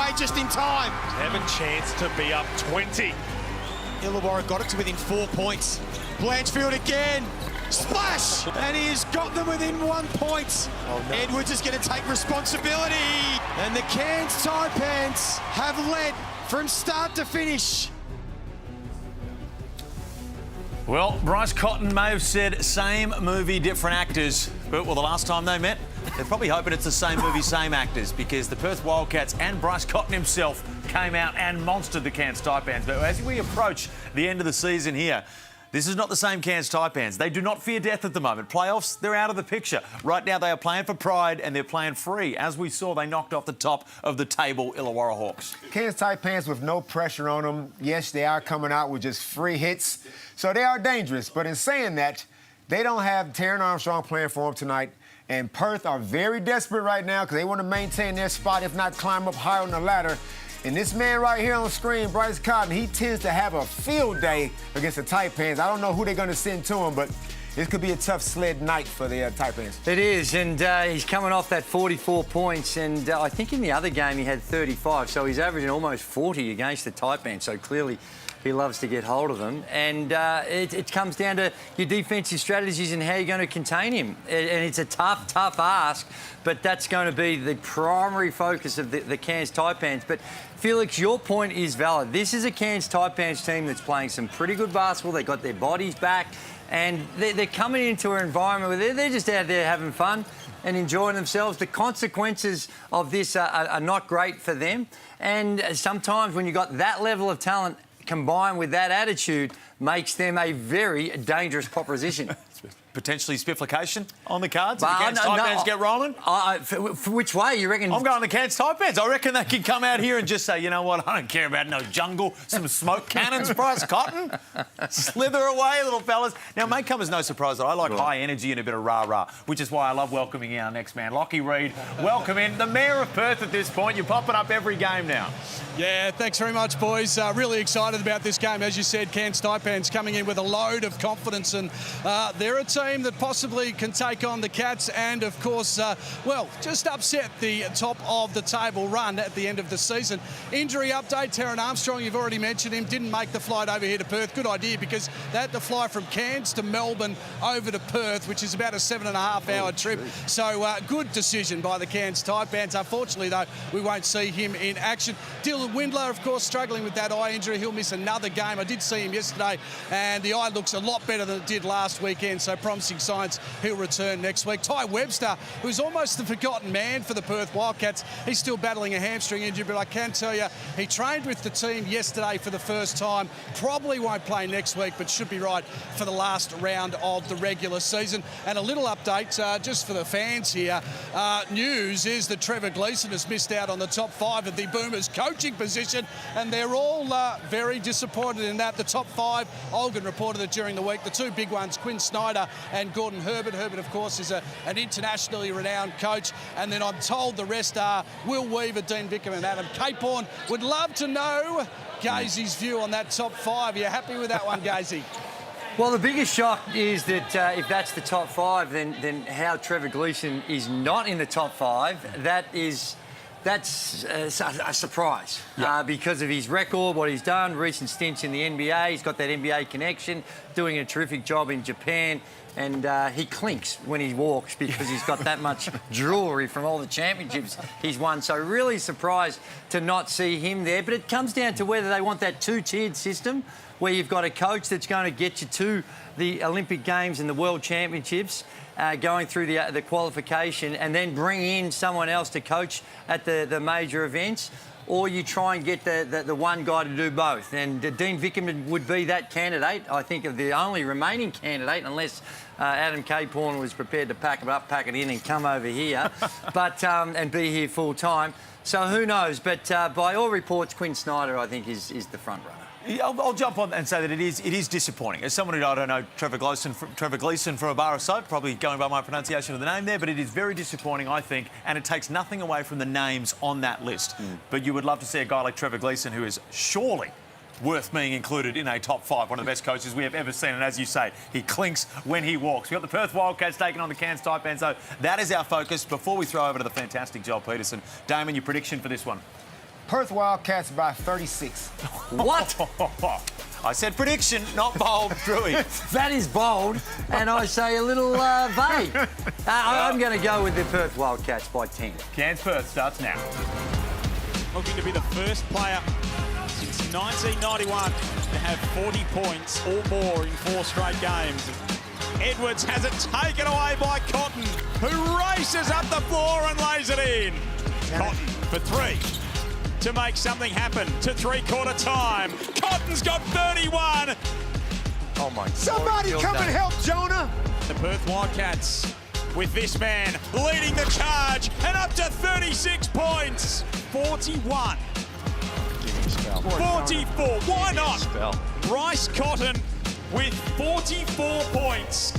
away just in time. Have a chance to be up 20. Illawarra got it to within 4 points. Blanchfield again. Splash! And he has got them within 1 point. Oh, no. Edwards is going to take responsibility. And the Cairns Taipans have led from start to finish. Well, Bryce Cotton may have said same movie, different actors, but well, the last time they met, they're probably hoping it's the same movie, same actors, because the Perth Wildcats and Bryce Cotton himself came out and monstered the Cairns Taipans. But as we approach the end of the season here, this is not the same Cairns Taipans. They do not fear death at the moment. Playoffs, they're out of the picture. Right now, they are playing for pride and they're playing free. As we saw, they knocked off the top of the table Illawarra Hawks. Cairns Taipans with no pressure on them. Yes, they are coming out with just free hits, so they are dangerous. But in saying that, they don't have Taron Armstrong playing for them tonight. And Perth are very desperate right now because they want to maintain their spot, if not climb up higher on the ladder. And this man right here on the screen, Bryce Cotton, he tends to have a field day against the Taipans. I don't know who they're going to send to him, but this could be a tough sled night for the Taipans. It is, and he's coming off that 44 points, and I think in the other game he had 35, so he's averaging almost 40 against the Taipans, so clearly he loves to get hold of them. And it comes down to your defensive strategies and how you're going to contain him. And it's a tough ask, but that's going to be the primary focus of the Cairns Taipans. But Felix, your point is valid. This is a Cairns Taipans team that's playing some pretty good basketball. They've got their bodies back, and they're coming into an environment where they're just out there having fun and enjoying themselves. The consequences of this are not great for them. And sometimes when you've got that level of talent combined with that attitude, makes them a very dangerous proposition. Potentially spifflication on the cards if the Cairns Taipans get rolling? For which way, you reckon? I'm going the Cairns Taipans. I reckon they can come out here and just say, you know what, I don't care about no jungle, some smoke cannons, Bryce Cotton. Slither away, little fellas. Now, it may come as no surprise that I like high energy and a bit of rah-rah, which is why I love welcoming our next man, Lockie Reid. Welcome in. The Mayor of Perth at this point. You're popping up every game now. Yeah, thanks very much, boys. Really excited about this game. As you said, Cairns Taipans coming in with a load of confidence, and they're a team that possibly can take on the Cats and, of course, well, just upset the top of the table run at the end of the season. Injury update, Taron Armstrong, you've already mentioned him, didn't make the flight over here to Perth. Good idea, because they had to fly from Cairns to Melbourne over to Perth, which is about a 7.5-hour trip. So good decision by the Cairns Taipans. Unfortunately, though, we won't see him in action. Dylan Windler, of course, struggling with that eye injury. He'll miss another game. I did see him yesterday, and the eye looks a lot better than it did last weekend, so promising signs. He'll return next week. Ty Webster, who's almost the forgotten man for the Perth Wildcats, he's still battling a hamstring injury, but I can tell you he trained with the team yesterday for the first time. Probably won't play next week, but should be right for the last round of the regular season. And a little update just for the fans here. News is that Trevor Gleeson has missed out on the top 5 of the Boomers coaching position, and they're all very disappointed in that. The top 5, Olgun reported it during the week. The two big ones, Quinn Snyder and Gordon Herbert. Herbert, of course, is an internationally renowned coach. And then I'm told the rest are Will Weaver, Dean Vickham and Adam Capehorn. Would love to know Gazy's view on that top 5. Are you happy with that one, Gazy? Well, the biggest shock is that if that's the top 5, then how Trevor Gleeson is not in the top 5, that's a surprise because of his record, what he's done, recent stints in the NBA. He's got that NBA connection, doing a terrific job in Japan, and he clinks when he walks because he's got that much jewellery from all the championships he's won. So really surprised to not see him there. But it comes down to whether they want that two-tiered system where you've got a coach that's going to get you to the Olympic Games and the World Championships, going through the qualification, and then bring in someone else to coach at the major events, or you try and get the one guy to do both. And Dean Vickham would be that candidate, I think, of the only remaining candidate, unless Adam Capehorn was prepared to pack it up, pack it in and come over here but and be here full time. So who knows? But by all reports, Quinn Snyder, I think, is the front runner. I'll jump on and say that it is disappointing. As someone who, I don't know, Trevor Gleeson from a bar of soap, probably going by my pronunciation of the name there, but it is very disappointing, I think, and it takes nothing away from the names on that list. But you would love to see a guy like Trevor Gleeson, who is surely worth being included in a top 5, one of the best coaches we have ever seen. And as you say, he clinks when he walks. We've got the Perth Wildcats taking on the Cairns Taipans, so that is our focus. Before we throw over to the fantastic Joel Peterson, Damon, your prediction for this one? Perth Wildcats by 36. What? I said prediction, not bold, Drewy. That is bold, and I say a little vague. I'm going to go with the Perth Wildcats by 10. Cairns Perth starts now. Looking to be the first player since 1991 to have 40 points or more in 4 straight games. Edwards has it taken away by Cotton, who races up the floor and lays it in. Cotton for 3 to make something happen to 3/4 time. Cotton's got 31. Oh, my God. Somebody come and help Jonah. The Perth Wildcats with this man leading the charge and up to 36 points. 41. 44. Why not? Bryce Cotton with 44 points.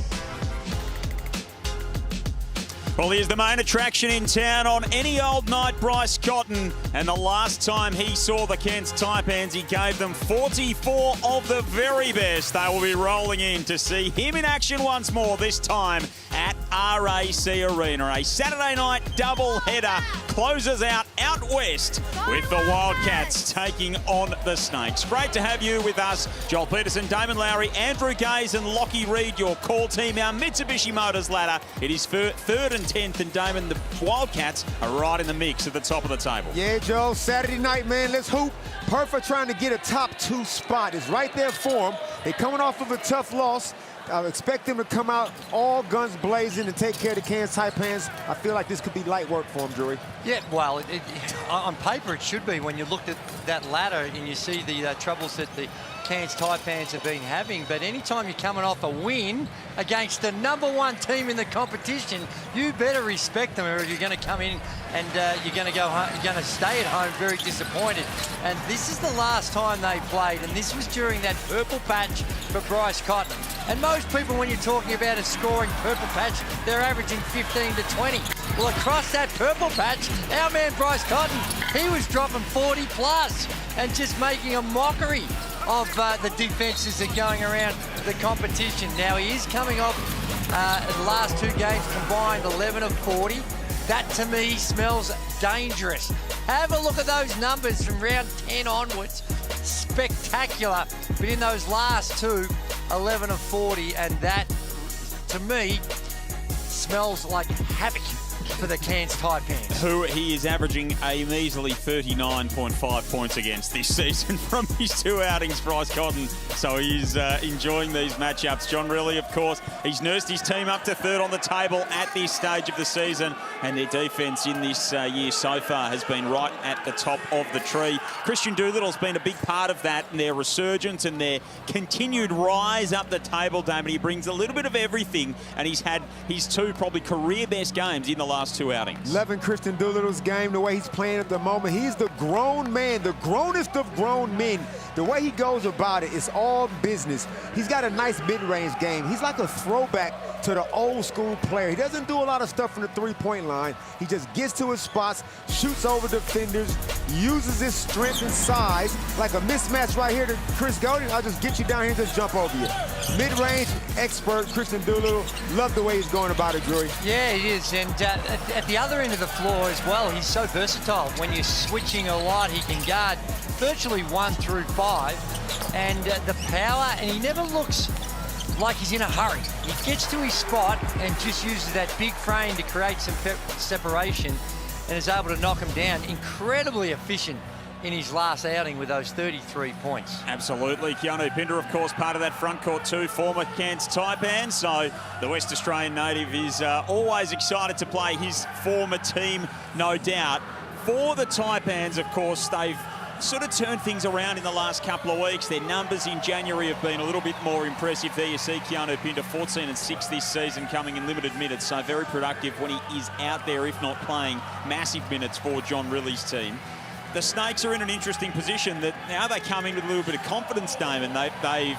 Well, here's the main attraction in town on any old night, Bryce Cotton. And the last time he saw the Cairns Taipans, he gave them 44 of the very best. They will be rolling in to see him in action once more, this time at RAC Arena. A Saturday night double-header closes out west with the Wildcats taking on the Snakes. Great to have you with us. Joel Peterson, Damon Lowry, Andrew Gaze and Lockie Reed, your call team, our Mitsubishi Motors ladder. It is 3rd and 10th, and Damon, the Wildcats are right in the mix at the top of the table. Yeah, Joe, Saturday night, man, let's hoop. Perth are trying to get a top 2 spot. It's right there for them. They're coming off of a tough loss. I expect them to come out all guns blazing and take care of the Cairns Taipans. I feel like this could be light work for them, Drewy. Yeah, well, on paper it should be when you look at that ladder and you see the troubles that the Cairns Taipans have been having. But anytime you're coming off a win against the #1 team in the competition, you better respect them, or you're going to come in and you're going to go home, you're going to stay at home very disappointed. And this is the last time they played, and this was during that purple patch for Bryce Cotton. And most people, when you're talking about a scoring purple patch, they're averaging 15 to 20. Well, across that purple patch, our man Bryce Cotton, he was dropping 40 plus and just making a mockery of the defenses that are going around the competition. Now, he is coming off the last 2 games combined 11 of 40. That, to me, smells dangerous. Have a look at those numbers from round 10 onwards. Spectacular. But in those last 2, 11 of 40, and that, to me, smells like havoc for the Cairns Taipans. Who he is averaging a measly 39.5 points against this season from his 2 outings, Bryce Cotton. So he's enjoying these matchups. John Riley, of course, he's nursed his team up to 3rd on the table at this stage of the season, and their defence in this year so far has been right at the top of the tree. Christian Doolittle's been a big part of that, and their resurgence and their continued rise up the table, Damon. He brings a little bit of everything, and he's had his 2 probably career best games in the last 2 outings. Loving Christian Doolittle's game, the way he's playing at the moment. He's the grown man, the grownest of grown men. The way he goes about it, it's all business. He's got a nice mid-range game. He's like a throwback to the old school player. He doesn't do a lot of stuff from the 3-point line. He just gets to his spots, shoots over defenders, uses his strength and size, like a mismatch right here to Chris Godin. I'll just get you down here and just jump over you. Mid-range expert Christian Doolittle. Love the way he's going about it, Drewy. Yeah, he is. And at the other end of the floor as well, he's so versatile. When you're switching a lot, he can guard virtually 1 through 5. And the power, and he never looks like he's in a hurry. He gets to his spot and just uses that big frame to create some separation and is able to knock him down. Incredibly efficient in his last outing with those 33 points. Absolutely. Keanu Pinder, of course, part of that front court too, former Cairns Taipan. So the West Australian native is always excited to play his former team, no doubt. For the Taipans, of course, they've sort of turned things around in the last couple of weeks. Their numbers in January have been a little bit more impressive. There you see Keanu Pinder, 14 and 6 this season, coming in limited minutes, so very productive when he is out there, if not playing massive minutes for John Riley's team. The Snakes are in an interesting position that now they come in with a little bit of confidence, Damon. They've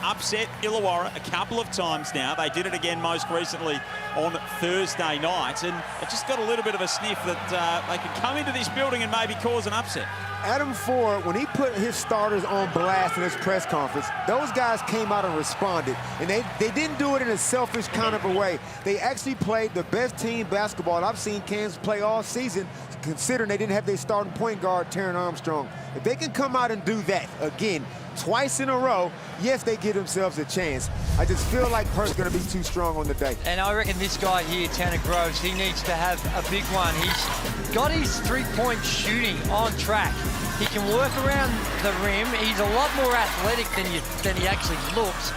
upset Illawarra a couple of times now. They did it again most recently on Thursday night, and it just got a little bit of a sniff that they could come into this building and maybe cause an upset. Adam Ford, when he put his starters on blast in his press conference, those guys came out and responded. And they didn't do it in a selfish kind of a way. They actually played the best team basketball I've seen Cairns play all season, considering they didn't have their starting point guard, Taron Armstrong. If they can come out and do that again twice in a row, yes, they give themselves a chance. I just feel like Perth's going to be too strong on the day. And I reckon this guy here, Tanner Groves, he needs to have a big one. He's got his three-point shooting on track. He can work around the rim. He's a lot more athletic than he actually looks.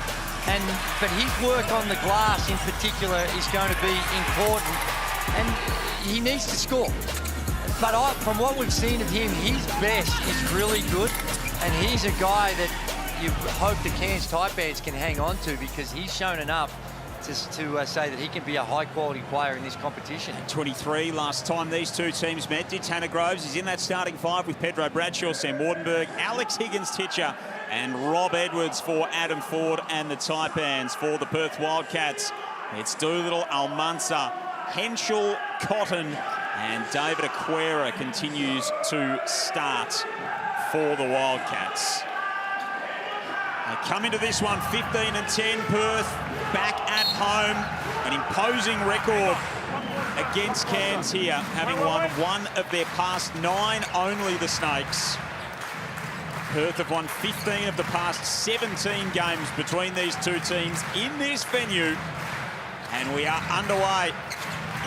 But his work on the glass in particular is going to be important. And he needs to score. But from what we've seen of him, his best is really good. And he's a guy that you hope the Cairns Taipans can hang on to, because he's shown enough to say that he can be a high-quality player in this competition. 23 last time these two teams met. Did Tanner Groves is in that starting five with Pedro Bradshaw, Sam Wardenberg, Alex Higgins-Titcher, and Rob Edwards for Adam Ford and the Taipans. For the Perth Wildcats, it's Doolittle, Almanza, Henschel, Cotton, and David Aquera continues to start for the Wildcats. They come into this one 15-10. Perth back at home. An imposing record against Cairns here, having won one of their past 9, only the Snakes. Perth have won 15 of the past 17 games between these two teams in this venue. And we are underway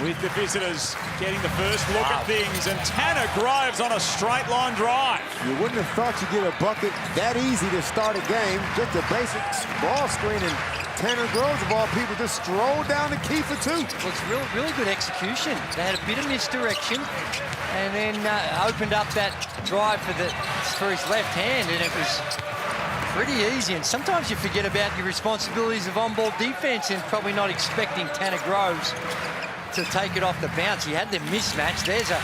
with the visitors getting the first look at things. And Tanner Groves on a straight line drive. You wouldn't have thought you'd get a bucket that easy to start a game. Just a basic ball screen, and Tanner Groves, of all people, just strolled down the key for 2. Well, it's really good execution. They had a bit of misdirection and then opened up that drive for his left hand, and it was pretty easy. And sometimes you forget about your responsibilities of on-ball defense and probably not expecting Tanner Groves to take it off the bounce. He had the mismatch. There's you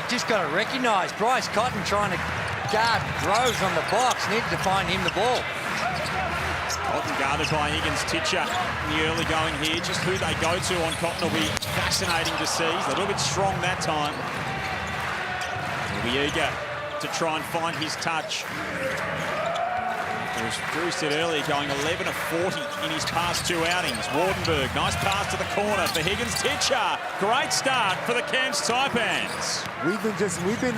just got to recognise Bryce Cotton trying to guard Groves on the box, needed to find him the ball. Cotton guarded by Higgins-Titcher in the early going here. Just who they go to on Cotton will be fascinating to see. He's a little bit strong that time. He'll be eager to try and find his touch. As Drew said earlier, going 11 of 40 in his past 2 outings. Wardenberg, nice pass to the corner for Higgins-Titcher. Great start for the Cairns Taipans. We've been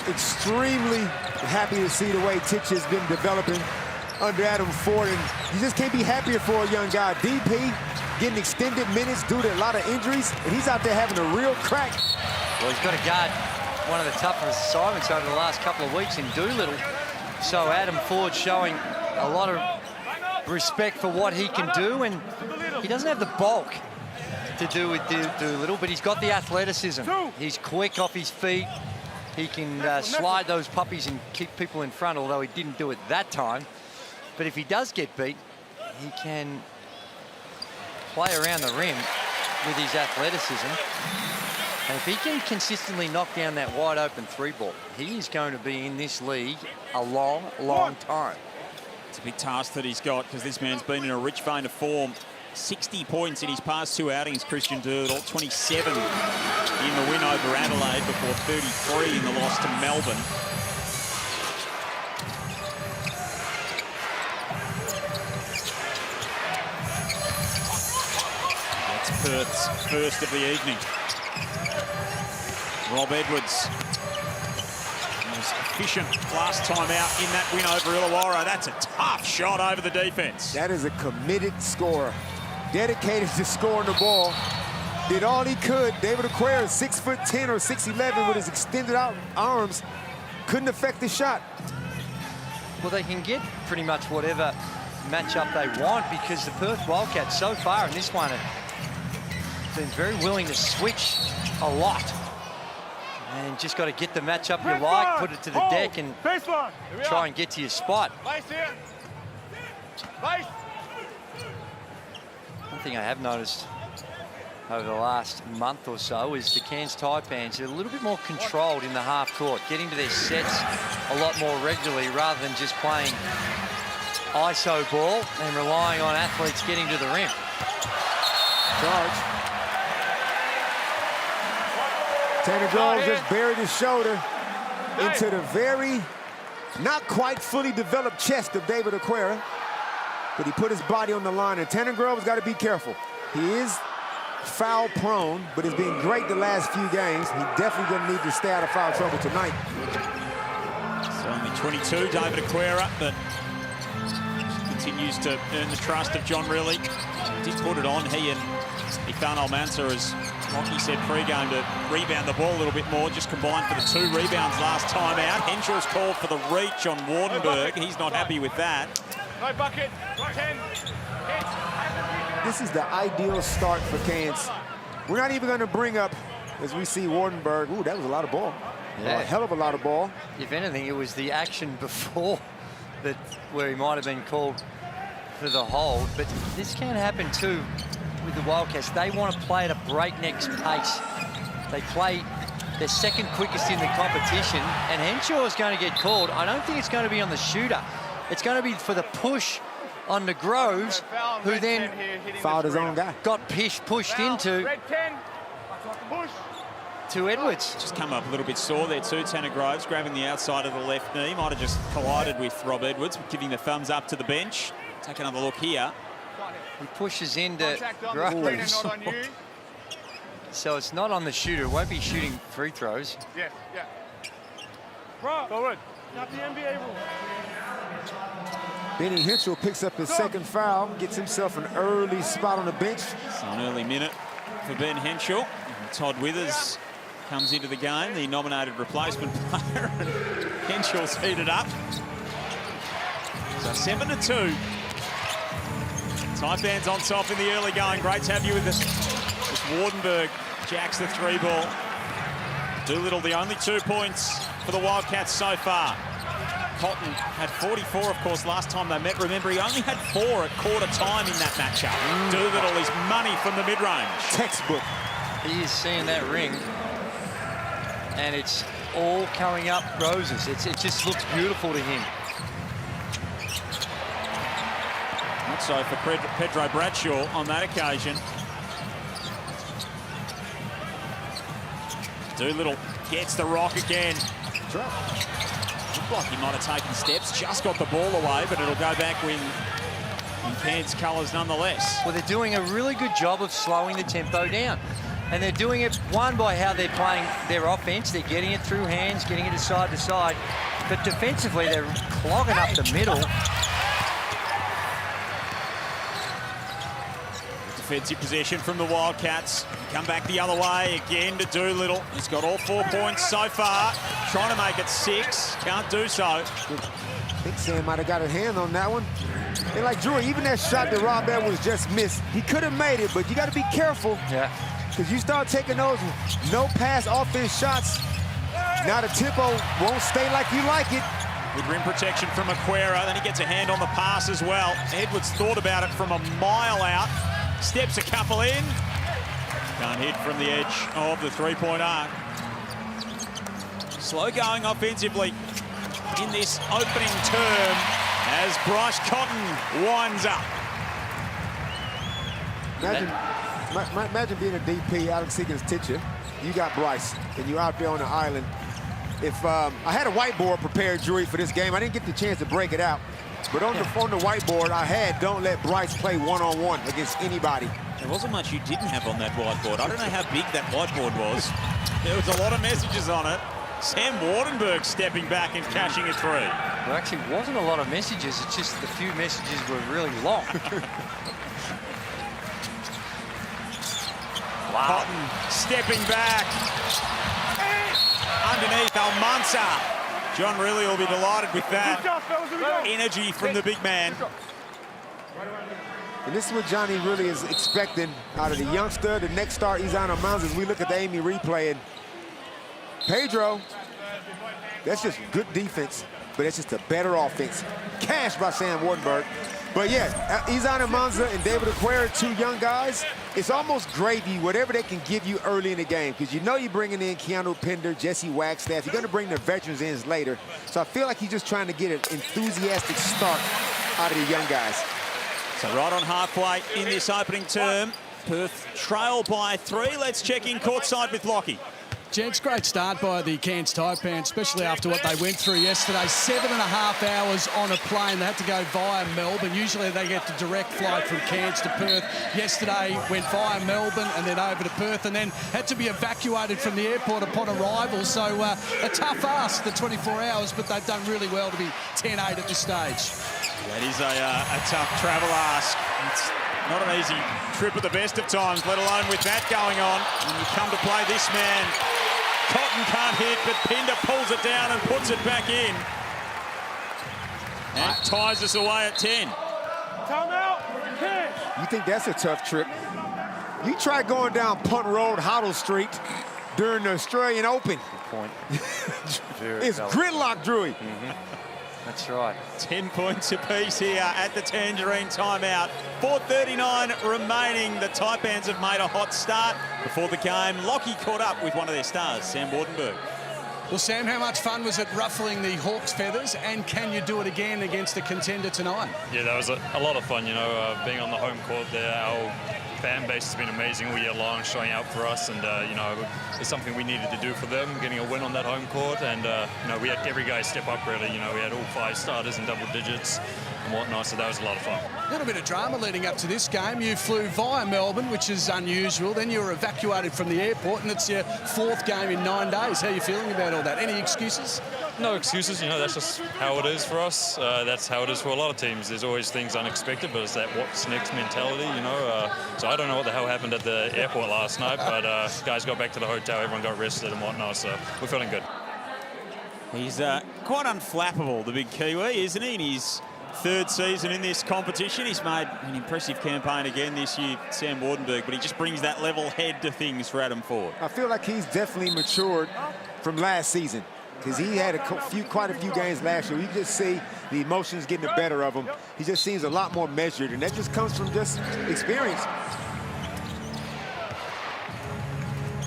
extremely happy to see the way Titcher's been developing under Adam Ford, and you just can't be happier for a young guy. DP getting extended minutes due to a lot of injuries, and he's out there having a real crack. Well, he's got to guard one of the toughest assignments over the last couple of weeks in Doolittle. So Adam Ford showing a lot of respect for what he can do, and he doesn't have the bulk to do with Doolittle, but he's got the athleticism. He's quick off his feet. He can slide those puppies and keep people in front, although he didn't do it that time. But if he does get beat, he can play around the rim with his athleticism. And if he can consistently knock down that wide open 3-ball, he is going to be in this league a long, long time. It's a big task that he's got, because this man's been in a rich vein of form. 60 points in his past 2 outings, Christian Doolittle. 27 in the win over Adelaide before 33 in the loss to Melbourne. That's Perth's first of the evening. Rob Edwards was efficient last time out in that win over Illawarra. That's a tough shot over the defense. That is a committed scorer, dedicated to scoring the ball. Did all he could. David Aquera, 6'10" or 6'11" with his extended out arms, couldn't affect the shot. Well, they can get pretty much whatever matchup they want, because the Perth Wildcats so far in this one have been very willing to switch a lot. And just got to get the matchup you like, put it to the deck, and try and get to your spot. One thing I have noticed over the last month or so is the Cairns Taipans are a little bit more controlled in the half court, getting to their sets a lot more regularly rather than just playing ISO ball and relying on athletes getting to the rim. Charge. Tanner Groves just buried his shoulder into the very, not quite fully developed chest of David Aquera, but he put his body on the line, and Tanner Groves got to be careful. He is foul prone, but has been great the last few games. He definitely doesn't need to stay out of foul trouble tonight. So only 22, David Aquera, but continues to earn the trust of John Riley. Did put it on, he and Ifan Almansa, as Lockie said pre-game, to rebound the ball a little bit more, just combined for the 2 rebounds last time out. Henshaw's called for the reach on Wardenberg. He's not happy with that. No bucket. 10. This is the ideal start for Cairns. We're not even going to bring up, as we see Wardenberg. Ooh, that was a lot of ball. Yeah. A hell of a lot of ball. If anything, it was the action before that where he might have been called for the hold. But this can happen too with the Wildcats. They want to play at a breakneck pace. They play their second quickest in the competition, and Henshaw is going to get called. I don't think it's going to be on the shooter. It's going to be for the push on the Groves, who then Fouled his own guy. got pushed into to Edwards. Just come up a little bit sore there too, Tanner Groves, grabbing the outside of the left knee. Might have just collided with Rob Edwards, giving the thumbs up to the bench. Take another look here. He pushes into Groves. So it's not on the shooter. It won't be shooting free throws. Yeah. Forward. Not the NBA rule. Benny Henshaw picks up his second foul, gets himself an early spot on the bench. It's an early minute for Ben Henshaw. Todd Withers comes into the game, the nominated replacement player. Henshaw's heated up. So 7-2. Taipans on top in the early going. Great to have you with us. As Wardenberg jacks the 3 ball. Doolittle, the only 2 points for the Wildcats so far. Cotton had 44, of course, last time they met. Remember, he only had 4 at quarter time in that matchup. Doolittle is money from the mid-range. Textbook. He is seeing that ring, and it's all coming up roses. It just looks beautiful to him. Not so for Pedro Bradshaw on that occasion. Doolittle gets the rock again. Looked like he might have taken steps, just got the ball away, but it'll go back in Cairns colours nonetheless. Well, they're doing a really good job of slowing the tempo down. And they're doing it, one, by how they're playing their offense. They're getting it through hands, getting it to side. But defensively, they're clogging up the middle. Defensive possession from the Wildcats. Come back the other way again to Doolittle. He's got all 4 points so far. Trying to make it 6. Can't do so. I think Sam might have got a hand on that one. And like Drew, even that shot that Rob Edwards just missed, he could have made it, but you got to be careful. Yeah. Because you start taking those no-pass offense shots, now the tempo won't stay like you like it. Good rim protection from Aquera. Then he gets a hand on the pass as well. Edwards thought about it from a mile out. Steps a couple in. Can't hit from the edge of the 3-point arc. Slow going offensively in this opening term as Bryce Cotton winds up. Imagine being a DP, Alex Higgins teacher. You got Bryce, and you're out there on the island. If I had a whiteboard prepared, Drew, for this game, I didn't get the chance to break it out. But on the whiteboard, I had don't let Bryce play one-on-one against anybody. There wasn't much you didn't have on that whiteboard. I don't know how big that whiteboard was. There was a lot of messages on it. Sam Wardenberg stepping back and cashing it through. There actually wasn't a lot of messages. It's just the few messages were really long. Wow. Cotton stepping back. Underneath Almansa. John Riley will be delighted with that. Energy from the big man. And this is what Johnny really is expecting out of the youngster, the next star, Izan Almansa, as we look at the Amy replay. And Pedro, that's just good defense, but it's just a better offense. Cash by Sam Wardenberg. But yeah, Izan Almansa and David Aquera, 2 young guys, it's almost gravy, whatever they can give you early in the game, because you know you're bringing in Keanu Pender, Jesse Wagstaff. You're going to bring the veterans in later. So I feel like he's just trying to get an enthusiastic start out of the young guys. So right on halfway in this opening term, Perth trail by 3. Let's check in courtside with Lockie. Gents, great start by the Cairns Taipans, especially after what they went through yesterday. 7.5 hours on a plane. They had to go via Melbourne. Usually they get the direct flight from Cairns to Perth. Yesterday went via Melbourne and then over to Perth and then had to be evacuated from the airport upon arrival. So a tough ask, the 24 hours, but they've done really well to be 10-8 at this stage. That is a tough travel ask. It's not an easy trip at the best of times, let alone with that going on. And you come to play this man. Cotton can't hit, but Pinder pulls it down and puts it back in. And ties us away at 10. Timeout. 10. You think that's a tough trip? You try going down Punt Road, Hoddle Street during the Australian Open. Good point. It's gridlock, Drewy. That's right. 10 points apiece here at the Tangerine timeout. 4:39 remaining. The Taipans have made a hot start before the game. Lockie caught up with one of their stars, Sam Wardenberg. Well, Sam, how much fun was it ruffling the Hawks' feathers, and can you do it again against a contender tonight? Yeah, that was a lot of fun, you know, being on the home court there. Our fan base has been amazing all year long, showing out for us, and, you know, it's something we needed to do for them, getting a win on that home court, and, you know, we had every guy step up, really. You know, we had all 5 starters in double digits and whatnot, so that was a lot of fun. A little bit of drama leading up to this game. You flew via Melbourne, which is unusual. Then you were evacuated from the airport, and it's your 4th game in 9 days. How are you feeling about all that? Any excuses? No excuses, you know, that's just how it is for us. That's how it is for a lot of teams. There's always things unexpected, but it's that what's next mentality, you know. So I don't know what the hell happened at the airport last night, but guys got back to the hotel, everyone got rested and whatnot, so we're feeling good. He's quite unflappable, the big Kiwi, isn't he? In his 3rd season in this competition. He's made an impressive campaign again this year, Sam Wardenberg, but he just brings that level head to things for Adam Ford. I feel like he's definitely matured from last season because he had quite a few games last year. You can just see the emotions getting the better of him. He just seems a lot more measured, and that just comes from just experience.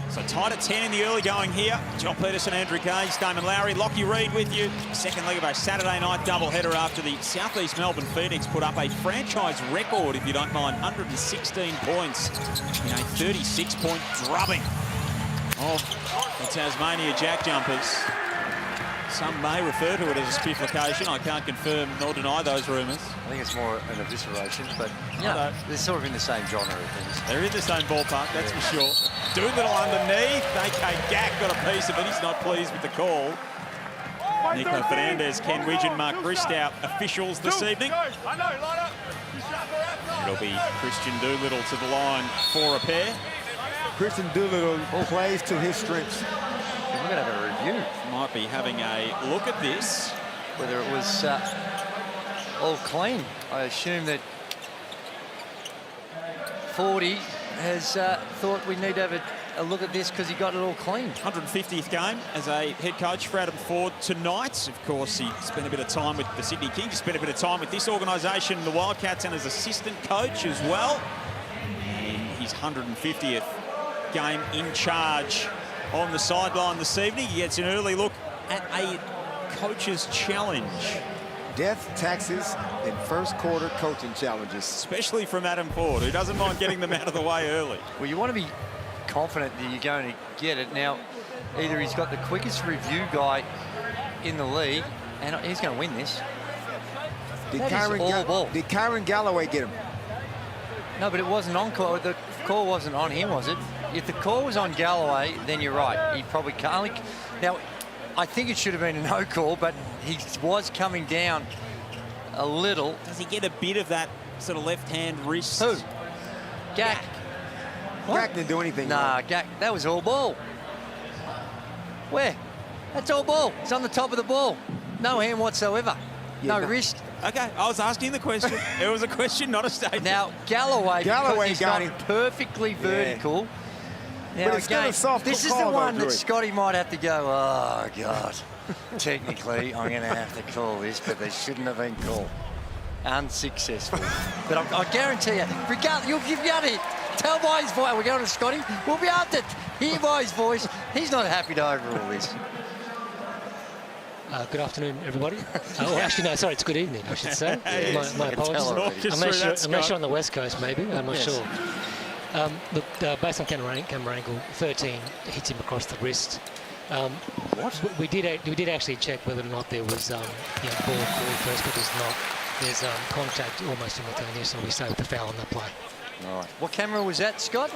So tied at 10 in the early going here. John Peterson, Andrew Gage, Damon Lowry, Lockie Reed with you. Second leg of a Saturday night doubleheader after the South East Melbourne Phoenix put up a franchise record, if you don't mind, 116 points in a 36-point drubbing of the Tasmania Jack Jumpers. Some may refer to it as a spifflication. I can't confirm nor deny those rumours. I think it's more an evisceration, but yeah, they're sort of in the same genre of things. They're in the same ballpark, that's for sure. Doolittle underneath. AK Gack got a piece of it. He's not pleased with the call. Nico Fernandez, Ken Widgeon, Mark Bristow, officials this evening. It'll be Christian Doolittle to the line for a pair. Christian Doolittle plays to his strengths. We're going to have a review. Might be having a look at this. Whether it was all clean. I assume that 40 has thought we need to have a look at this because he got it all clean. 150th game as a head coach for Adam Ford tonight. Of course, he spent a bit of time with the Sydney Kings. He spent a bit of time with this organisation, the Wildcats, and as assistant coach as well. In his 150th game in charge on the sideline this evening. He gets an early look at a coach's challenge. Death, taxes, and first quarter coaching challenges. Especially from Adam Ford, who doesn't mind getting them out of the way early. Well, you want to be confident that you're going to get it. Now, either he's got the quickest review guy in the league, and he's going to win this. Did Kyron Galloway get him? No, but it wasn't on call. The call wasn't on him, was it? If the call was on Galloway, then you're right. He probably can't. Now, I think it should have been a no call, but he was coming down a little. Does he get a bit of that sort of left-hand wrist? Who? Gack. Gack didn't do anything. Nah, Gack, that was all ball. Where? That's all ball. It's on the top of the ball. No hand whatsoever. Yeah, no wrist. Okay, I was asking the question. It was a question, not a statement. Now, Galloway he's got not him perfectly vertical. Yeah. Now, but it's again, still a soft this is call, the one though, that Drew. Scotty might have to go, oh, God. Technically, I'm going to have to call this, but they shouldn't have been called. Unsuccessful. But I guarantee you, regardless, you'll be able to tell by his voice, we're going to Scotty, we'll be able to hear by his voice, he's not happy to over all this. Good afternoon, everybody. Oh, actually, no, sorry, it's good evening, I should say. My apologies. already. Unless you're on the West Coast, maybe, I'm not sure. Look, based on camera angle, 13 hits him across the wrist. What? We did actually check whether or not there was ball called first, but there's not. There's contact almost simultaneous, so we say with the foul on that play. All right. What camera was that, Scott?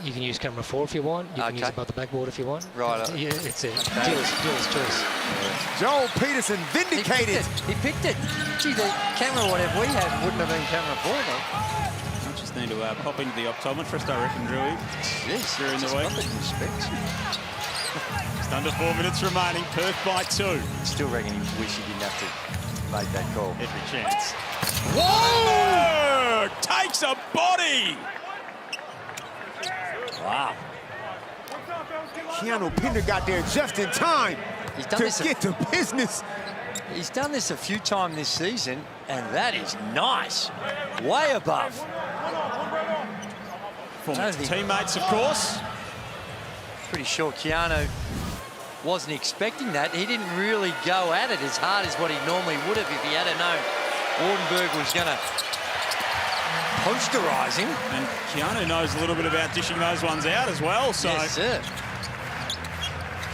You can use camera 4 if you want. You can use above the backboard if you want. Right. Yeah, it's a dealer's choice. Joel Peterson vindicated. He picked it. Gee, the camera, whatever we had, wouldn't have been camera 4, though. I just need to pop into the optometrist, I reckon, Drewy. Jeez, during the week. Respect. Just under 4 minutes remaining. Perth by 2. Still reckon he wish he didn't have to make that call. Every chance. Whoa! Takes a body. Wow. Keanu Pinder got there just in time to get to business. He's done this a few times this season, and that is nice. Way above. Former teammates, of course. Pretty sure Keanu wasn't expecting that. He didn't really go at it as hard as what he normally would have if he had known Wardenberg was going to posterize him. And Keanu knows a little bit about dishing those ones out as well. So yes, sir.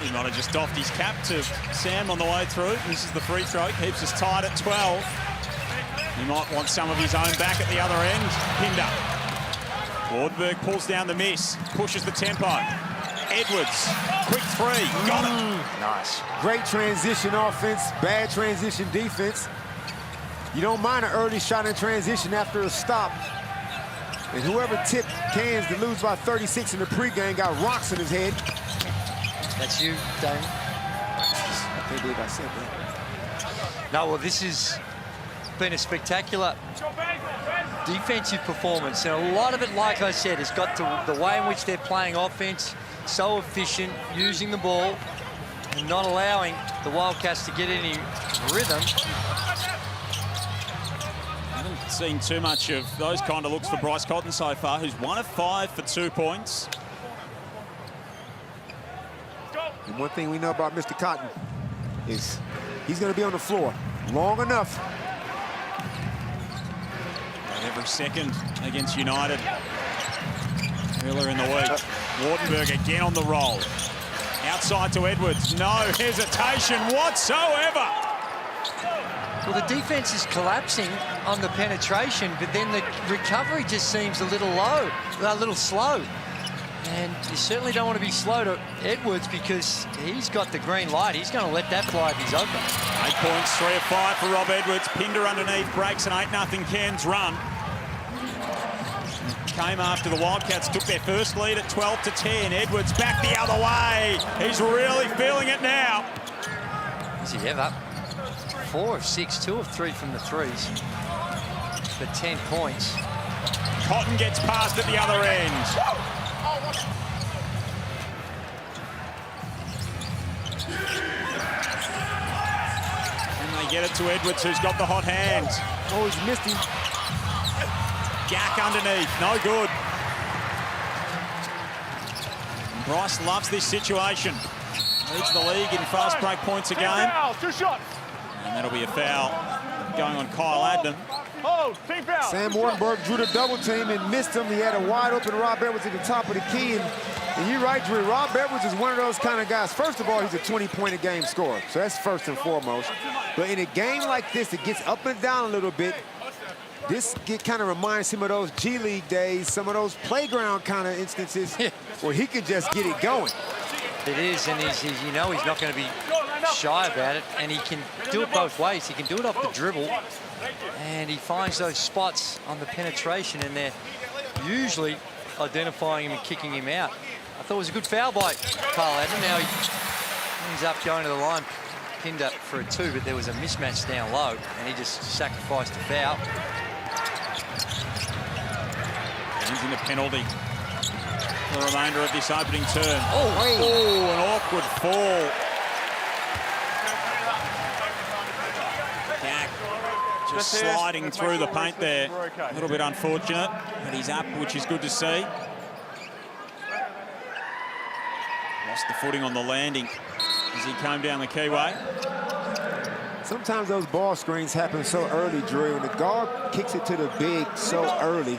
He might have just doffed his cap to Sam on the way through. This is the free throw. Keeps us tied at 12. He might want some of his own back at the other end. Pinder. Wardenberg pulls down the miss. Pushes the tempo. Edwards. Quick three. Got it. Nice. Great transition offense, bad transition defense. You don't mind an early shot in transition after a stop. And whoever tipped Cairns to lose by 36 in the pregame got rocks in his head. That's you, Dane. I can't believe I said that. No, well, this has been a spectacular defensive performance. And a lot of it, like I said, has got to the way in which they're playing offense. So efficient, using the ball, and not allowing the Wildcats to get any rhythm. Haven't seen too much of those kind of looks for Bryce Cotton so far, who's 1 of 5 for 2 points. And one thing we know about Mr. Cotton is he's going to be on the floor long enough. And every second against United earlier in the week. Wardenberg again on the roll. Outside to Edwards. No hesitation whatsoever. Well, the defense is collapsing on the penetration, but then the recovery just seems a little low, a little slow. And you certainly don't want to be slow to Edwards because he's got the green light. He's going to let that fly if he's open. 8 points, 3 of 5 for Rob Edwards. Pinder underneath breaks an 8-0 Cairns run. Came after the Wildcats took their first lead at 12-10. Edwards back the other way. He's really feeling it now. Is he ever? 4 of 6, 2 of 3 from the threes for 10 points. Cotton gets past at the other end. And they get it to Edwards, who's got the hot hand. Oh, he's missed him. Gack underneath, no good. Bryce loves this situation. Leads the league in fast break points a game. 2 shots. And that'll be a foul going on Kyle Adnam. Oh, team foul. Sam Wardenberg drew the double team and missed him. He had a wide open Rob Edwards at the top of the key. And you're right, Drew. Rob Edwards is one of those kind of guys. First of all, he's a 20-point-a-game scorer. So that's first and foremost. But in a game like this, it gets up and down a little bit. This kind of reminds him of those G League days, some of those playground kind of instances where he could just get it going. It is, and you know he's not going to be shy about it, and he can do it both ways. He can do it off the dribble, and he finds those spots on the penetration, and they're usually identifying him and kicking him out. I thought it was a good foul by Carl Adnam. Now he's up going to the line, pinned up for a 2, but there was a mismatch down low, and he just sacrificed a foul. Using the penalty for the remainder of this opening term. Oh, an awkward fall. Gack just sliding through the paint there. A little bit unfortunate, but he's up, which is good to see. Lost the footing on the landing as he came down the keyway. Sometimes those ball screens happen so early, Drew, and the guard kicks it to the big so early.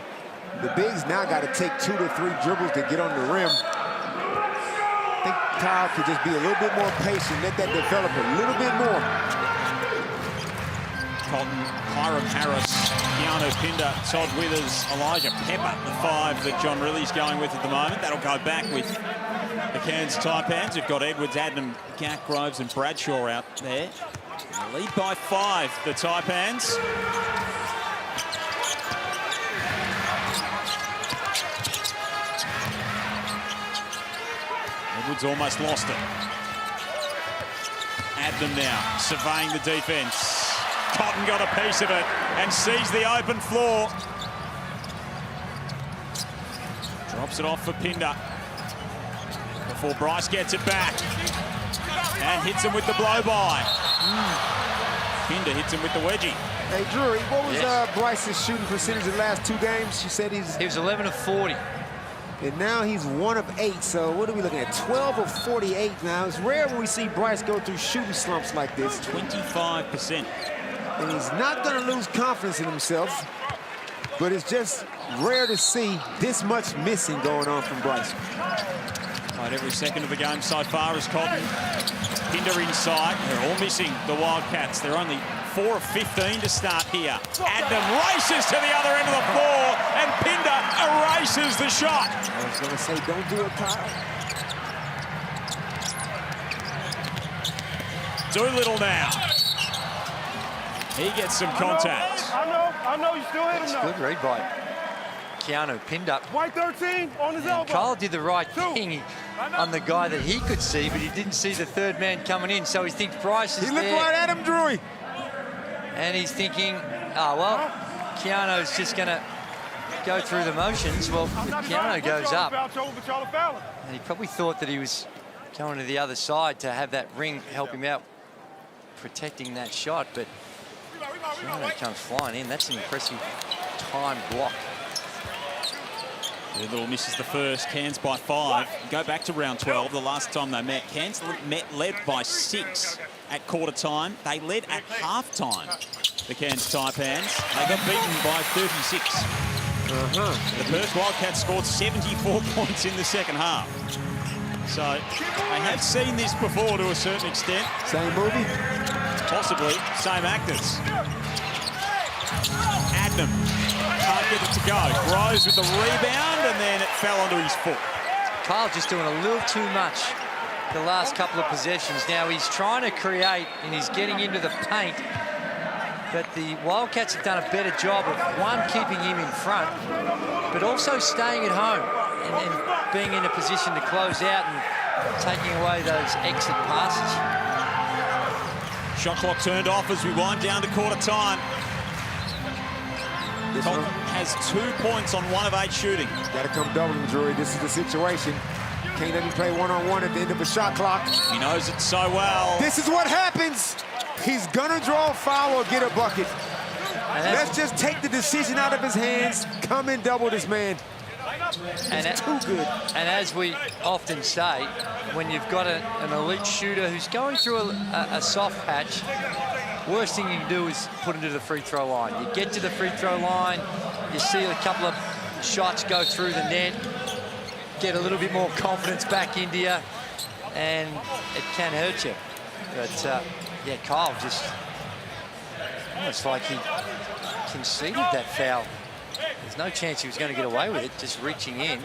The bigs now got to take 2 to 3 dribbles to get on the rim. I think Kyle could just be a little bit more patient, let that develop a little bit more. Cotton, Hiram Harris, Keanu Pinder, Todd Withers, Elijah Pepper, the 5 that John Riley's going with at the moment. That'll go back with the Cairns Taipans, who've got Edwards, Adnam, Gack, Groves and Bradshaw out there. Lead by 5, the Taipans. Edwards almost lost it. Adnam now surveying the defence. Cotton got a piece of it and sees the open floor. Drops it off for Pinder before Bryce gets it back and hits him with the blow-by. Pinder hits him with the wedgie. Hey, Drury, what was Bryce's shooting percentage in the last 2 games? You said he was 11 of 40. And now he's 1 of 8. So what are we looking at? 12 of 48 now. It's rare when we see Bryce go through shooting slumps like this. 25%. And he's not going to lose confidence in himself. But it's just rare to see this much missing going on from Bryce. Right, every second of the game so far is Cotton. Pinder inside. They're all missing the Wildcats. They're only 4 of 15 to start here. Adnam races to the other end of the floor, and Pinder erases the shot. I was going to say, don't do it, Kyle. Doolittle now. He gets some contact. I know, you still hit him though. Good read by Keanu Pinder. White 13 on his elbow. Kyle did the right thing on the guy that he could see, but he didn't see the 3rd man coming in, so he thinks Bryce is there. He looked right at him, Drury. And he's thinking, oh, well, Keanu's just going to go through the motions. Well, Keanu goes up. And he probably thought that he was going to the other side to have that ring help him out protecting that shot, but Keanu comes flying in. That's an impressive time block. Little misses the first. Cairns by 5. Go back to round 12, the last time they met. Cairns led by 6 at quarter time. They led at half time, the Cairns Taipans. They got beaten by 36. The Perth Wildcats scored 74 points in the second half. So they have seen this before to a certain extent. Same movie? Possibly. Same actors. Adnam can't get it to go. Groves with the rebound, and then it fell onto his foot. Kyle just doing a little too much the last couple of possessions. Now he's trying to create and he's getting into the paint, but the Wildcats have done a better job of, one, keeping him in front, but also staying at home and being in a position to close out and taking away those exit passes. Shot clock turned off as we wind down to quarter time. Cotton has 2 points on 1 of 8 shooting. Got to come doubling, Drury. This is the situation. Can't let him play one-on-one at the end of a shot clock. He knows it so well. This is what happens. He's gonna draw a foul or get a bucket. Let's just take the decision out of his hands. Come and double this man. It's too good. And as we often say, when you've got an elite shooter who's going through a soft patch, worst thing you can do is put him to the free throw line. You get to the free throw line, you see a couple of shots go through the net, get a little bit more confidence back into you, and it can hurt you. But yeah, Kyle just almost like he conceded that foul. There's no chance he was going to get away with it, just reaching in.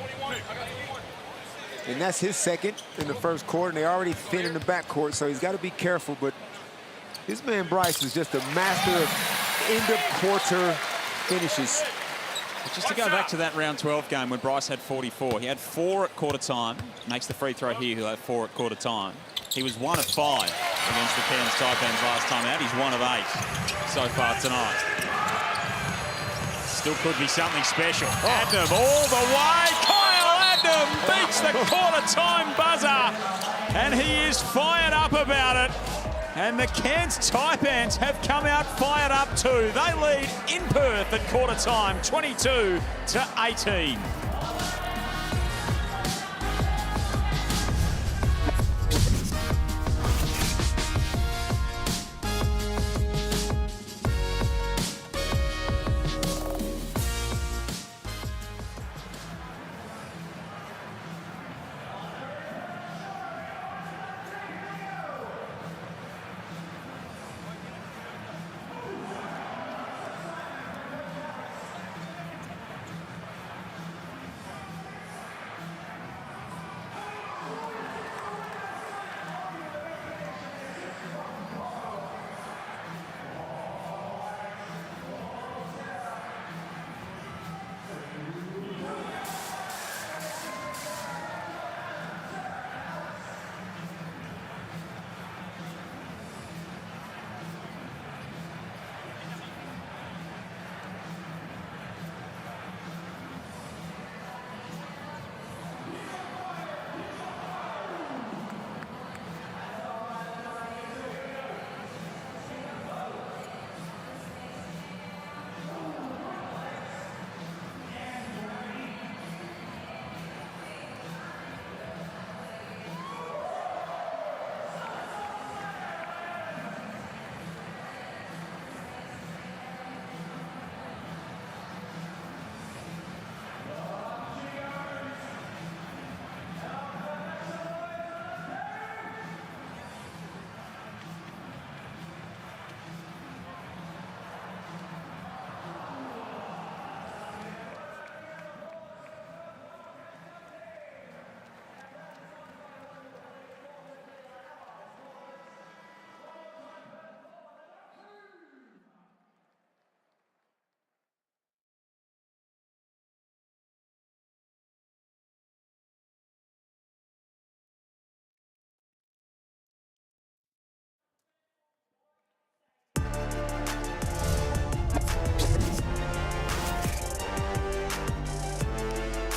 And that's his second in the first quarter, and they're already thin in the backcourt, so he's got to be careful. But this man Bryce is just a master of end-of-quarter finishes. Just to go back to that round 12 game when Bryce had 44, he had 4 at quarter time. Makes the free throw here, he'll have 4 at quarter time. He was 1 of 5 against the Cairns Taipans last time out. He's 1 of 8 so far tonight. Still could be something special. Adnam all the way. Kyle Adnam beats the quarter time buzzer. And he is fired up about it. And the Cairns Taipans have come out fired up too. They lead in Perth at quarter time, 22-18.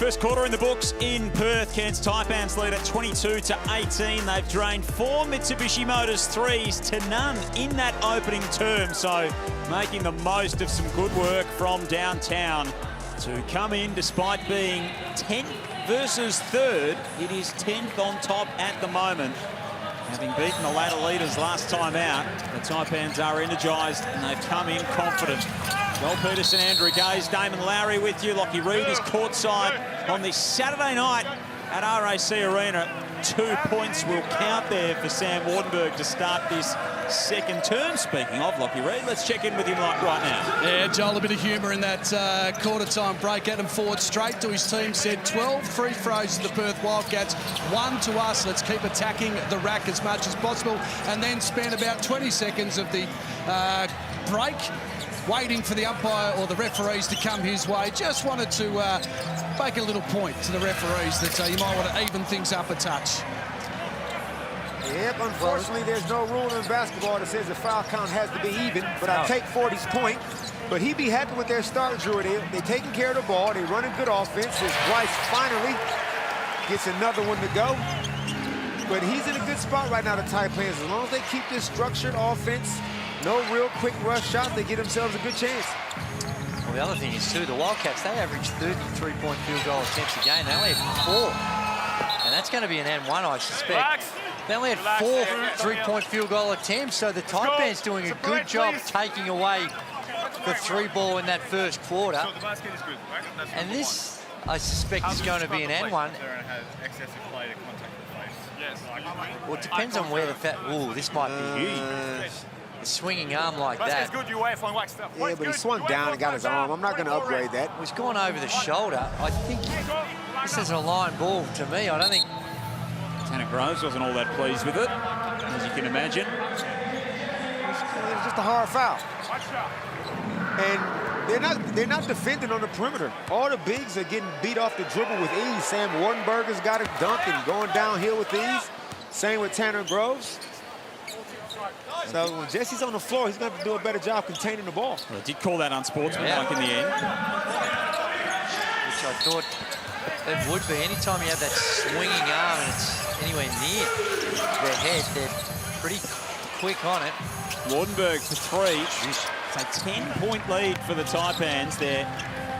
First quarter in the books in Perth. Cairns Taipans lead at 22-18. They've drained 4 Mitsubishi Motors threes to none in that opening term. So making the most of some good work from downtown to come in despite being 10th versus 3rd. It is 10th on top at the moment. Having beaten the ladder leaders last time out, the Taipans are energised and they've come in confident. Joel Peterson, Andrew Gaze, Damon Lowry with you. Lockie Reed is courtside on this Saturday night at RAC Arena. 2 points will count there for Sam Wardenberg to start this second term. Speaking of Lockie Reed, let's check in with him right now. Yeah, Joel, a bit of humour in that quarter-time break. Adam Ford straight to his team, said 12 free throws to the Perth Wildcats, 1 to us. Let's keep attacking the rack as much as possible. And then spent about 20 seconds of the break waiting for the umpire or the referees to come his way. Just wanted to make a little point to the referees that you might want to even things up a touch. Yep, unfortunately, there's no rule in basketball that says the foul count has to be even, but I take 40's point. But he'd be happy with their start, Drew. They're taking care of the ball. They're running good offense. As Bryce finally gets another one to go. But he's in a good spot right now, the Taipans. As long as they keep this structured offense, no real quick rush shots, they get themselves a good chance. Well, the other thing is, too, the Wildcats, they average 33-point field goal attempts a game. They only had 4. And that's going to be an N1, I suspect. They only had 4 3-point field goal attempts, so the Taipans doing a good job taking away the 3-ball in that first quarter. And this, I suspect, is going to be an N1. Well, it depends on where the ooh, this might be huge. A swinging arm like that. Yeah, but he swung down and got his arm. I'm not going to upgrade that. He's gone over the shoulder. I think this is a line ball to me. I don't think... Tanner Groves wasn't all that pleased with it, as you can imagine. It's just a hard foul. And they're not defending on the perimeter. All the bigs are getting beat off the dribble with ease. Sam Wardenberger's got it dunked and going downhill with ease. Same with Tanner Groves. So when Jesse's on the floor, he's going to have to do a better job containing the ball. Well, they did call that unsportsmanlike in the end. Which I thought it would be. Anytime you have that swinging arm and it's anywhere near their head, they're pretty quick on it. Wardenberg for 3. It's a 10-point lead for the Taipans. They're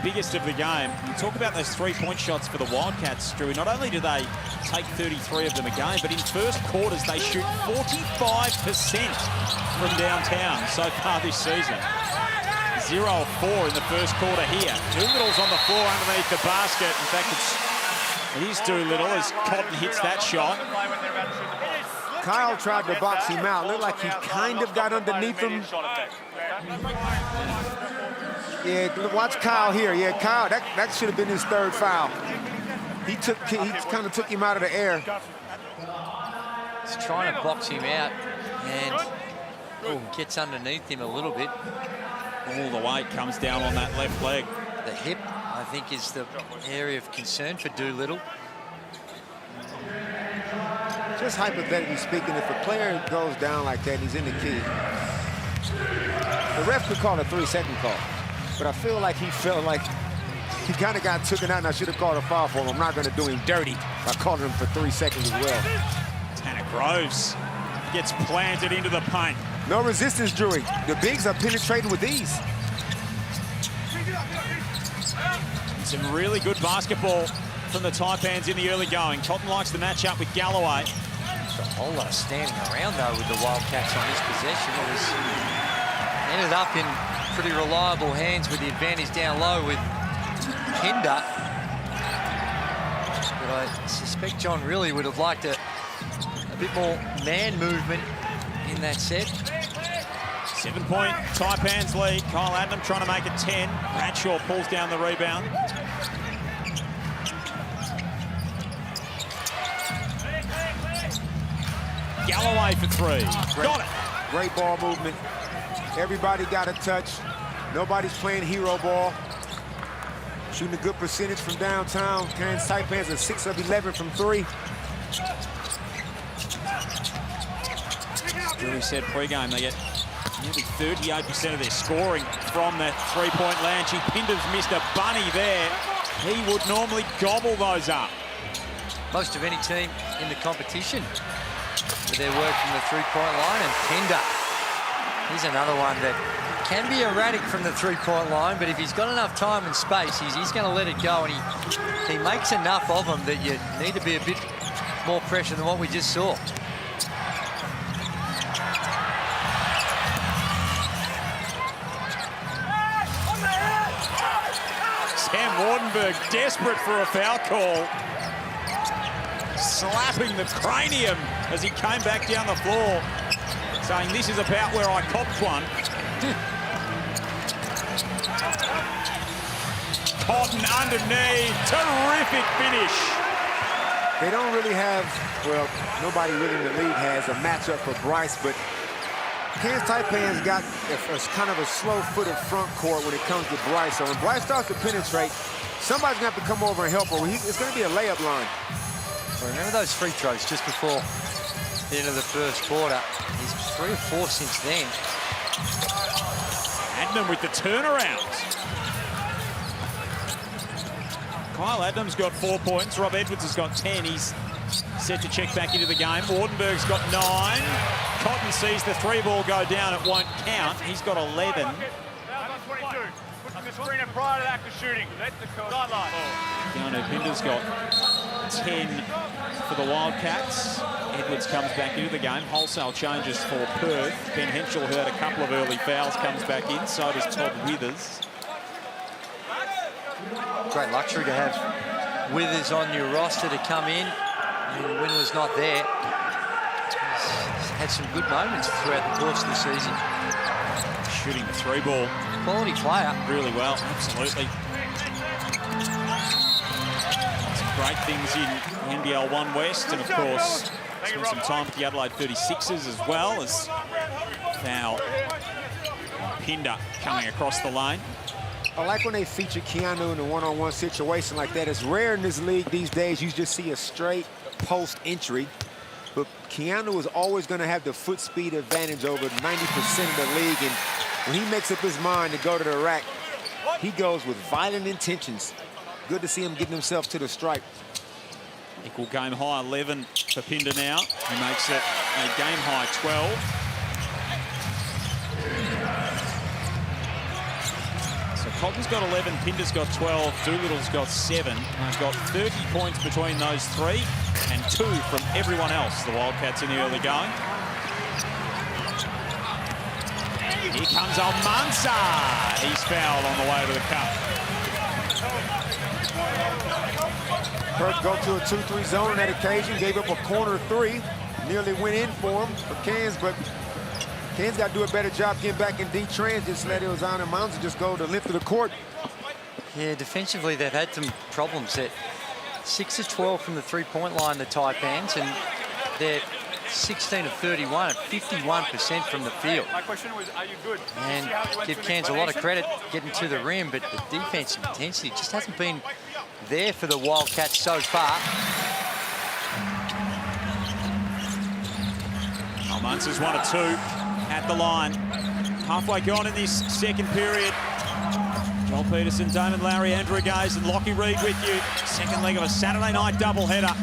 biggest of the game. You talk about those 3-point shots for the Wildcats, Drew. Not only do they take 33 of them a game, but in first quarters they shoot 45% from downtown so far this season. 0 of 4 in the first quarter here. Doolittle's on the floor underneath the basket. In fact, it is Doolittle as Cotton hits that shot. Kyle tried to box him out. Looked like he kind of got underneath him. Yeah, watch Kyle here. Yeah, Kyle, that should have been his 3rd foul. He kind of took him out of the air. He's trying to box him out and gets underneath him a little bit. All the weight comes down on that left leg. The hip, I think, is the area of concern for Doolittle. Just hypothetically speaking, if a player goes down like that and he's in the key, the ref could call a 3-second call. But I feel like he felt like he kind of got taken out, and I should have called a foul for him. I'm not going to do him dirty by calling him for 3 seconds as well. Tanner Groves gets planted into the paint. No resistance, Drew. The bigs are penetrating with ease. Some really good basketball from the Taipans in the early going. Cotton likes the matchup with Galloway. A whole lot of standing around, though, with the Wildcats on this possession. It was ended up in pretty reliable hands with the advantage down low with Kinder. But I suspect John really would have liked a bit more man movement in that set. 7-point Taipans lead. Kyle Adnam trying to make it 10. Bradshaw pulls down the rebound. Galloway for 3. Got it. Great ball movement. Everybody got a touch. Nobody's playing hero ball. Shooting a good percentage from downtown. Cairns Taipans are 6 of 11 from 3. Julie said pregame they get nearly 38% of their scoring from that 3-point land. Pinder's missed a bunny there. he would normally gobble those up. Most of any team in the competition with their work from the three-point line. And Pinder, he's another one that can be erratic from the three-point line, but if he's got enough time and space, he's going to let it go, and he makes enough of them that you need to be a bit more pressure than what we just saw. Sam Wardenberg desperate for a foul call. Slapping the cranium as he came back down the floor, saying this is about where I copped one. Cotton underneath, terrific finish. They don't really have, well, nobody really in the league has a matchup for Bryce, but Cairns Taipans got a kind of a slow-footed front court when it comes to Bryce. So when Bryce starts to penetrate, somebody's going to have to come over and help her. It's going to be a layup line. Well, remember those free throws just before the end of the first quarter? He's 3 or 4 since then. Adnam with the turnaround. Kyle Adnam's got 4 points. Rob Edwards has got 10. He's set to check back into the game. Wardenberg's got 9. Cotton sees the 3-ball go down. It won't count. He's got 11. Screen prior to the act of shooting. Sideline. Keanu Pinder's got 10 for the Wildcats. Edwards comes back into the game. Wholesale changes for Perth. Ben Henschel heard a couple of early fouls, comes back in. So does Todd Withers. Great luxury to have Withers on your roster to come in. And when was not there, he's had some good moments throughout the course of the season. Shooting the 3-ball. Quality player. Really well, absolutely. Some great things in NBL 1 West, and of course, spent some time with the Adelaide 36ers as well, as now Pinder coming across the lane. I like when they feature Keanu in a one-on-one situation like that. It's rare in this league these days. You just see a straight post entry. But Keanu is always going to have the foot speed advantage over 90% of the league. And when he makes up his mind to go to the rack, he goes with violent intentions. Good to see him getting himself to the stripe. Equal game high 11 for Pinder now. He makes it a game high 12. So Cotton's got 11, Pinder's got 12, Doolittle's got 7. They've got 30 points between those three and 2 from everyone else, the Wildcats in the early going. Here comes Almanza. He's fouled on the way to the cup. Perth go to a 2-3 zone on that occasion, gave up a corner 3. Nearly went in for him, for Cairns, but Cairns got to do a better job getting back in D-trans. Just let Almanza just go to the length of the court. Yeah, defensively, they've had some problems. They're 6 of 12 from the three-point line, the Taipans, and they're 16 of 31 at 51% from the field. My question was, are you good? And give Cairns a lot of credit getting to the rim, but the defensive intensity just hasn't been there for the Wildcats so far. Almanza's 1 of 2 at the line. Halfway gone in this second period. Joel Peterson, Damon Lowry, Andrew Gaze and Lockie Reed with you. Second leg of a Saturday night doubleheader.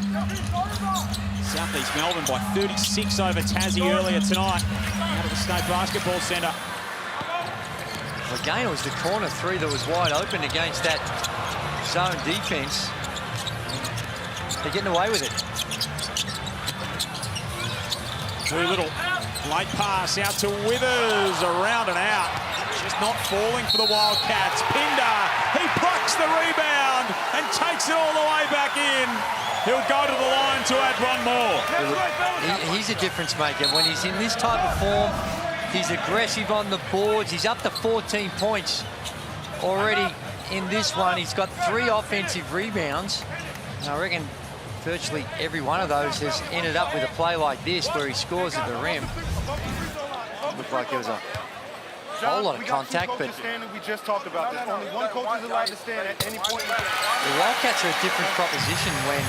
Southeast Melbourne by 36 over Tassie earlier tonight. Out of the State Basketball Centre. Well, again, it was the corner 3 that was wide open against that zone defense. They're getting away with it. Doolittle, late pass out to Withers, around and out. Just not falling for the Wildcats. Pinder, he plucks the rebound and takes it all the way back in. He'll go to the line to add one more. He's a difference maker. When he's in this type of form, he's aggressive on the boards. He's up to 14 points already in this one. He's got 3 offensive rebounds. And I reckon virtually every one of those has ended up with a play like this where he scores at the rim. Looked like there was a whole lot of contact, but we just talked about this. Only one coach is allowed to stand at any point. The Wildcats are a different proposition when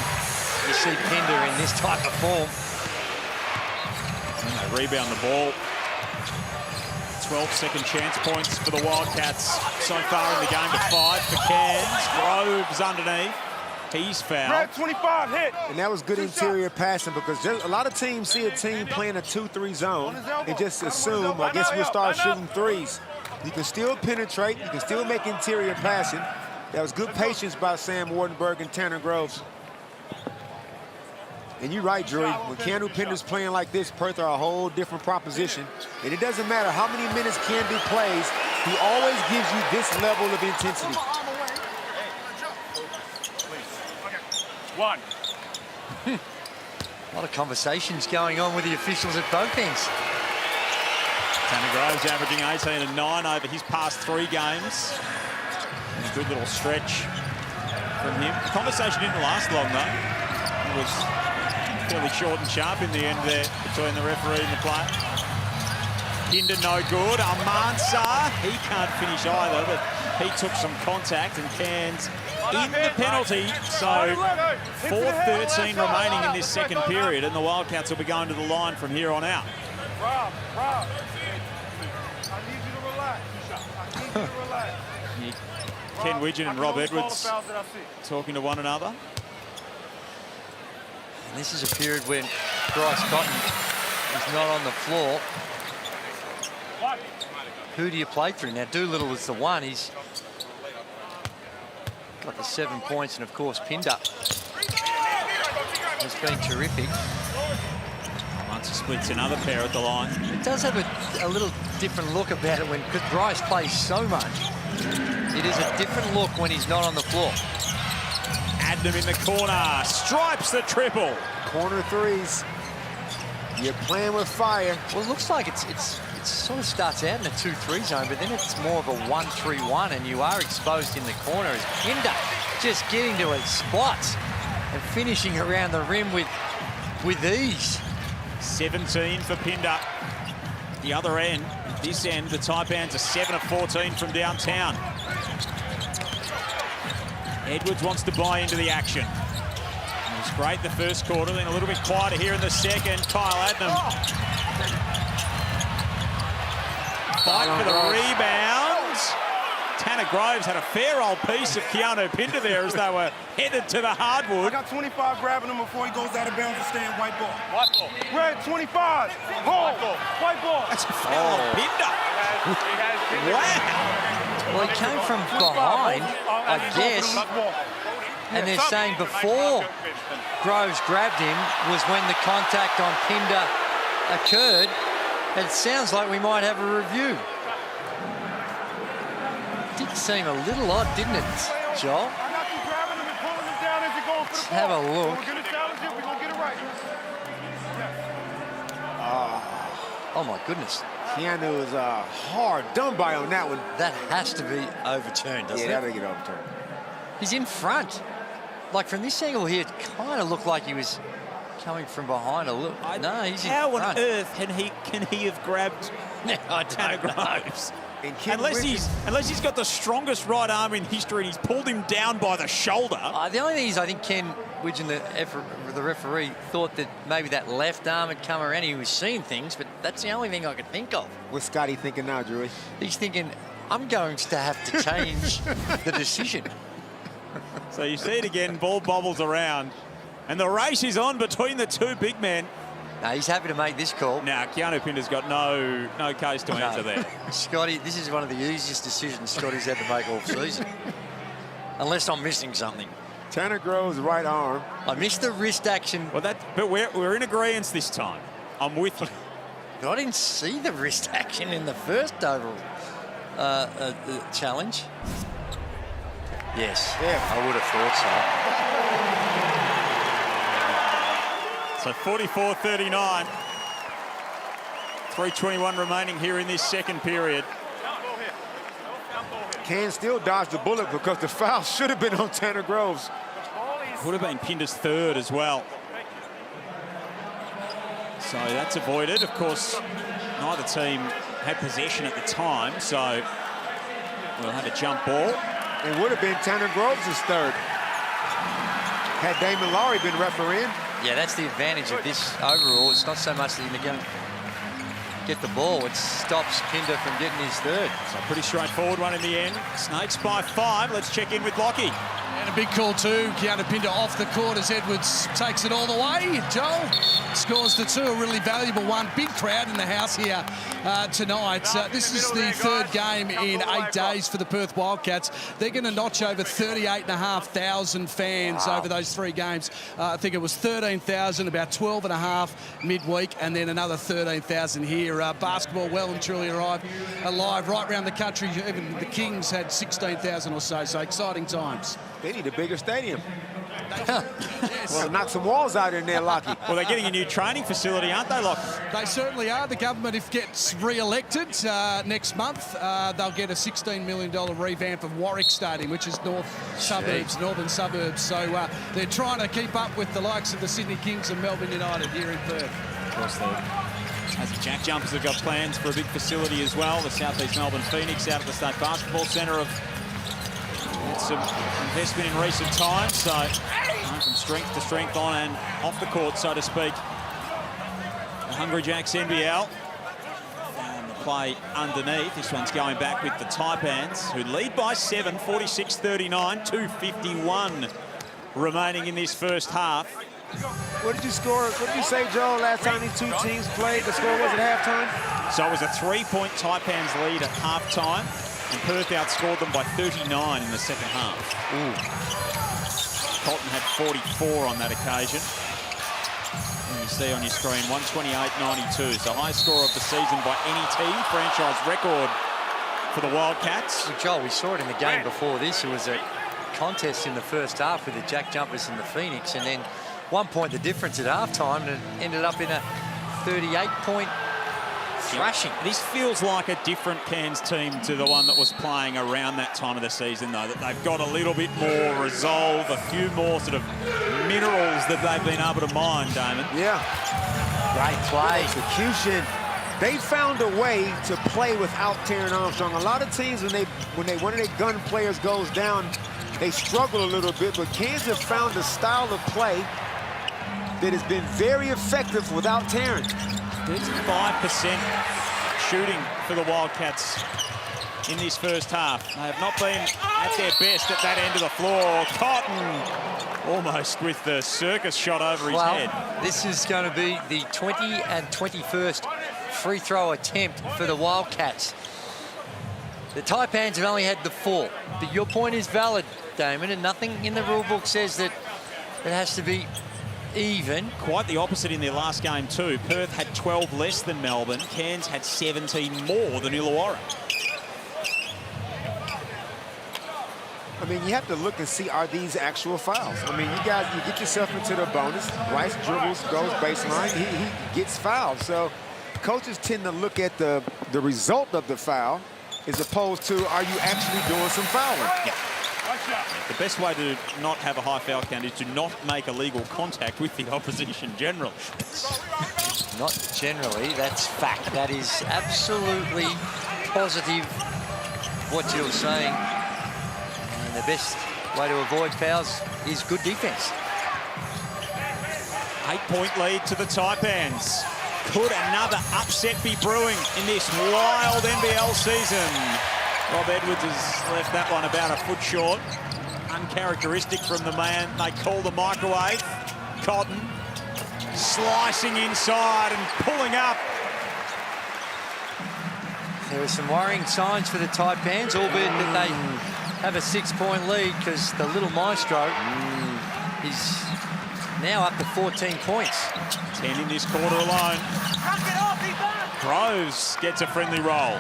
you see Pinder in this type of form. And they rebound the ball. 12 second chance points for the Wildcats so far in the game to 5 for Cairns. Groves underneath. He's fouled. Red 25, hit. And that was good interior passing because a lot of teams see a team playing a 2-3 zone and just assume, I guess we'll start shooting threes. You can still penetrate. You can still make interior passing. That was good patience by Sam Wardenberg and Tanner Groves. And you're right, Drury. When Keanu Pender's playing like this, Perth are a whole different proposition. And it doesn't matter how many minutes Keanu plays, he always gives you this level of intensity. One. A lot of conversations going on with the officials at both ends. Tanner Groves averaging 18 and 9 over his past 3 games. A good little stretch from him. The conversation didn't last long, though. It was fairly short and sharp in the end there between the referee and the player. Pinder no good. Almansa, he can't finish either, but he took some contact and Cairns in the penalty. So 4:13 remaining in this second period, and the Wildcats will be going to the line from here on out. Rob, I need you to relax. I need you to relax. Ken Widgeon and Rob Edwards talking to one another. And this is a period when Bryce Cotton is not on the floor. Who do you play through? Now, Doolittle is the one. He's got the 7 points, and of course, Pinder has been terrific. Once he splits another pair at the line. It does have a little different look about it because Bryce plays so much. It is a different look when he's not on the floor. Adnam in the corner, stripes the triple. Corner threes. You're playing with fire. Well, it looks like it sort of starts out in a 2-3 zone, but then it's more of a 1-3-1, and you are exposed in the corner as Pinder just getting to his spots and finishing around the rim with ease. 17 for Pinder. The other end, this end, the Taipans are 7 of 14 from downtown. Edwards wants to buy into the action. It was great the first quarter, then a little bit quieter here in the second. Kyle Adnam. Fight for the rebound. Tanner Groves had a fair old piece of Keanu Pinder there as they were headed to the I hardwood. got 25 grabbing him before he goes out of bounds and staying white ball. White ball. Red 25. Hold. White ball. That's a foul on Pinder. Wow. Well, he came from behind, I guess, and they're saying before Groves grabbed him was when the contact on Pinder occurred. It sounds like we might have a review. Did seem a little odd, didn't it, Joel? Let's have a look. Oh, my goodness. Keanu is hard done by on that one. That has to be overturned, doesn't it? Yeah, that'll get overturned. He's in front. Like, from this angle here, it kind of looked like he was coming from behind a little. No, he's in front. How on earth can he have grabbed Tanner Groves? Unless he's got the strongest right arm in history and he's pulled him down by the shoulder. The only thing is I think Ken Widgeon, the referee, thought that maybe that left arm had come around. He was seeing things, but that's the only thing I could think of. What's Scotty thinking now, Drury? He's thinking, I'm going to have to change the decision. So you see it again, ball bobbles around. And the race is on between the two big men. No, he's happy to make this call. Now, Keanu Pinder's got no case to answer there. Scotty, this is one of the easiest decisions Scotty's had to make all season. Unless I'm missing something. Tanner Groves' right arm. I missed the wrist action. Well, but we're in agreement this time. I'm with you. But I didn't see the wrist action in the first overall challenge. Yes, yeah. I would have thought So so. 44-39. 3:21 remaining here in this second period. Cairns still dodged the bullet because the foul should have been on Tanner Groves. Would have been Pinder's third as well. So that's avoided. Of course, neither team had possession at the time, so we'll have a jump ball. It would have been Tanner Groves' third had Damon Lowry been refereeing. Yeah, that's the advantage of this overall. It's not so much that you're going to get the ball, it stops Pinder from getting his third. So pretty straightforward one in the end. Snakes by 5. Let's check in with Lockie. And a big call too. Keanu Pinder off the court as Edwards takes it all the way. Joel scores the 2, a really valuable one. Big crowd in the house here tonight. This is the third game in 8 days for the Perth Wildcats. They're going to notch over 38,500 fans over those 3 games. I think it was 13,000, about 12.5 midweek, and then another 13,000 here. Basketball well and truly alive right around the country. Even the Kings had 16,000 or so, so exciting times. They need a bigger stadium. Well, knock some walls out in there, Lockie. Well, they're getting a new training facility, aren't they, Lockie? They certainly are. The government, if gets re-elected next month, they'll get a $16 million revamp of Warwick Stadium, which is northern suburbs. So they're trying to keep up with the likes of the Sydney Kings and Melbourne United here in Perth. Of course, as the Jack Jumpers have got plans for a big facility as well. The South East Melbourne Phoenix out at the State Basketball Centre have some investment in recent times, so from strength to strength on and off the court, so to speak. The Hungry Jacks NBL and the play underneath. This one's going back with the Taipans, who lead by 7, 46-39, 2:51 remaining in this first half. What did you score? What did you say, Joel, last time these 2 teams played? The score was at halftime? So it was a 3-point Taipans lead at halftime, and Perth outscored them by 39 in the second half. Colton had 44 on that occasion. And you see on your screen, 128-92. So highest score of the season by any team. Franchise record for the Wildcats. Well, Joel, we saw it in the game before this. It was a contest in the first half with the Jack Jumpers and the Phoenix, and then 1 point the difference at halftime, and it ended up in a 38-point thrashing. This feels like a different Cairns team to the one that was playing around that time of the season, though, that they've got a little bit more resolve, a few more sort of minerals that they've been able to mine, Damon. Yeah. Great play. Execution. They found a way to play without Taron Armstrong. A lot of teams, when one of their gun players goes down, they struggle a little bit, but Cairns have found a style of play that has been very effective without Taron. 35% shooting for the Wildcats in this first half. They have not been at their best at that end of the floor. Cotton almost with the circus shot over his head. This is going to be the 20 and 21st free throw attempt for the Wildcats. The Taipans have only had the 4, but your point is valid, Damon, and nothing in the rule book says that it has to be even. Quite the opposite in their last game too. Perth had 12 less than Melbourne. Cairns had 17 more than Illawarra. I mean, you have to look and see, are these actual fouls? I mean, you get yourself into the bonus. Rice dribbles, goes baseline, he gets fouled. So coaches tend to look at the result of the foul as opposed to, are you actually doing some fouling? Yeah. The best way to not have a high foul count is to not make illegal contact with the opposition generally. Not generally, that's fact. That is absolutely positive what you're saying. And the best way to avoid fouls is good defense. 8-point lead to the Taipans. Could another upset be brewing in this wild NBL season? Rob Edwards has left that one about a foot short. Uncharacteristic from the man they call the microwave. Cotton slicing inside and pulling up. There are some worrying signs for the Taipans, albeit that they have a 6-point lead, because the little maestro is now up to 14 points. 10 in this quarter alone. Groves gets a friendly roll.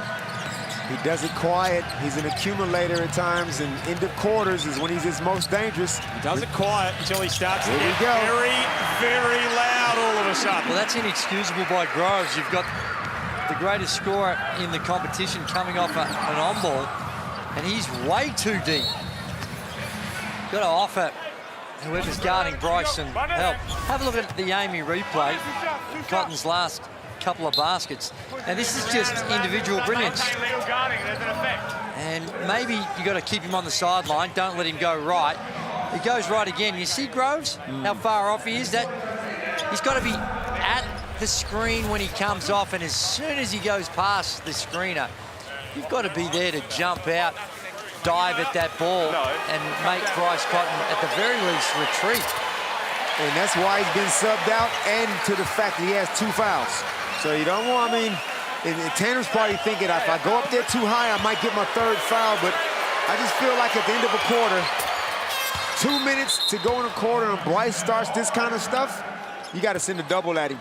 He does it quiet. He's an accumulator at times, and end of quarters is when he's his most dangerous. He does it quiet until he starts to get go. very, very loud all of a sudden. Well, that's inexcusable by Groves. You've got the greatest scorer in the competition coming off an on-ball, and he's way too deep. Got to offer whoever's guarding Bryce some help. Have a look at the Amy replay. Cotton's last couple of baskets. Now, this is just individual brilliance. And maybe you got to keep him on the sideline. Don't let him go right. He goes right again. You see Groves, how far off he is? That he's got to be at the screen when he comes off, and as soon as he goes past the screener, you've got to be there to jump out, dive at that ball, and make Bryce Cotton, at the very least, retreat. And that's why he's been subbed out, and to the fact that he has 2 fouls. So you don't want, I mean, and Tanner's probably thinking, if I go up there too high, I might get my 3rd foul, but I just feel like at the end of a quarter, 2 minutes to go in a quarter and Bryce starts this kind of stuff, you got to send a double at him.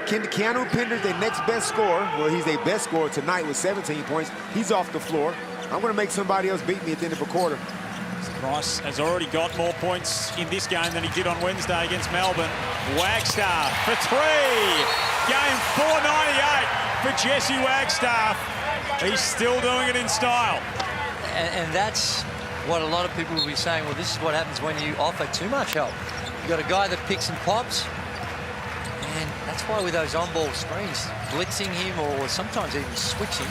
Keanu Pender's their next best scorer. Well, he's their best scorer tonight with 17 points. He's off the floor. I'm going to make somebody else beat me at the end of a quarter. Bryce has already got more points in this game than he did on Wednesday against Melbourne. Wagstaff for 3. Game 498 for Jesse Wagstaff. He's still doing it in style. And that's what a lot of people will be saying, well, this is what happens when you offer too much help. You've got a guy that picks and pops, and that's why with those on-ball screens, blitzing him or sometimes even switching,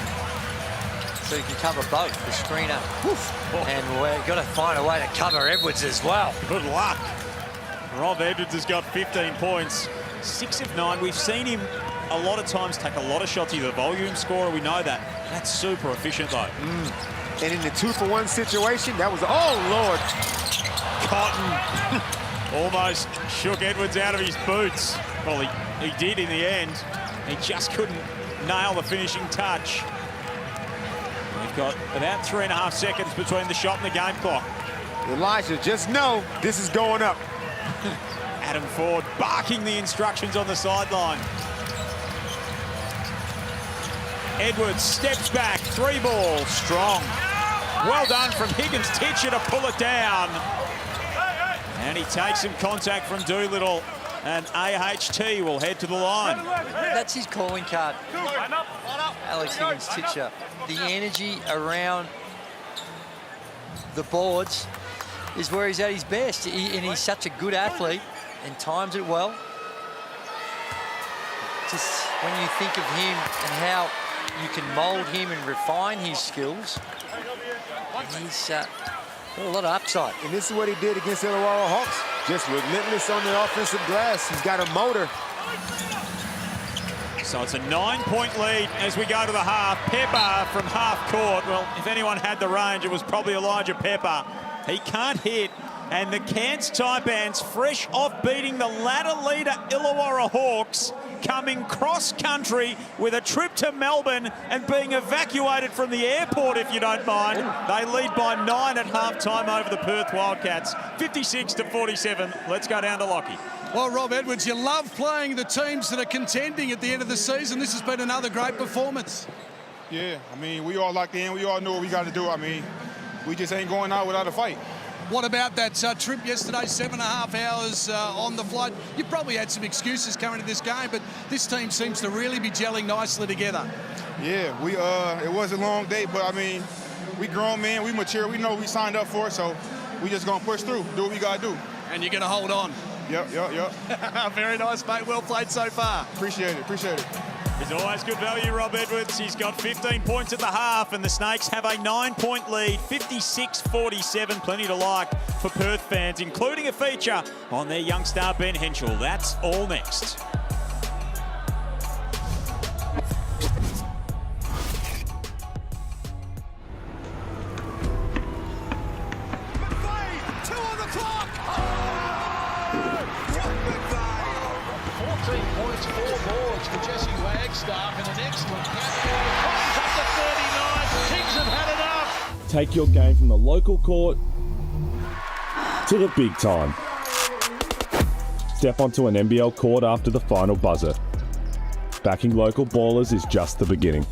so you can cover both, the screener, and we've got to find a way to cover Edwards as well. Good luck. Rob Edwards has got 15 points, 6 of 9. We've seen him a lot of times take a lot of shots. He's a volume scorer, we know that. That's super efficient, though. And in the 2-for-1 situation, that was, oh, Lord. Cotton almost shook Edwards out of his boots. Well, he did in the end. He just couldn't nail the finishing touch. We've got about 3.5 seconds between the shot and the game clock. Elijah, just know this is going up. Adam Ford barking the instructions on the sideline. Edwards steps back, 3 ball, strong. Well done from Higgins-Titcher to pull it down. And he takes some contact from Doolittle, and AHT will head to the line. That's his calling card. Alex Higgins-Titcher. The energy around the boards is where he's at his best. And he's such a good athlete and times it well. Just when you think of him and how you can mould him and refine his skills, he's got a lot of upside. And this is what he did against the Illawarra Hawks. Just relentless on the offensive glass. He's got a motor. So it's a 9-point lead as we go to the half. Pepper from half court. Well, if anyone had the range, it was probably Elijah Pepper. He can't hit. And the Cairns Taipans, fresh off beating the ladder leader Illawarra Hawks, coming cross-country with a trip to Melbourne and being evacuated from the airport, if you don't mind. They lead by 9 at half-time over the Perth Wildcats, 56-47. Let's go down to Lockie. Well, Rob Edwards, you love playing the teams that are contending at the end of the season. This has been another great performance. Yeah, I mean, we all locked in. We all know what we got to do. I mean, we just ain't going out without a fight. What about that trip yesterday, 7.5 hours on the flight? You probably had some excuses coming to this game, but this team seems to really be gelling nicely together. Yeah, it was a long day, but I mean, we grown men, we mature, we know we signed up for it, so we just gonna push through, do what we gotta do. And you're gonna hold on. Yep. Very nice, mate. Well played so far. Appreciate it. It's always good value, Rob Edwards. He's got 15 points at the half, and the Snakes have a 9-point lead, 56-47. Plenty to like for Perth fans, including a feature on their young star Ben Henschel. That's all next. Take your game from the local court to the big time. Step onto an NBL court after the final buzzer. Backing local ballers is just the beginning.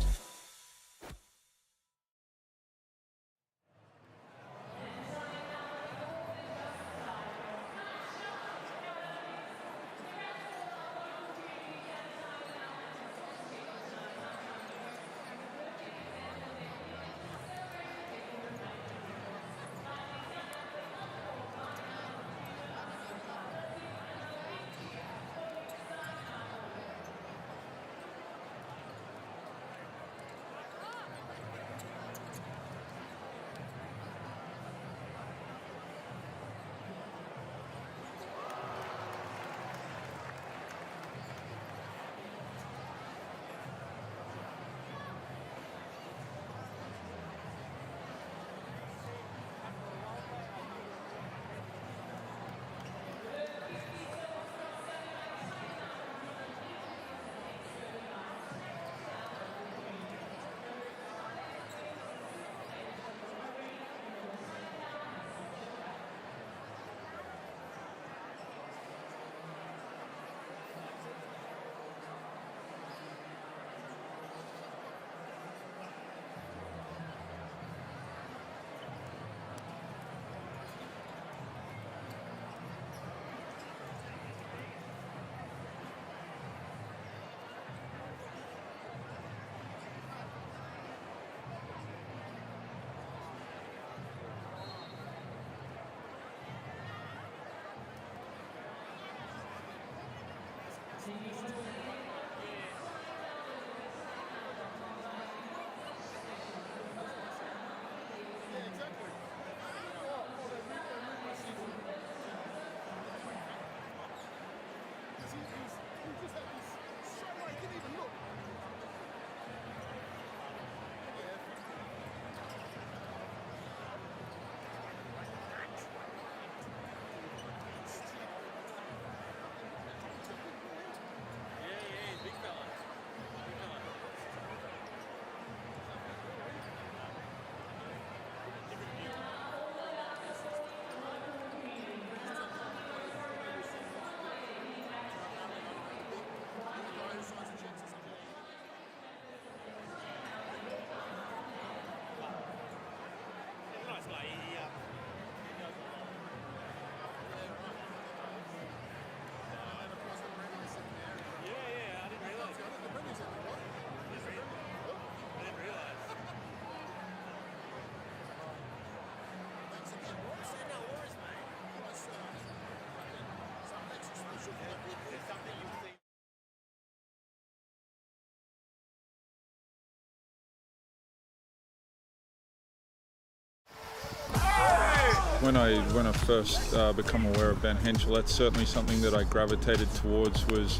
when I first become aware of Ben Henschel, that's certainly something that I gravitated towards. Was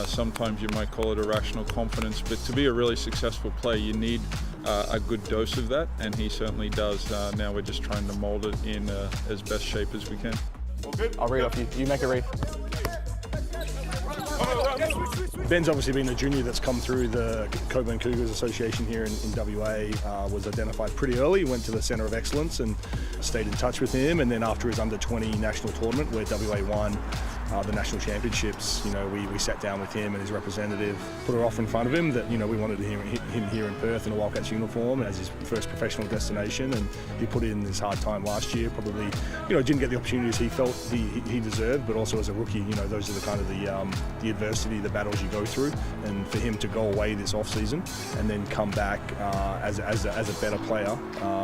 sometimes you might call it irrational confidence, but to be a really successful player, you need a good dose of that, and he certainly does. Now we're just trying to mould it in as best shape as we can. I'll read off you. You make a read. Ben's obviously been a junior that's come through the Coburn Cougars Association here in WA, was identified pretty early, went to the Centre of Excellence and stayed in touch with him, and then after his under-20 national tournament where WA won the national championships, we sat down with him and his representative, put an offer in front of him that, we wanted him here in Perth in a Wildcats uniform as his first professional destination, and he put in his hard time last year, probably, didn't get the opportunities he felt he deserved, but also as a rookie, those are the kind of the adversity, the battles you go through, and for him to go away this off-season and then come back as a better player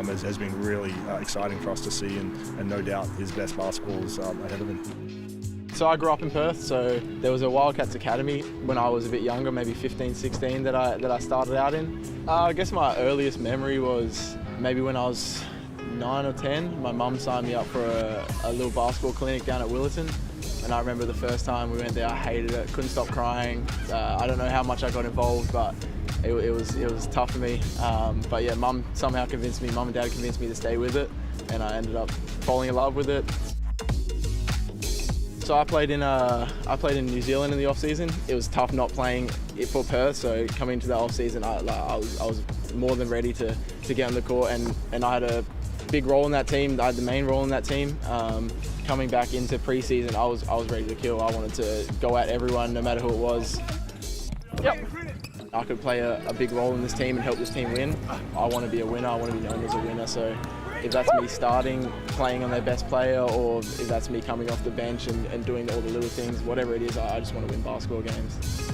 has been really exciting for us to see, and no doubt his best basketball is ahead of him. So I grew up in Perth, so there was a Wildcats Academy when I was a bit younger, maybe 15, 16, that I started out in. I guess my earliest memory was maybe when I was 9 or 10. My mum signed me up for a little basketball clinic down at Willerton, and I remember the first time we went there, I hated it, couldn't stop crying. I don't know how much I got involved, but it was tough for me. But yeah, mum and dad convinced me to stay with it, and I ended up falling in love with it. So I played in New Zealand in the off season. It was tough not playing it for Perth. So coming into the off season, I was more than ready to get on the court, and I had a big role in that team. I had the main role in that team. Coming back into pre-season, I was ready to kill. I wanted to go at everyone, no matter who it was. Yep. I could play a big role in this team and help this team win. I want to be a winner. I want to be known as a winner. So if that's me starting, playing on their best player, or if that's me coming off the bench and doing all the little things, whatever it is, I just want to win basketball games.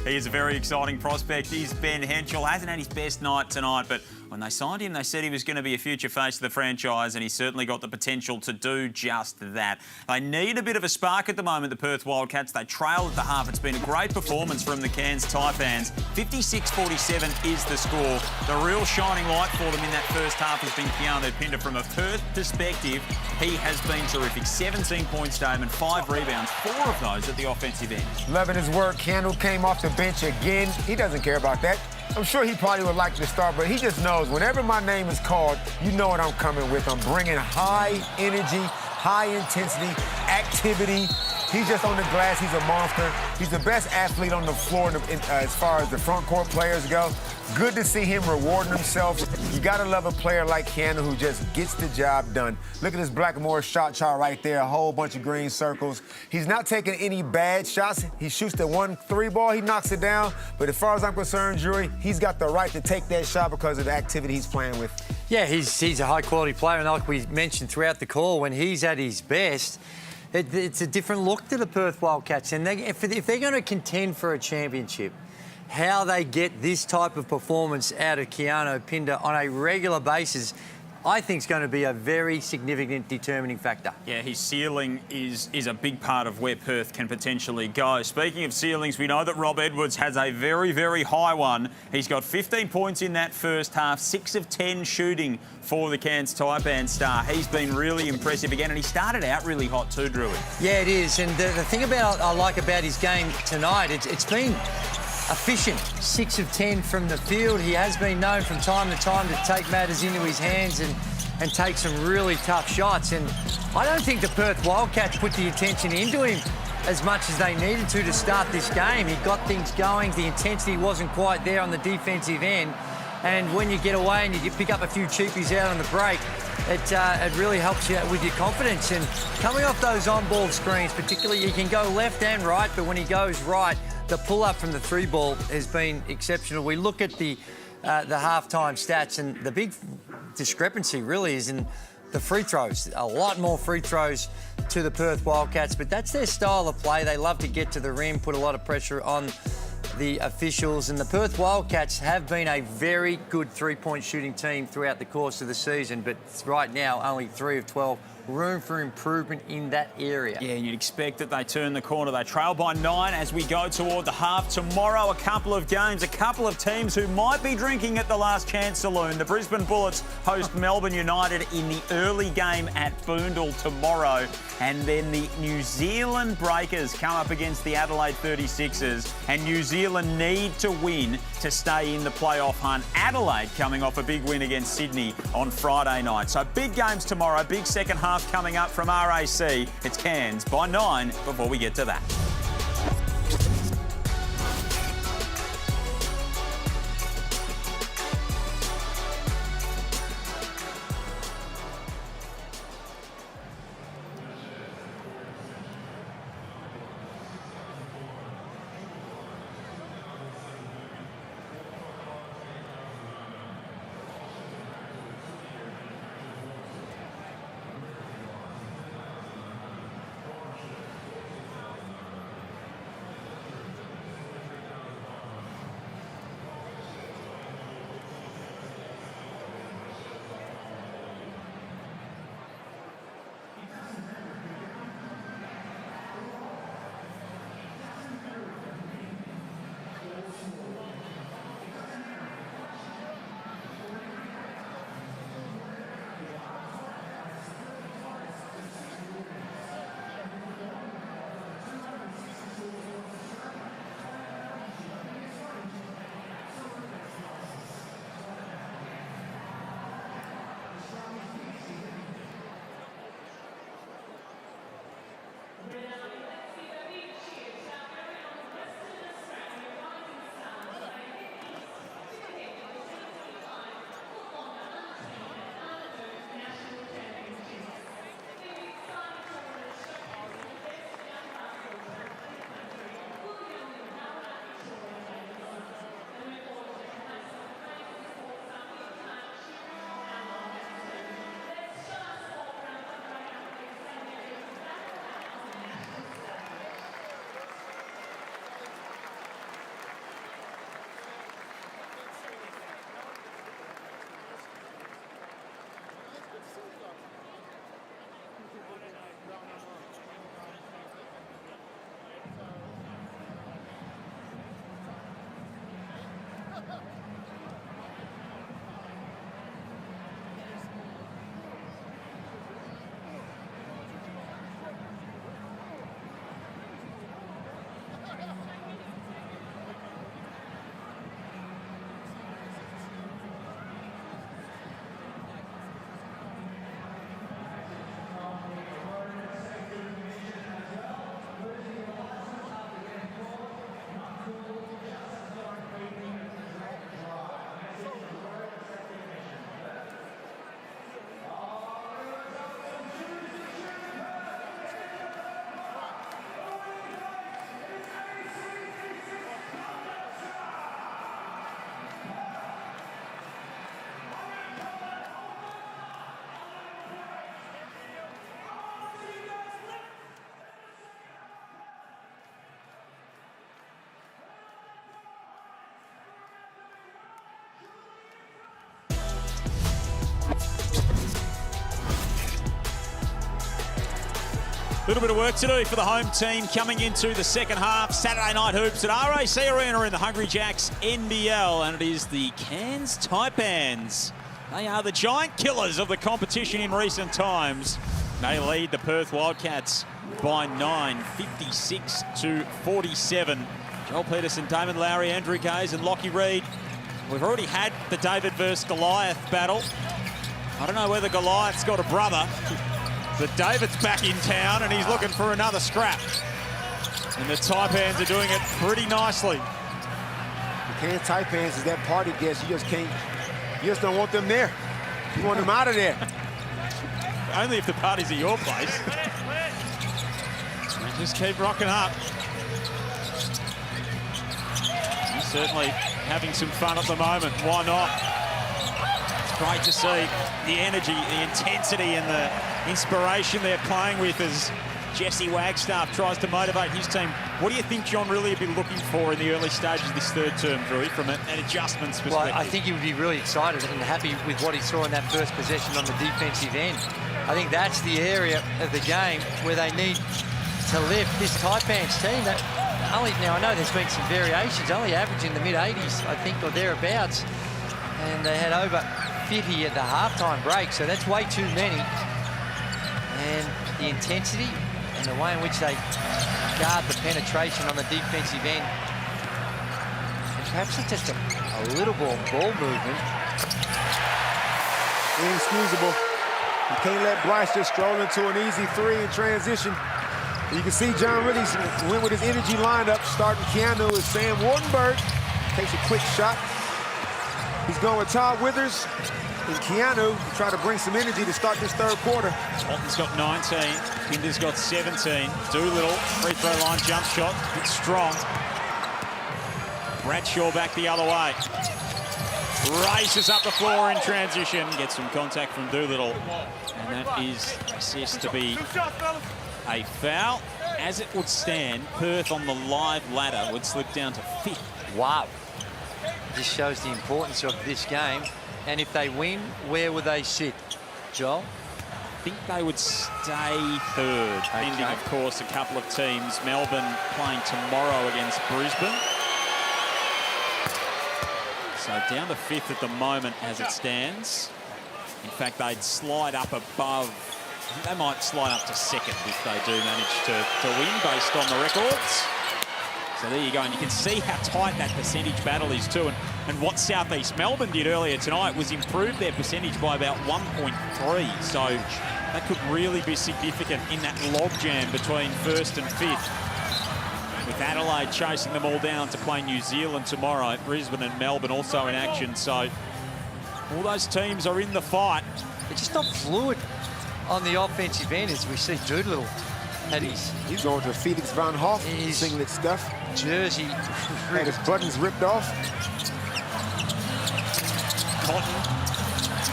He is a very exciting prospect. He's Ben Henschel. Hasn't had his best night tonight, but when they signed him, they said he was going to be a future face of the franchise, and he's certainly got the potential to do just that. They need a bit of a spark at the moment, the Perth Wildcats. They trail at the half. It's been a great performance from the Cairns Taipans. 56-47 is the score. The real shining light for them in that first half has been Keanu Pinder. From a Perth perspective, he has been terrific. 17 points to him and 5 rebounds, 4 of those at the offensive end. Loving his work. Keanu came off the bench again. He doesn't care about that. I'm sure he probably would like to start, but he just knows whenever my name is called, you know what I'm coming with. I'm bringing high energy, high intensity, activity. He's just on the glass. He's a monster. He's the best athlete on the floor as far as the front court players go. Good to see him rewarding himself. You got to love a player like Keanu who just gets the job done. Look at this Blackmore shot chart right there, a whole bunch of green circles. He's not taking any bad shots. He shoots the 1-3 ball, he knocks it down. But as far as I'm concerned, Jury, he's got the right to take that shot because of the activity he's playing with. Yeah, he's a high-quality player, and like we mentioned throughout the call, when he's at his best, it's a different look to the Perth Wildcats. And if they're going to contend for a championship, how they get this type of performance out of Keanu Pinder on a regular basis, I think is going to be a very significant determining factor. Yeah, his ceiling is a big part of where Perth can potentially go. Speaking of ceilings, we know that Rob Edwards has a very, very high one. He's got 15 points in that first half, 6 of 10 shooting for the Cairns Taipan star. He's been really impressive again, and he started out really hot too, Drewy. Yeah, it is. And the thing I like about his game tonight, it's been efficient. 6 of 10 from the field. He has been known from time to time to take matters into his hands and take some really tough shots. And I don't think the Perth Wildcats put the attention into him as much as they needed to start this game. He got things going. The intensity wasn't quite there on the defensive end. And when you get away and you pick up a few cheapies out on the break, it really helps you with your confidence. And coming off those on-ball screens, particularly, you can go left and right, but when he goes right, the pull-up from the 3-ball has been exceptional. We look at the halftime stats, and the big discrepancy really is in the free throws. A lot more free throws to the Perth Wildcats, but that's their style of play. They love to get to the rim, put a lot of pressure on the officials, and the Perth Wildcats have been a very good three-point shooting team throughout the course of the season, but right now only 3 of 12 room for improvement in that area. Yeah, you'd expect that they turn the corner. They trail by 9 as we go toward the half. Tomorrow, a couple of games, a couple of teams who might be drinking at the Last Chance Saloon. The Brisbane Bullets host Melbourne United in the early game at Boondall tomorrow. And then the New Zealand Breakers come up against the Adelaide 36ers. And New Zealand need to win to stay in the playoff hunt. Adelaide coming off a big win against Sydney on Friday night. So big games tomorrow, big second half coming up from RAC. It's Cairns by 9 before we get to that. A little bit of work to do for the home team coming into the second half. Saturday night hoops at RAC Arena in the Hungry Jacks NBL, and it is the Cairns Taipans. They are the giant killers of the competition in recent times. They lead the Perth Wildcats by 9, 56-47. Joel Peterson, Damon Lowry, Andrew Gaze and Lockie Reed. We've already had the David versus Goliath battle. I don't know whether Goliath's got a brother, but David's back in town and he's looking for another scrap. And the Taipans are doing it pretty nicely. The Cairns Taipans is that party guest. You just don't want them there. You want them out of there. Only if the party's at your place. And just keep rocking up. He's certainly having some fun at the moment. Why not? It's great to see the energy, the intensity and the inspiration they're playing with as Jesse Wagstaff tries to motivate his team. What do you think John really would be looking for in the early stages of this third term, Drew, from an adjustments perspective? Well, I think he would be really excited and happy with what he saw in that first possession on the defensive end. I think that's the area of the game where they need to lift this Taipans team. That only, now I know there's been some variations, only averaging the mid-80s, I think, or thereabouts. And they had over 50 at the halftime break, so that's way too many. And the intensity and the way in which they guard the penetration on the defensive end. And perhaps it's just a little ball movement. Inexcusable. You can't let Bryce just stroll into an easy three in transition. You can see John really went with his energy lineup. Starting Keanu is Sam Wardenberg. Takes a quick shot. He's going with Todd Withers and Keanu to try to bring some energy to start this third quarter. Walton's got 19. Kinder's got 17. Doolittle, free throw line jump shot. It's strong. Bradshaw back the other way. Races up the floor in transition. Gets some contact from Doolittle. And that is assessed to be a foul. As it would stand, Perth on the live ladder would slip down to 5th. Wow. This shows the importance of this game. And if they win, where would they sit? Joel? I think they would stay 3rd, pending, of course, a couple of teams. Melbourne playing tomorrow against Brisbane. So down to 5th at the moment as it stands. In fact, they'd slide up above. I think they might slide up to 2nd if they do manage to win based on the records. So there you go, and you can see how tight that percentage battle is too. And what South East Melbourne did earlier tonight was improve their percentage by about 1.3. So that could really be significant in that logjam between 1st and 5th. With Adelaide chasing them all down to play New Zealand tomorrow. Brisbane and Melbourne also in action. So all those teams are in the fight. They're just not fluid on the offensive end as we see Doolittle at his... He's going to Felix Van Hoff, singlet stuff. Jersey. Had his buttons ripped off. Cotton,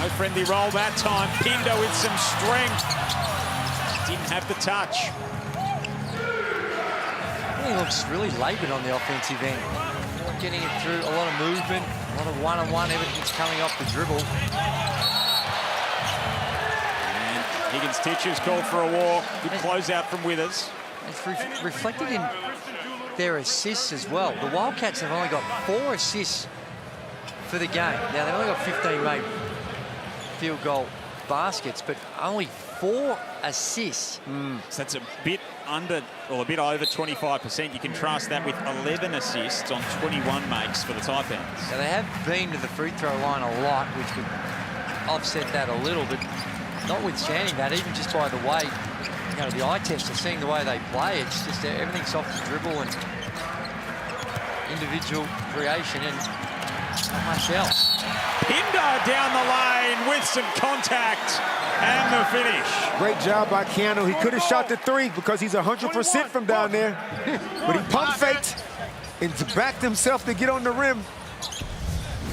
no friendly roll that time. Pinder with some strength. Didn't have the touch. He looks really laboured on the offensive end. Not getting it through, a lot of movement, a lot of one-on-one, everything's coming off the dribble. And Higgins-Titcher's called for a walk. Good closeout from Withers. It's reflected in their assists as well. The Wildcats have only got 4 assists for the game. Now, they've only got 15 made field goal baskets, but only 4 assists. So that's a bit under, or a bit over 25%. You contrast that with 11 assists on 21 makes for the Taipans. So they have been to the free throw line a lot, which would offset that a little, but notwithstanding that, even just by the way, you know, the eye test of seeing the way they play, it's just everything's off the dribble and individual creation and not much else. Pinder down the lane with some contact and the finish. Great job by Keanu. He could have shot the 3 because he's 100% from down there. But he pump faked and backed himself to get on the rim.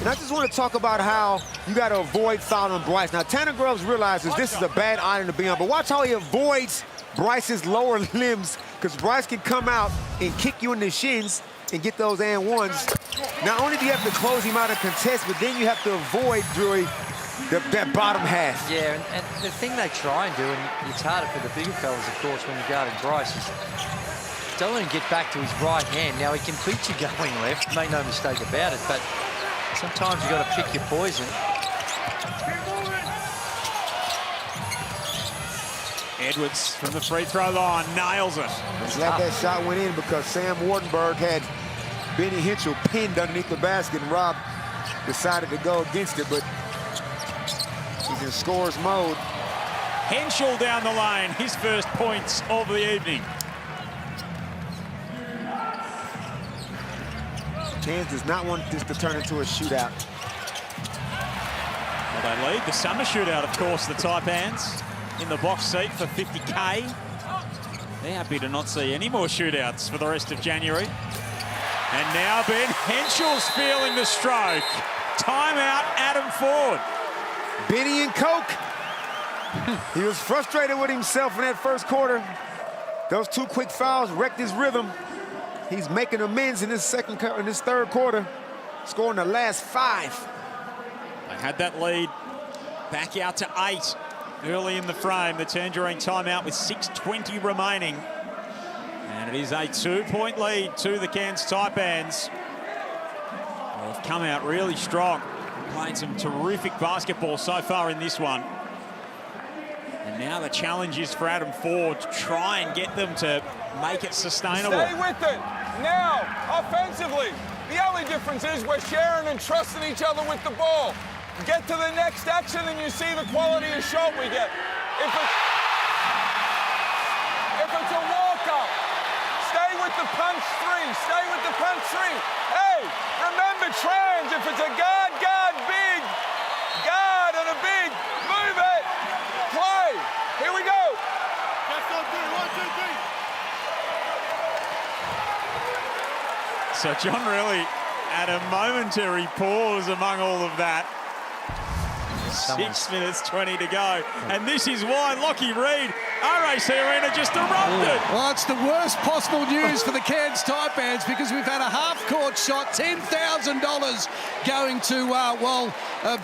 And I just want to talk about how you got to avoid fouling Bryce. Now, Tanner Groves realizes this is a bad island to be on, but watch how he avoids Bryce's lower limbs, because Bryce can come out and kick you in the shins and get those and ones. Not only do you have to close him out and contest, but then you have to avoid, Drewy, that bottom half. Yeah, and the thing they try and do, and it's harder for the bigger fellas, of course, when you're guarding Bryce, is don't let him get back to his right hand. Now, he can beat you going left, make no mistake about it, but sometimes you've got to pick your poison. Edwards from the free throw line nails it. I'm glad that shot went in because Sam Wardenberg had Benny Hinchell pinned underneath the basket, and Rob decided to go against it, but he's in scorer's mode. Henschel down the lane, his first points of the evening. Cairns does not want this to turn into a shootout. Well, they lead the summer shootout, of course, the Taipans in the box seat for 50K. They're happy to not see any more shootouts for the rest of January. And now Ben Henschel's feeling the stroke. Timeout, Adam Ford. Benny and Coke. He was frustrated with himself in that first quarter. Those 2 quick fouls wrecked his rhythm. He's making amends in this third quarter, scoring the last 5. They had that lead back out to 8 early in the frame. The Tangerine timeout with 6:20 remaining. And it is a 2-point lead to the Cairns Taipans. They've come out really strong. Playing some terrific basketball so far in this one. And now the challenge is for Adam Ford to try and get them to make it sustainable. Stay with it. Now, offensively, the only difference is we're sharing and trusting each other with the ball. Get to the next action and you see the quality of shot we get. If it's a walk-up, stay with the punch three. Stay with the punch three. Hey, remember trans, if it's a guard, big. Guard and a big. Move it. Play. Here we go. Just on three. 1, 2, 3. So John really had a momentary pause among all of that. 6 minutes 20 to go. And this is why Lockie Reed, RAC Arena just erupted. Well, it's the worst possible news for the Cairns Taipans because we've had a half-court shot, $10,000 going to,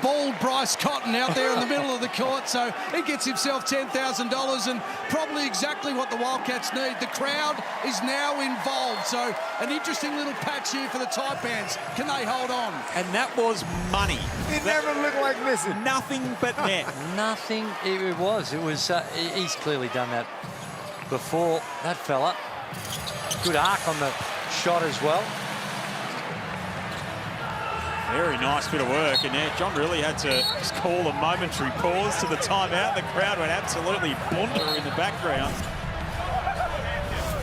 bald Bryce Cotton out there in the middle of the court. So he gets himself $10,000 and probably exactly what the Wildcats need. The crowd is now involved. So an interesting little patch here for the Taipans. Can they hold on? And that was money. It never looked like missing. Nothing but net. Nothing. It was. He's clearly done that before. That fella. Good arc on the shot as well. Very nice bit of work. And yeah, John really had to just call a momentary pause to the timeout. The crowd went absolutely bunter in the background.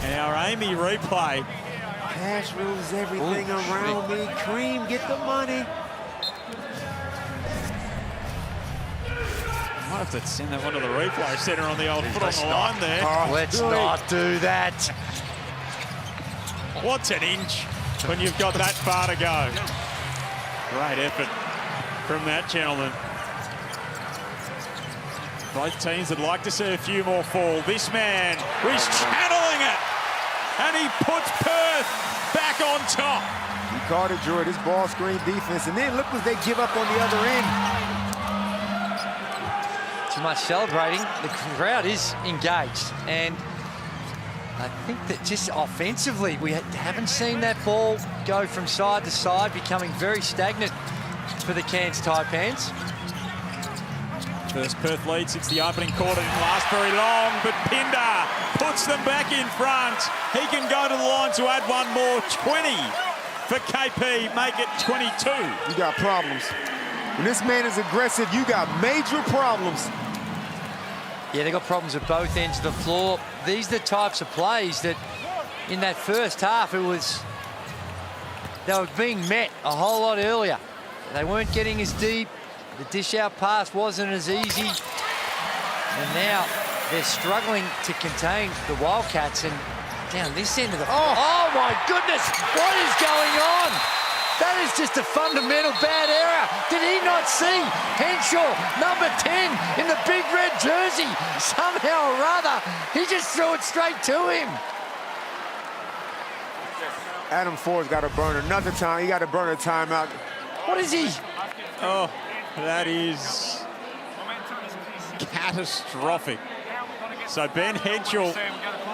And our Amy replay. Cash rules everything around me. Cream, get the money. Might have to send that one to the replay center on the old foot on the line there. Let's not do that. What's an inch when you've got that far to go? Great effort from that gentleman. Both teams would like to see a few more fall. This man, he's channeling it. And he puts Perth back on top. He caught it, Jordan. This ball screen defense. And then look what they give up on the other end. Too much celebrating. The crowd is engaged. And I think that just offensively, we haven't seen that ball go from side to side, becoming very stagnant for the Cairns Taipans. First Perth lead since the opening quarter didn't last very long, but Pinder puts them back in front. He can go to the line to add one more. 20 for KP, make it 22. You got problems. When this man is aggressive, you got major problems. Yeah, they got problems at both ends of the floor. These are the types of plays that in that first half, they were being met a whole lot earlier. They weren't getting as deep. The dish out pass wasn't as easy. And now they're struggling to contain the Wildcats. And down this end of the floor. Oh my goodness, what is going on? That is just a fundamental bad error. Did he not see Henshaw, number 10, in the big red jersey? Somehow or other, he just threw it straight to him. Adam Ford's got to burn another time. He got to burn a timeout. What is he? Oh, that is catastrophic. So Ben Henshaw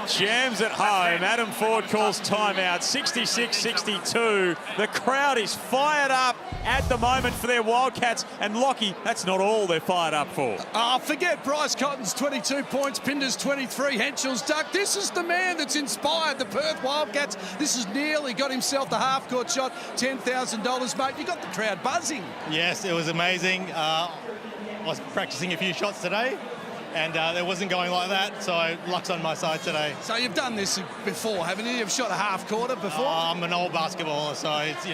jams at home. Adam Ford calls timeout, 66-62. The crowd is fired up at the moment for their Wildcats. And Lockie, that's not all they're fired up for. Forget Bryce Cotton's 22 points, Pinder's 23, Henshaw's duck. This is the man that's inspired the Perth Wildcats. This has nearly got himself the half-court shot, $10,000, mate. You got the crowd buzzing. Yes, it was amazing. I was practicing a few shots today. And it wasn't going like that, so luck's on my side today. So you've done this before, haven't you? You've shot a half-quarter before? I'm an old basketballer, so it's,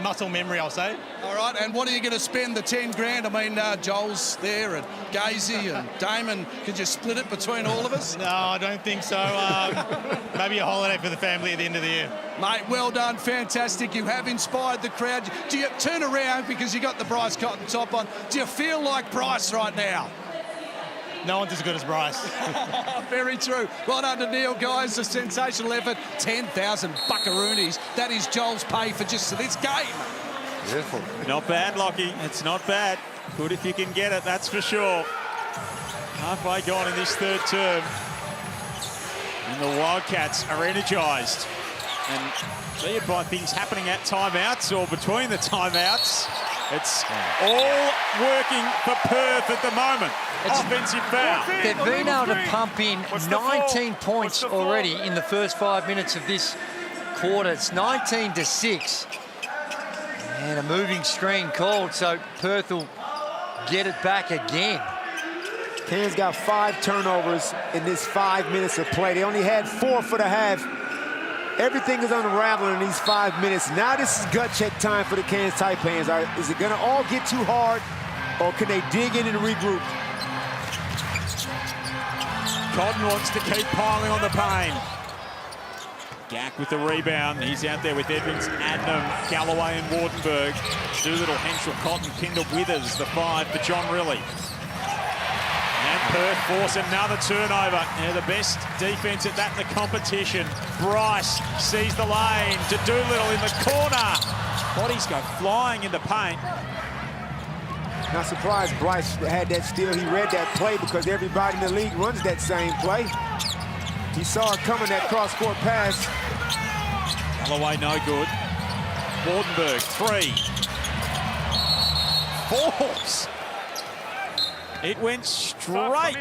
muscle memory, I'll say. All right, and what are you going to spend the 10 grand? I mean, Joel's there and Gazy and Damon. Could you split it between all of us? No, I don't think so. Maybe a holiday for the family at the end of the year. Mate, well done, fantastic. You have inspired the crowd. Do you turn around because you got the Bryce Cotton top on? Do you feel like Bryce right now? No one's as good as Bryce. Very true. Well done to Neil, guys. A sensational effort. 10,000 buckaroonies. That is Joel's pay for just this game. Beautiful. Not bad, Lockie. It's not bad. Good if you can get it, that's for sure. Halfway gone in this third term. And the Wildcats are energised. And be it by things happening at timeouts or between the timeouts, it's all working for Perth at the moment. Offensive foul. They've been able to pump in 19 points already in the first 5 minutes of this quarter. It's 19-6. And a moving screen called, so Perth will get it back again. Cairns got 5 turnovers in this 5 minutes of play. They only had 4 for the half. Everything is unraveling in these 5 minutes. Now this is gut check time for the Cairns Taipans. Is it going to all get too hard, or can they dig in and regroup? Cotton wants to keep piling on the pain. Gack with the rebound. He's out there with Edmonds, Adnam, Galloway and Wardenberg. Doolittle, Henschel, Cotton, Kindle, Withers, the 5 for John Riley. And Perth force another turnover. They're the best defence at that in the competition. Bryce sees the lane to Doolittle in the corner. Bodies go flying in the paint. Not surprised Bryce had that steal. He read that play because everybody in the league runs that same play. He saw it coming, that cross-court pass. Galloway no good. Wardenberg, 3. Falls. It went straight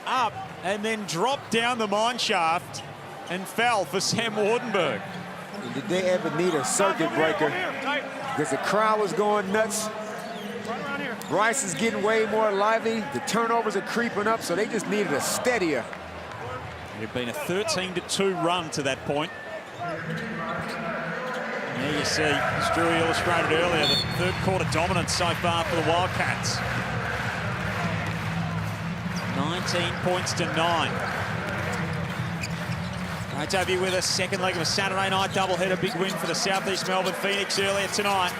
up and then dropped down the mine shaft and fell for Sam Wardenberg. Did they ever need a circuit breaker? Because the crowd was going nuts. Bryce is getting way more lively. The turnovers are creeping up, so they just needed a steadier. It had been a 13-2 run to that point. There you see, as Drew illustrated earlier, the third quarter dominance so far for the Wildcats. 19 points to 9. Great to have you with us. Second leg of a Saturday night doubleheader. Big win for the South East Melbourne Phoenix earlier tonight.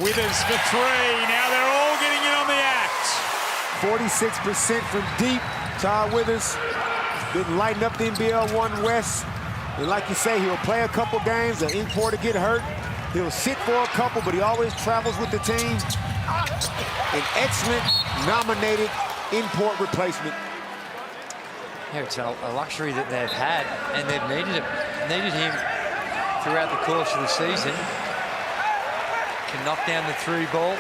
Withers for 3. Now they're all getting in on the act. 46% from deep. Ty Withers been lighting up the NBL 1 West. And like you say, he'll play a couple games. The importer get hurt. He'll sit for a couple, but he always travels with the team. An excellent nominated import replacement. Yeah, it's a luxury that they've had, and they've needed him throughout the course of the season. Can knock down the 3 ball,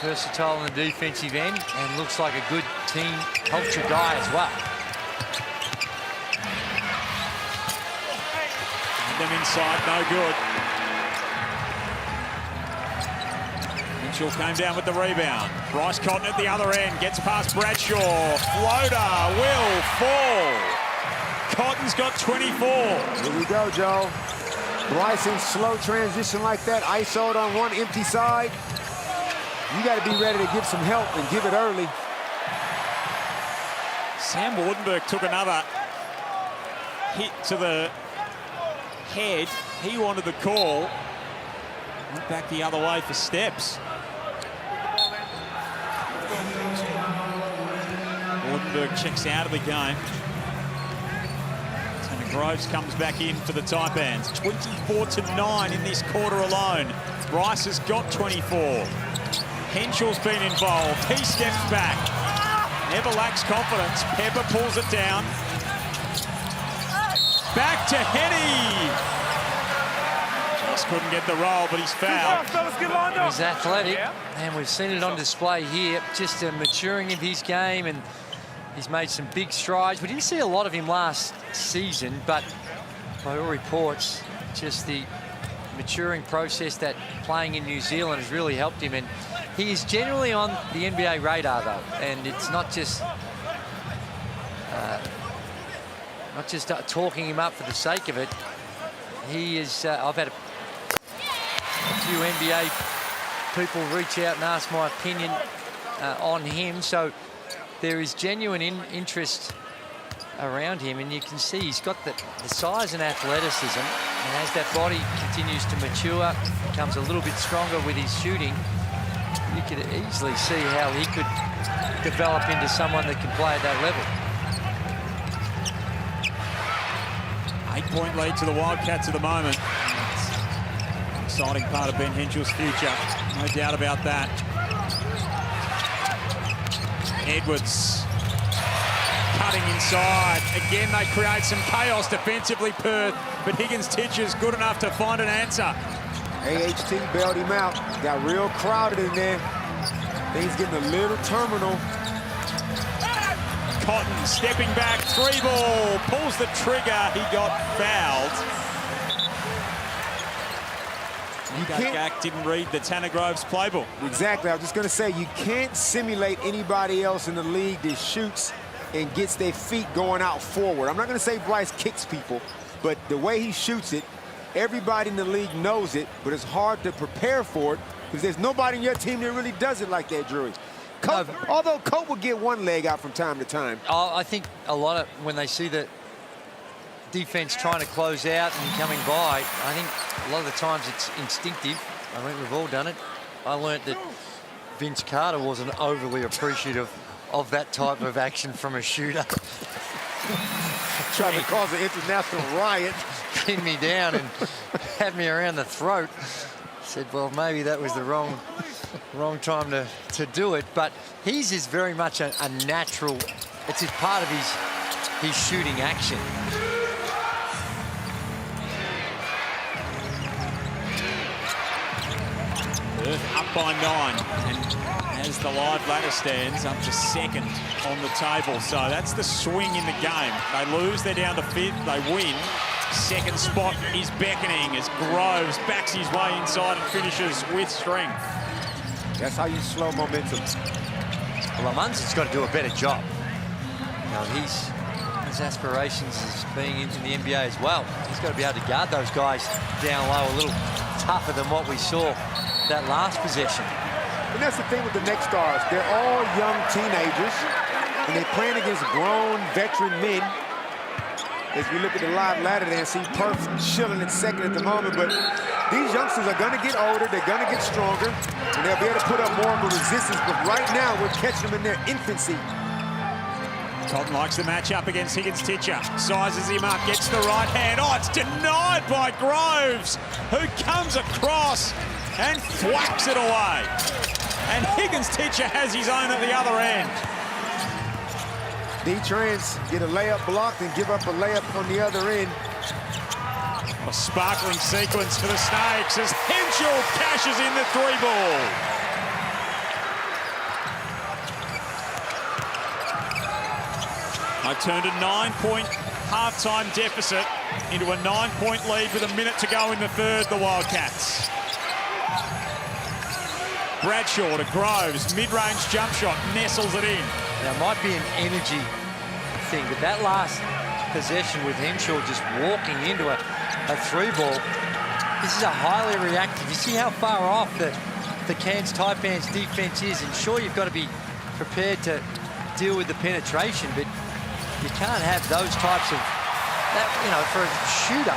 versatile on the defensive end, and looks like a good team culture guy as well. And them inside, no good. Mitchell came down with the rebound. Bryce Cotton at the other end, gets past Bradshaw. Floater will fall. Cotton's got 24. Here we go, Joe. Bryce in slow transition like that, ISO'd on one empty side. You got to be ready to give some help and give it early. Sam Wardenberg took another hit to the head. He wanted the call. Went back the other way for steps. Wardenberg checks out of the game. Tanner Groves comes back in for the Taipans. 24-9 in this quarter alone. Bryce has got 24. Henschel's been involved. He steps back. Never lacks confidence. Pepper pulls it down. Back to Henny. Just couldn't get the roll, but he's fouled. He's athletic, and we've seen it on display here. Just a maturing of his game, and he's made some big strides. We didn't see a lot of him last season, but by all reports, just the maturing process that playing in New Zealand has really helped him. And he is generally on the NBA radar, though, and it's not just talking him up for the sake of it. He is. I've had a few NBA people reach out and ask my opinion on him, so there is genuine interest around him, and you can see he's got the size and athleticism, and as that body continues to mature, becomes a little bit stronger with his shooting, you could easily see how he could develop into someone that can play at that level. 8-point lead to the Wildcats at the moment. Exciting part of Ben Henschel's future, no doubt about that. Edwards cutting inside. Again, they create some chaos defensively, Perth, but Higgins-Titcher's good enough to find an answer. AHT bailed him out. Got real crowded in there. Things getting a little terminal. Cotton stepping back, 3-ball, pulls the trigger. He got fouled. Gak didn't read the Tanner Groves playbook. Exactly. I was just going to say, you can't simulate anybody else in the league that shoots and gets their feet going out forward. I'm not going to say Bryce kicks people, but the way he shoots it, everybody in the league knows it, but it's hard to prepare for it because there's nobody in your team that really does it like that, Drury. Although Cope will get one leg out from time to time. I think a lot of when they see the defense trying to close out and coming by, I think a lot of the times it's instinctive. I think we've all done it. I learnt that Vince Carter wasn't overly appreciative of that type of action from a shooter. Trying to cause an international riot. Pinned me down and had me around the throat. Said, well, maybe that was the wrong time to do it. But his is very much a natural, it's his part of his shooting action. Up by 9, and as the live ladder stands, up to second on the table. So that's the swing in the game. They lose, they're down to 5th, they win. Second spot is beckoning as Groves backs his way inside and finishes with strength. That's how you slow momentum. Well, Amundson's got to do a better job. You know, his aspirations as being in the NBA as well. He's got to be able to guard those guys down low a little tougher than what we saw that last possession. And that's the thing with the next stars. They're all young teenagers, and they're playing against grown veteran men. As we look at the live ladder there and see Perth chilling at second at the moment, but these youngsters are going to get older, they're going to get stronger, and they'll be able to put up more of a resistance, but right now we're catching them in their infancy. Cotton likes the matchup against Higgins-Titcher. Sizes him up, gets the right hand. Oh, it's denied by Groves, who comes across and thwacks it away. And Higgins-Titcher has his own at the other end. D-Trans get a layup blocked and give up a layup on the other end. A sparkling sequence for the Snakes as Henschel cashes in the 3-ball. I turned a 9-point halftime deficit into a 9-point lead with a minute to go in the third, the Wildcats. Bradshaw to Groves, mid-range jump shot, nestles it in. Now, it might be an energy thing, but that last possession with Henshaw just walking into a 3-ball, this is a highly reactive. You see how far off the Cairns Taipans defense is, and sure, you've got to be prepared to deal with the penetration, but you can't have those types of, you know, for a shooter,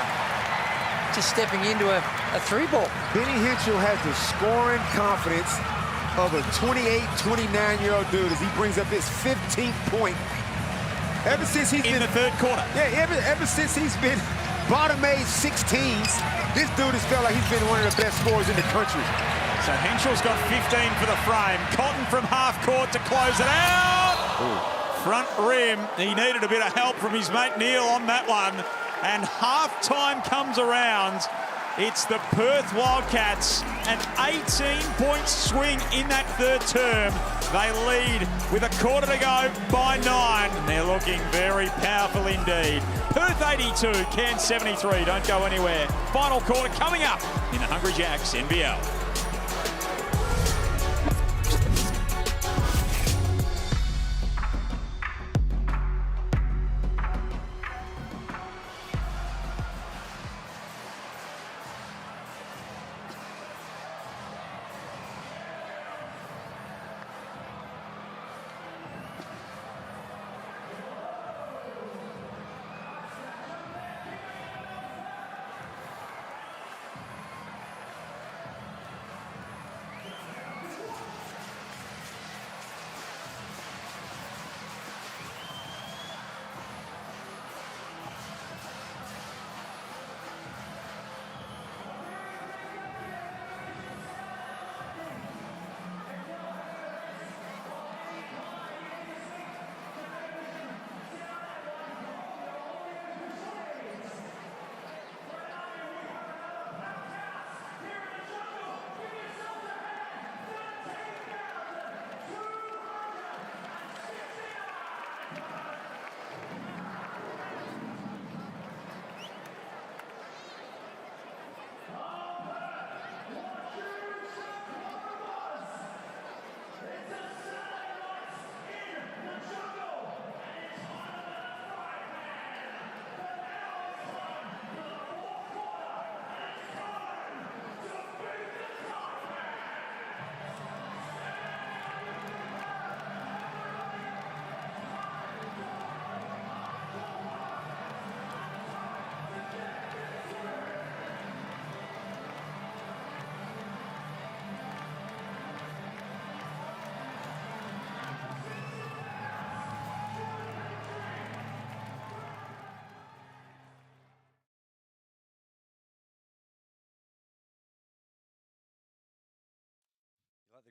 just stepping into a 3-ball. Benny Henschel has the scoring confidence of a 28, 29-year-old dude as he brings up his 15th point. Ever since he's been in the third quarter. Yeah, ever since he's been bottom-age 16s, this dude has felt like he's been one of the best scorers in the country. So Henschel's got 15 for the frame. Cotton from half court to close it out. Ooh. Front rim. He needed a bit of help from his mate Neil on that one. And half-time comes around. It's the Perth Wildcats, an 18-point swing in that third term. They lead with a quarter to go by 9. And they're looking very powerful indeed. Perth 82, Cairns 73. Don't go anywhere. Final quarter coming up in the Hungry Jacks NBL.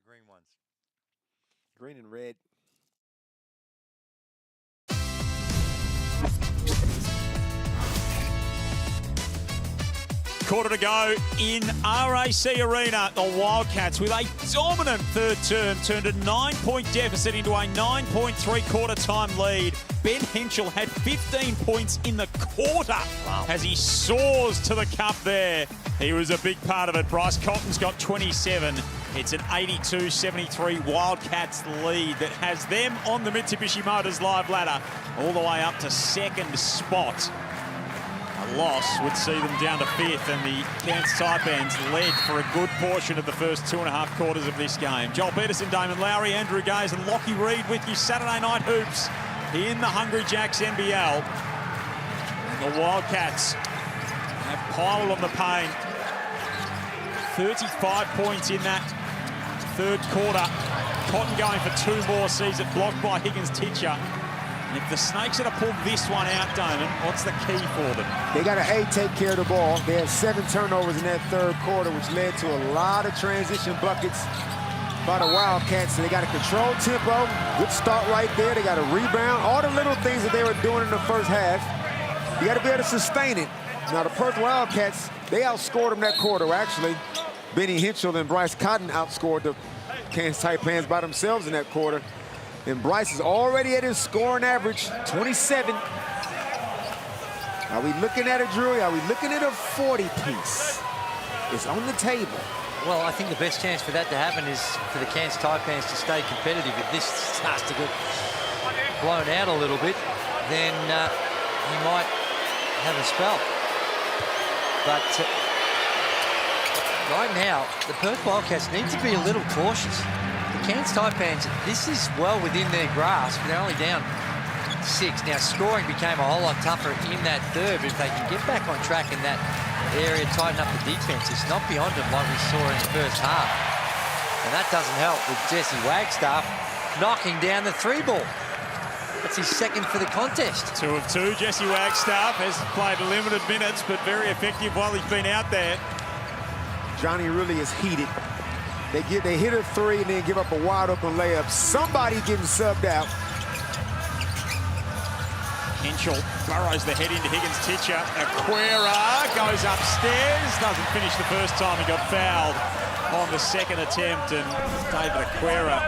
green ones? Green and red. Quarter to go in RAC Arena. The Wildcats, with a dominant third term, turned a 9-point deficit into a 9.3 quarter time lead. Ben Henschel had 15 points in the quarter as he soars to the cup there. He was a big part of it. Bryce Cotton's got 27. It's an 82-73 Wildcats lead that has them on the Mitsubishi Motors live ladder all the way up to second spot. A loss would see them down to fifth, and the Cairns Taipans led for a good portion of the first 2.5 quarters of this game. Joel Peterson, Damon Lowry, Andrew Gaze and Lockie Reed with you. Saturday Night Hoops in the Hungry Jacks NBL. And the Wildcats have piled on the pain. 35 points in that third quarter. Cotton going for 2 more, sees it blocked by Higgins-Titcher. And if the Snakes had to pull this one out, Damon, what's the key for them? They got to, take care of the ball. They had 7 turnovers in that third quarter, which led to a lot of transition buckets by the Wildcats. So they got to control tempo. Good start right there. They got to rebound. All the little things that they were doing in the first half, you got to be able to sustain it. Now, the Perth Wildcats, they outscored them that quarter. Actually, Benny Henschel and Bryce Cotton outscored the Cairns Taipans by themselves in that quarter. And Bryce is already at his scoring average, 27. Are we looking at it, Drew? Are we looking at a 40-piece? It's on the table. Well, I think the best chance for that to happen is for the Cairns Taipans to stay competitive. If this starts to get blown out a little bit, then he might have a spell. But right now, the Perth Wildcats need to be a little cautious. The Cairns Taipans, this is well within their grasp. They're only down 6. Now, scoring became a whole lot tougher in that third, but if they can get back on track in that area, tighten up the defense, it's not beyond them like we saw in the first half. And that doesn't help with Jesse Wagstaff knocking down the 3 ball. That's his second for the contest. 2 of 2. Jesse Wagstaff has played limited minutes, but very effective while he's been out there. Johnny really is heated. They hit a 3 and then give up a wide open layup. Somebody getting subbed out. Henschel burrows the head into Higgins-Titcher. Aquera goes upstairs. Doesn't finish the first time. He got fouled on the second attempt. And David Aquera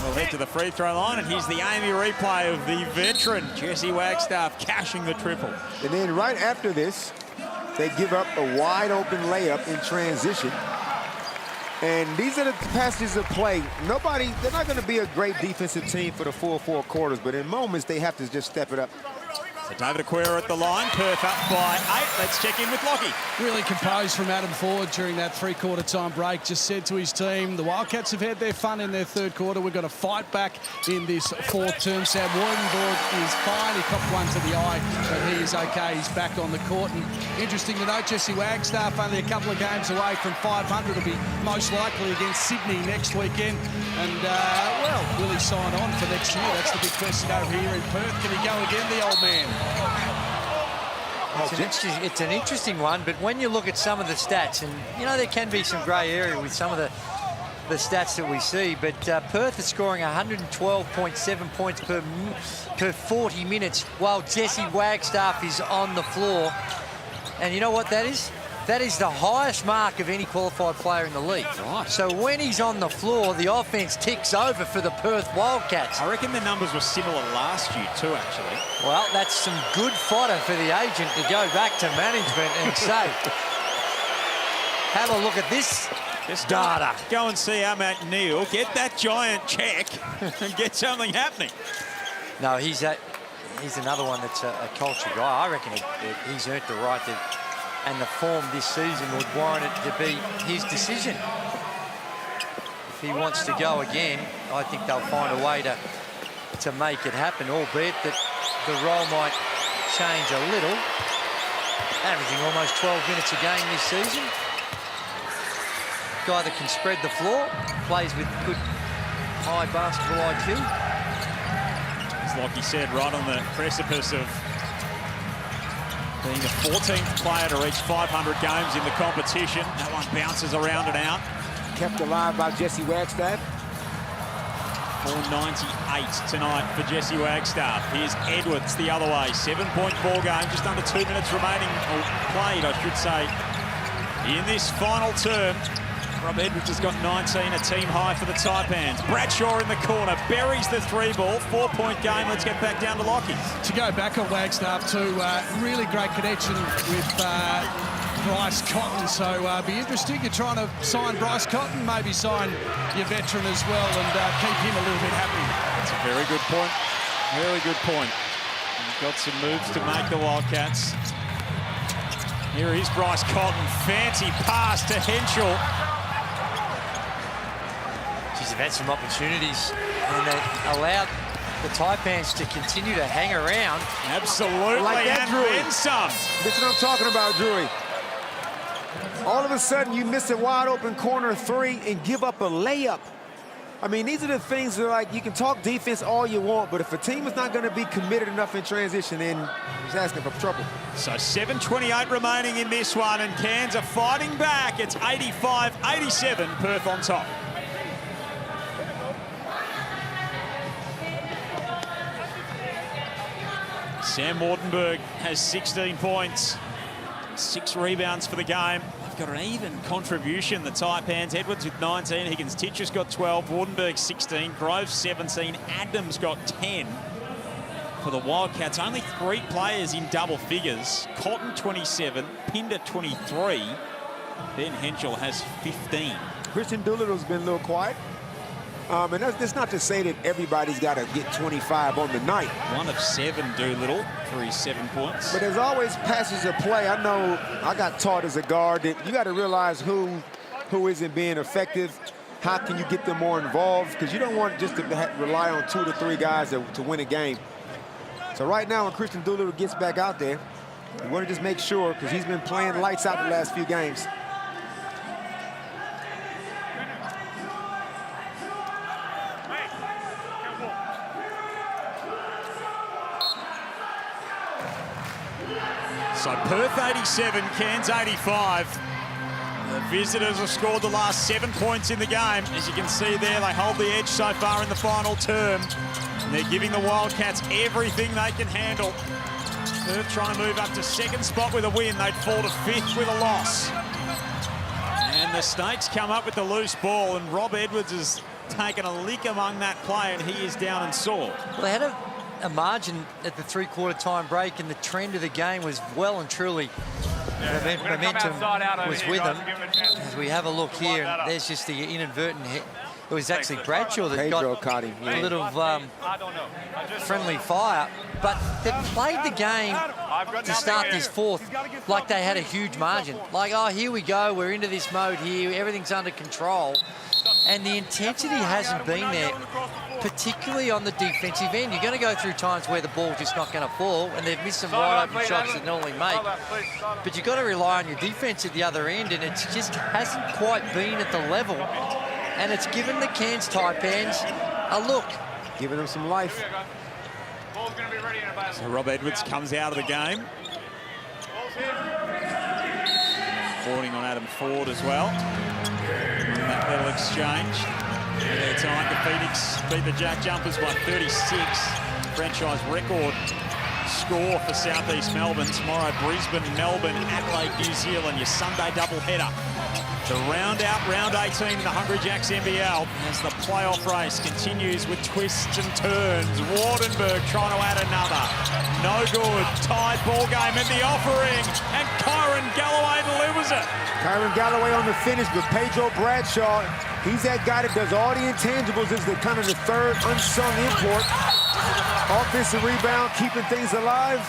will head to the free throw line. And here's the Amy replay of the veteran Jesse Wagstaff cashing the triple. And then right after this, they give up a wide open layup in transition. And these are the passages of play. They're not going to be a great defensive team for the full 4 quarters, but in moments they have to just step it up. So David Aquera at the line, Perth up by 8. Let's check in with Lockie. Really composed from Adam Ford during that 3-quarter time break. Just said to his team, the Wildcats have had their fun in their third quarter. We've got to fight back in this 4th term. Sam Wardenborg is fine. He copped one to the eye, but he is okay. He's back on the court. And interesting to note, Jesse Wagstaff only a couple of games away from 500. Will be most likely against Sydney next weekend. And, well, will he sign on for next year? That's the big question over here in Perth. Can he go again, the old man? It's an interesting one, but when you look at some of the stats, and, you know, there can be some grey area with some of the stats that we see, but Perth is scoring 112.7 points per 40 minutes while Jesse Wagstaff is on the floor. And you know what that is? That is the highest mark of any qualified player in the league. Right. So when he's on the floor, the offense ticks over for the Perth Wildcats. I reckon the numbers were similar last year too, actually. Well, that's some good fodder for the agent to go back to management and say, have a look at this data. Go and see our Matt Neal, get that giant check and get something happening. No, he's another one that's a culture guy. I reckon he's earned the right to, and the form this season would warrant it to be his decision. If he wants to go again, I think they'll find a way to make it happen, albeit that the role might change a little. Averaging almost 12 minutes a game this season. Guy that can spread the floor, plays with good high basketball IQ. As Lockie said, right on the precipice of being the 14th player to reach 500 games in the competition. That one bounces around and out. kept alive by Jesse Wagstaff. 498 tonight for Jesse Wagstaff. Here's Edwards the other way. 7-point ball game, just under 2 minutes remaining, or played, I should say, in this final term. Rob Edwards has got 19, a team high for the Taipans. Bradshaw in the corner, buries the 3-ball. 4-point game. Let's get back down to Lockie. To go back on Wagstaff too, really great connection with Bryce Cotton. So be interesting. You're trying to sign Bryce Cotton, maybe sign your veteran as well, and keep him a little bit happy. That's a very good point. Very good point. He's got some moves to make, the Wildcats. Here is Bryce Cotton. Fancy pass to Henschel. They've had some opportunities and they allowed the Taipans to continue to hang around. Absolutely, like that, and Drury. then some. This is what I'm talking about, Drury. All of a sudden, you miss a wide open corner 3 and give up a layup. I mean, these are the things that, like, you can talk defense all you want, but if a team is not going to be committed enough in transition, then he's asking for trouble. So 7:28 remaining in this one, and Cairns are fighting back. It's 85-87, Perth on top. Sam Wartenberg has 16 points, 6 rebounds for the game. They've got an even contribution, the Taipans. Edwards with 19, Higgins-Titcher's got 12, Wartenberg 16, Groves 17, Adams got 10. For the Wildcats, only 3 players in double figures. Cotton 27, Pinder 23, Ben Henschel has 15. Christian Doolittle's been a little quiet. And that's not to say that everybody's got to get 25 on the night. 1 of 7, Doolittle, for his 7 points. But there's always passes of play. I know I got taught as a guard that you got to realize who isn't being effective. How can you get them more involved? Because you don't want just to rely on 2 to 3 guys to win a game. So right now, when Christian Doolittle gets back out there, you want to just make sure, because he's been playing lights out the last few games. So Perth 87, Cairns 85. The visitors have scored the last 7 points in the game. As you can see there, they hold the edge so far in the final term. And they're giving the Wildcats everything they can handle. Perth trying to move up to 2nd spot with a win. They'd fall to 5th with a loss. And the Snakes come up with the loose ball, and Rob Edwards has taken a lick among that play, and he is down and sore. Well, they had a margin at the 3/4 time break, and the trend of the game was well and truly momentum was with them. As we have a look here, and there's just the inadvertent hit. It was actually Bradshaw that got him, a little friendly fire. But they've played the game to start this 4th like they had a huge margin. Like, oh, here we go, we're into this mode here, everything's under control. And the intensity hasn't been there, particularly on the defensive end. You're going to go through times where the ball's just not going to fall, and they've missed some wide open shots that normally make. But you've got to rely on your defense at the other end, and it just hasn't quite been at the level. And it's given the Cairns Taipans a look. Giving them some life. So Rob Edwards comes out of the game. Boarding on Adam Ford as well. That little exchange. There tonight, the Phoenix beat the Jack Jumpers by 36. Franchise record score for Southeast Melbourne. Tomorrow, Brisbane, Melbourne, Adelaide, New Zealand. Your Sunday doubleheader. To round out round 18 in the Hungry Jacks NBL as the playoff race continues with twists and turns. Wartenberg trying to add another. No good. Tied ball game in the offering. And Kyron Galloway delivers it. Kyron Galloway on the finish, but Pedro Bradshaw, he's that guy that does all the intangibles. Is the kind of the 3rd unsung import. Offensive rebound, keeping things alive.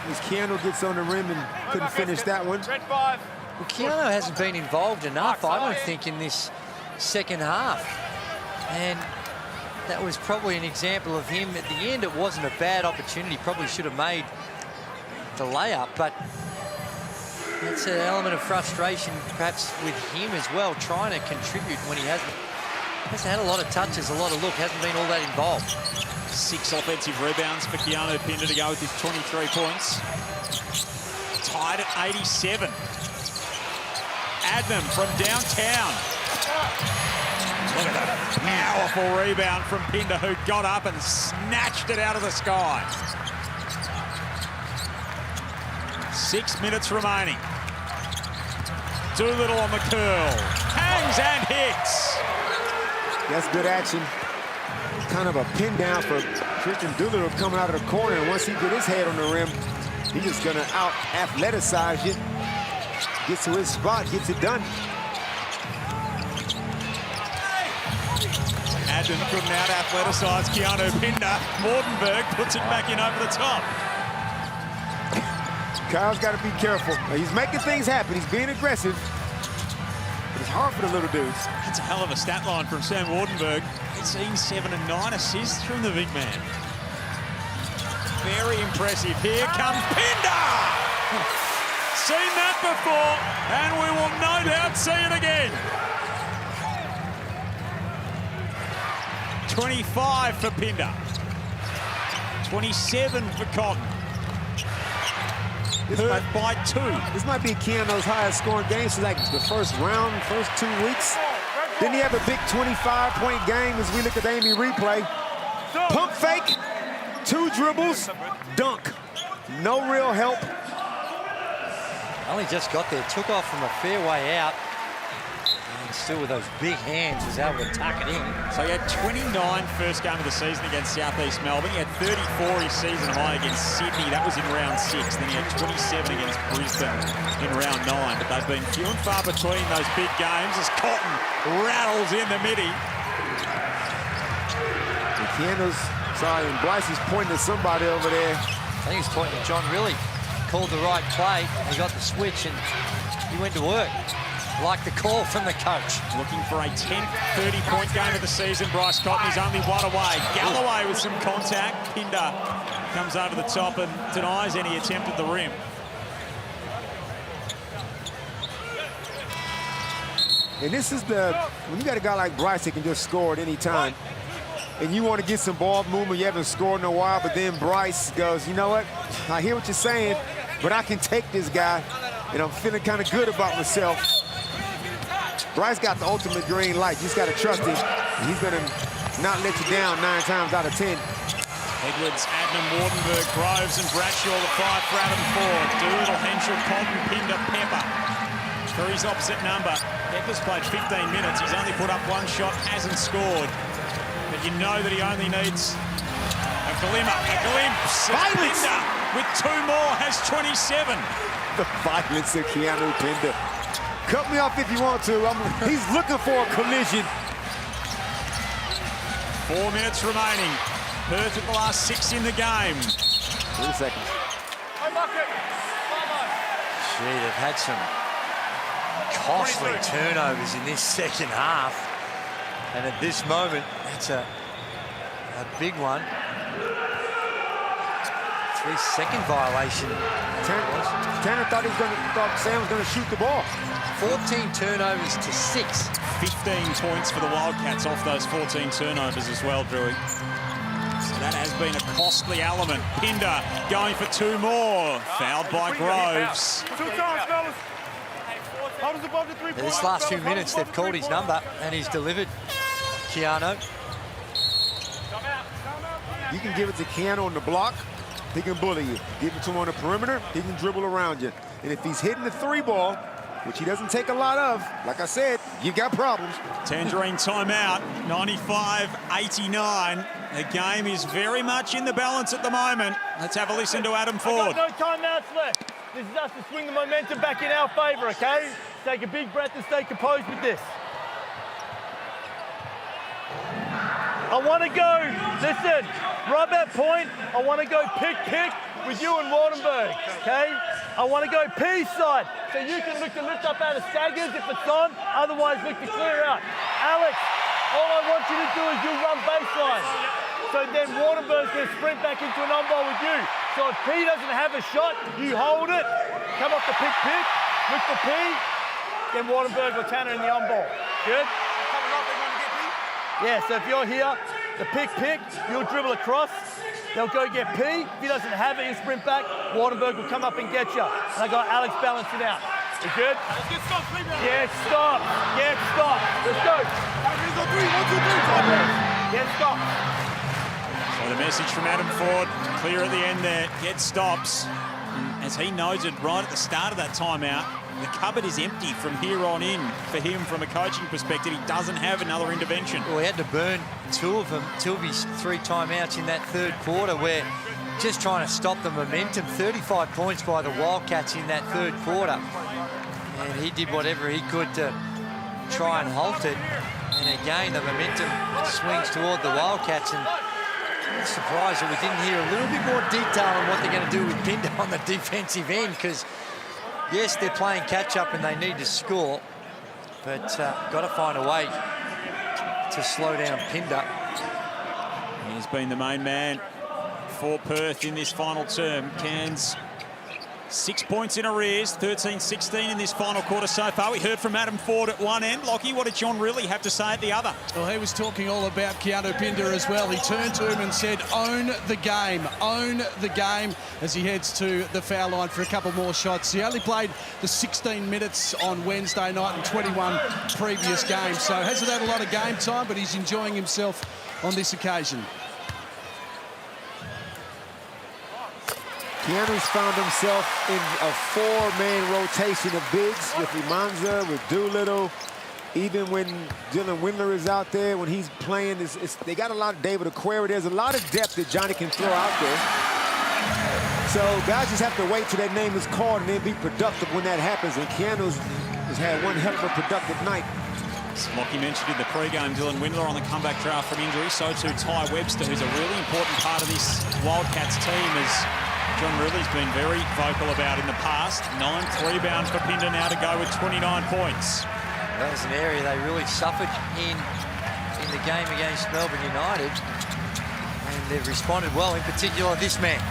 As Keanu gets on the rim and couldn't finish that one. Well, Keanu hasn't been involved enough, I don't think, in this 2nd half. And that was probably an example of him. At the end, it wasn't a bad opportunity. Probably should have made the layup, but it's an element of frustration, perhaps, with him as well, trying to contribute when he hasn't had a lot of touches, a lot of look, hasn't been all that involved. 6 offensive rebounds for Keanu Pinder to go with his 23 points. Tied at 87. Adnam from downtown. Look at that powerful rebound from Pinder, who got up and snatched it out of the sky. 6 minutes remaining. Doolittle on the curl. Hangs and hits. That's good action. Kind of a pin down for Christian Doolittle coming out of the corner. And once he get his head on the rim, he's just going to out-athletize it. Gets to his spot, gets it done. Adden couldn't out-athleticize Keanu Pinder. Mortenberg puts it back in over the top. Kyle's got to be careful. He's making things happen. He's being aggressive. But it's hard for the little dudes. That's a hell of a stat line from Sam Wardenberg. 7 and 9 assists from the big man. Very impressive. Here comes Pinder! Seen that before, and we will no doubt see it again. 25 for Pinder. 27 for Cotton. Perth by 2. This might be Keanu's highest scoring game since like the first 2 weeks. Didn't he have a big 25-point game as we look at the Amy replay? Pump fake, 2 dribbles, dunk. No real help. Only just got there, took off from a fair way out. And still with those big hands, was able to tuck it in. So he had 29 first game of the season against South East Melbourne. He had 34 his season high against Sydney. That was in round 6. Then he had 27 against Brisbane in round 9. But they've been few and far between those big games as Cotton rattles in the midi. And Bryce is pointing to somebody over there. I think he's pointing to John Riley. Called the right play. He got the switch and he went to work. Like the call from the coach. Looking for a 10th 30-point game of the season. Bryce Cotton is only 1 away. Galloway with some contact. Pinder comes over the top and denies any attempt at the rim. And this is when you got a guy like Bryce that can just score at any time, and you want to get some ball movement, you haven't scored in a while, but then Bryce goes, you know what, I hear what you're saying, but I can take this guy, and I'm feeling kind of good about myself. Bryce got the ultimate green light. You just got to trust him. He's going to not let you down 9 times out of 10. Edwards, Adnan, Wardenberg, Groves, and Bradshaw, the 5 for Adam Ford. Doolittle, Henschel, Cotton, Pinder, Pepper for his opposite number. Pepper's played 15 minutes. He's only put up 1 shot, hasn't scored. But you know that he only needs a glimmer, a glimpse. Pinder with 2 more has 27. The violence of Keanu Pinder. Cut me off if you want to. He's looking for a collision. 4 minutes remaining. Perth at the last 6 in the game. 3 seconds. Gee, they've had some costly turnovers in this second half. And at this moment, that's a big one. 3-second violation. Tanner thought Sam was going to shoot the ball. 14 turnovers to 6. 15 points for the Wildcats off those 14 turnovers as well, Drewy. So that has been a costly element. Pinder going for 2 more. Fouled by Groves. 2 times, fellas. Above the 3-point. This last few minutes, they've called his number and he's delivered. Keanu. You can give it to Keanu on the block. He can bully you. Give it to him on the perimeter, he can dribble around you. And if he's hitting the 3 ball, which he doesn't take a lot of, like I said, you got problems. Tangerine timeout, 95-89. The game is very much in the balance at the moment. Let's have a listen to Adam Ford. No timeouts left. This is us to swing the momentum back in our favour, okay? Take a big breath and stay composed with this. I want to go, listen, right at point, I want to go pick with you and Wardenberg, okay? I want to go P side, so you can look to lift up out of staggers if it's on, otherwise look to clear out. Alex, all I want you to do is you run baseline. So then Wardenberg's going to sprint back into an on-ball with you. So if P doesn't have a shot, you hold it, come off the pick, look for P, then Wardenberg or Tanner in the on-ball. Good? Yeah, so if you're here, the pick, you'll dribble across. They'll go get P. If he doesn't have it, he'll sprint back. Wardenberg will come up and get you. And I got Alex balancing out. You good? Let's get stop. Yeah, stop. Let's go. So the message from Adam Ford, clear at the end there, get stops. And as he noted right at the start of that timeout, the cupboard is empty from here on in for him from a coaching perspective. He doesn't have another intervention. Well, he had to burn two of his 3 timeouts in that third quarter where just trying to stop the momentum. 35 points by the Wildcats in that third quarter. And he did whatever he could to try and halt it. And again, the momentum swings toward the Wildcats. And I'm surprised that we didn't hear a little bit more detail on what they're going to do with Pinder on the defensive end, because yes, they're playing catch-up and they need to score, but got to find a way to slow down Pinder. He's been the main man for Perth in this final term. Cairns 6 points in arrears, 13-16 in this final quarter so far. We heard from Adam Ford at one end. Lockie, what did John really have to say at the other? Well, he was talking all about Keanu Pinder as well. He turned to him and said, own the game, as he heads to the foul line for a couple more shots. He only played the 16 minutes on Wednesday night and 21 previous games, so hasn't had a lot of game time, but he's enjoying himself on this occasion. Keanu's found himself in a 4-man rotation of bigs with Imanza, with Doolittle. Even when Dylan Windler is out there, when he's playing, they got a lot of David Aquera. There's a lot of depth that Johnny can throw out there. So guys just have to wait till that name is called and then be productive when that happens. And Keanu's has had one hell of a productive night. As Lockie mentioned in the pre-game, Dylan Windler on the comeback trail from injury. So too Ty Webster, who's a really important part of this Wildcats team, as John Ridley's been very vocal about in the past. 9th rebound for Pinder now to go with 29 points. That was an area they really suffered in the game against Melbourne United. And they've responded well, in particular this man.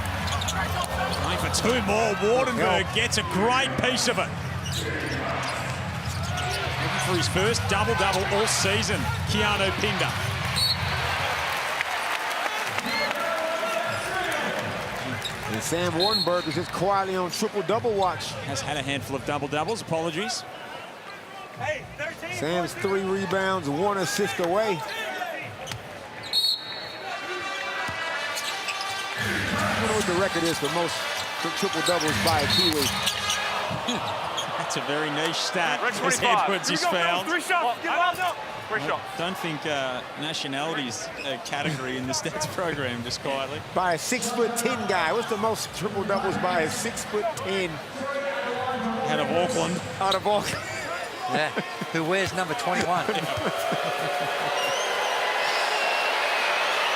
Going for 2 more. Wardenberg gets a great piece of it. Looking for his first double-double all season, Keanu Pinder. And Sam Wardenberg is just quietly on triple-double watch. Has had a handful of double-doubles, apologies. Sam's 3 rebounds, 1 assist away. I don't know what the record is for most triple-doubles by a Kiwi. That's a very niche stat. As Edwards is fouled. 3 shots. Don't think nationality's a category in the stats program, just quietly. By a 6'10" guy. What's the most triple-doubles by a 6'10"? Out of Auckland. Out of Auckland. Yeah, who wears number 21.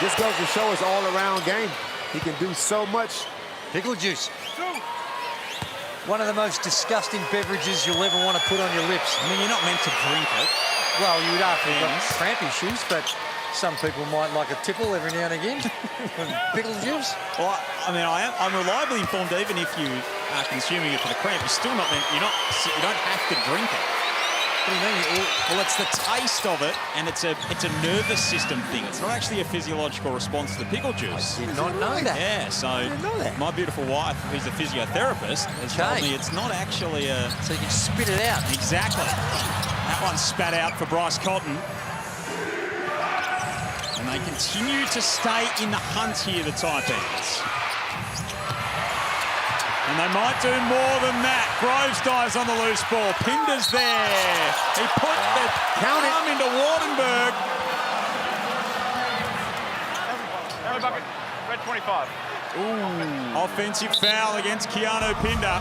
This goes to show us all-around game. He can do so much. Pickle juice. One of the most disgusting beverages you'll ever want to put on your lips. I mean, you're not meant to drink it. Well, you would after you've got cramp issues, but some people might like a tipple every now and again. Pickle juice. Well, I mean, I'm reliably informed even if you are consuming it for the cramp, you're still not meant, you don't have to drink it. What do you mean? Well, it's the taste of it, and it's a nervous system thing. It's not actually a physiological response to the pickle juice. I did not know that. Yeah, so my beautiful wife, who's a physiotherapist, has told me it's not actually a... So you can spit it out. Exactly. That one spat out for Bryce Cotton. And they continue to stay in the hunt here, the Taipans. And they might do more than that. Groves dives on the loose ball. Pinder's there. He put the arm into Wardenberg. Red 25. Ooh. Offensive foul against Keanu Pinder.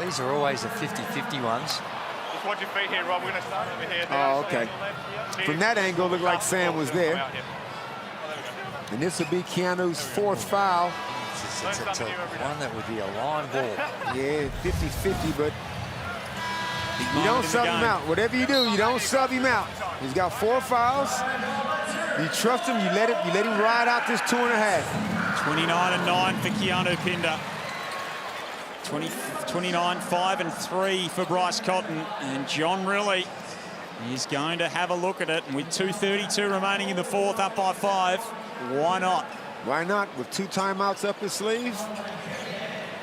These are always the 50-50 ones. Just watch your feet here, Rob. We're going to start over here. Oh, okay. From that angle, it looked like Sam was there. And this would be Keanu's 4th foul. It's one that would be a line ball. Yeah, 50-50, but you don't sub him out. Whatever you do, you don't sub him out. He's got 4 fouls. You trust him, you let him ride out this 2.5. 29-9 for Keanu Pinder. 29-5-3 for Bryce Cotton. And John Riley is going to have a look at it. And with 2:32 remaining in the 4th, up by 5, why not? Why not? With 2 timeouts up his sleeve,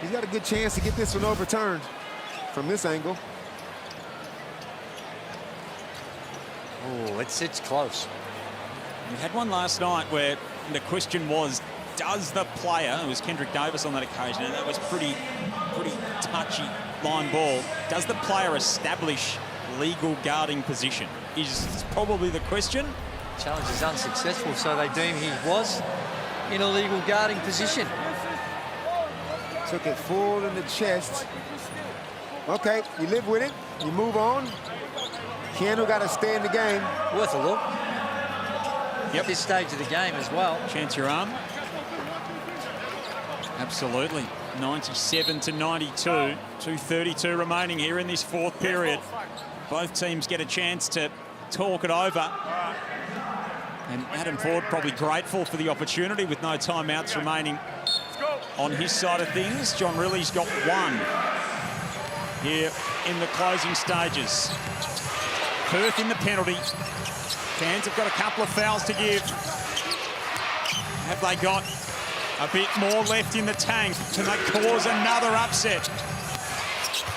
he's got a good chance to get this one overturned from this angle. Oh, it's close. We had one last night where the question was, does the player, it was Kendrick Davis on that occasion, and that was pretty touchy line ball, does the player establish legal guarding position? Is probably the question. Challenge is unsuccessful, so they deem he was in a legal guarding position. Took it full in the chest. Okay, you live with it. You move on. Keanu got to stay in the game. Worth a look. At this stage of the game as well. Chance your arm. Absolutely. 97 to 92. 2:32 remaining here in this fourth period. Both teams get a chance to talk it over. And Adam Ford probably grateful for the opportunity with no timeouts remaining on his side of things. John Riley's got one here in the closing stages. Perth in the penalty. Cairns have got a couple of fouls to give. Have they got a bit more left in the tank? Can they cause another upset?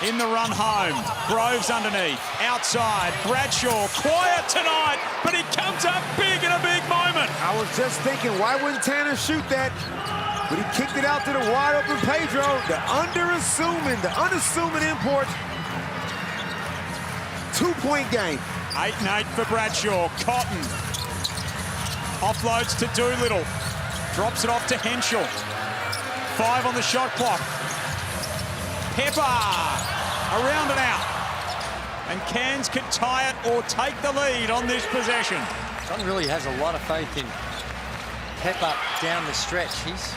In the run home, Groves underneath, outside, Bradshaw, quiet tonight, but he comes up big in a big moment. I was just thinking, why wouldn't Tanner shoot that? But he kicked it out to the wide open Pedro, the unassuming import. 2-point game. 8-8 for Bradshaw. Cotton offloads to Doolittle. Drops it off to Henschel. 5 on the shot clock. Pepper around and out. And Cairns can tie it or take the lead on this possession. John really has a lot of faith in Pepper down the stretch. He's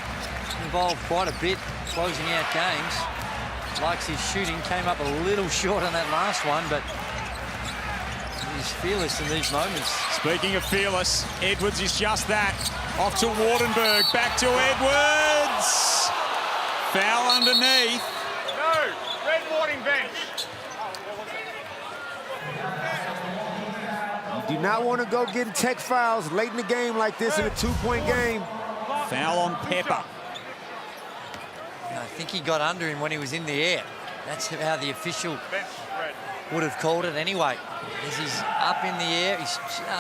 involved quite a bit closing out games. Likes his shooting. Came up a little short on that last one, but he's fearless in these moments. Speaking of fearless, Edwards is just that. Off to Wardenberg, back to Edwards. Foul underneath. No, red warning bench. You do not want to go getting tech fouls late in the game like this in a 2-point game. Foul on Pepper. I think he got under him when he was in the air. That's how the official would have called it anyway. As he's up in the air, he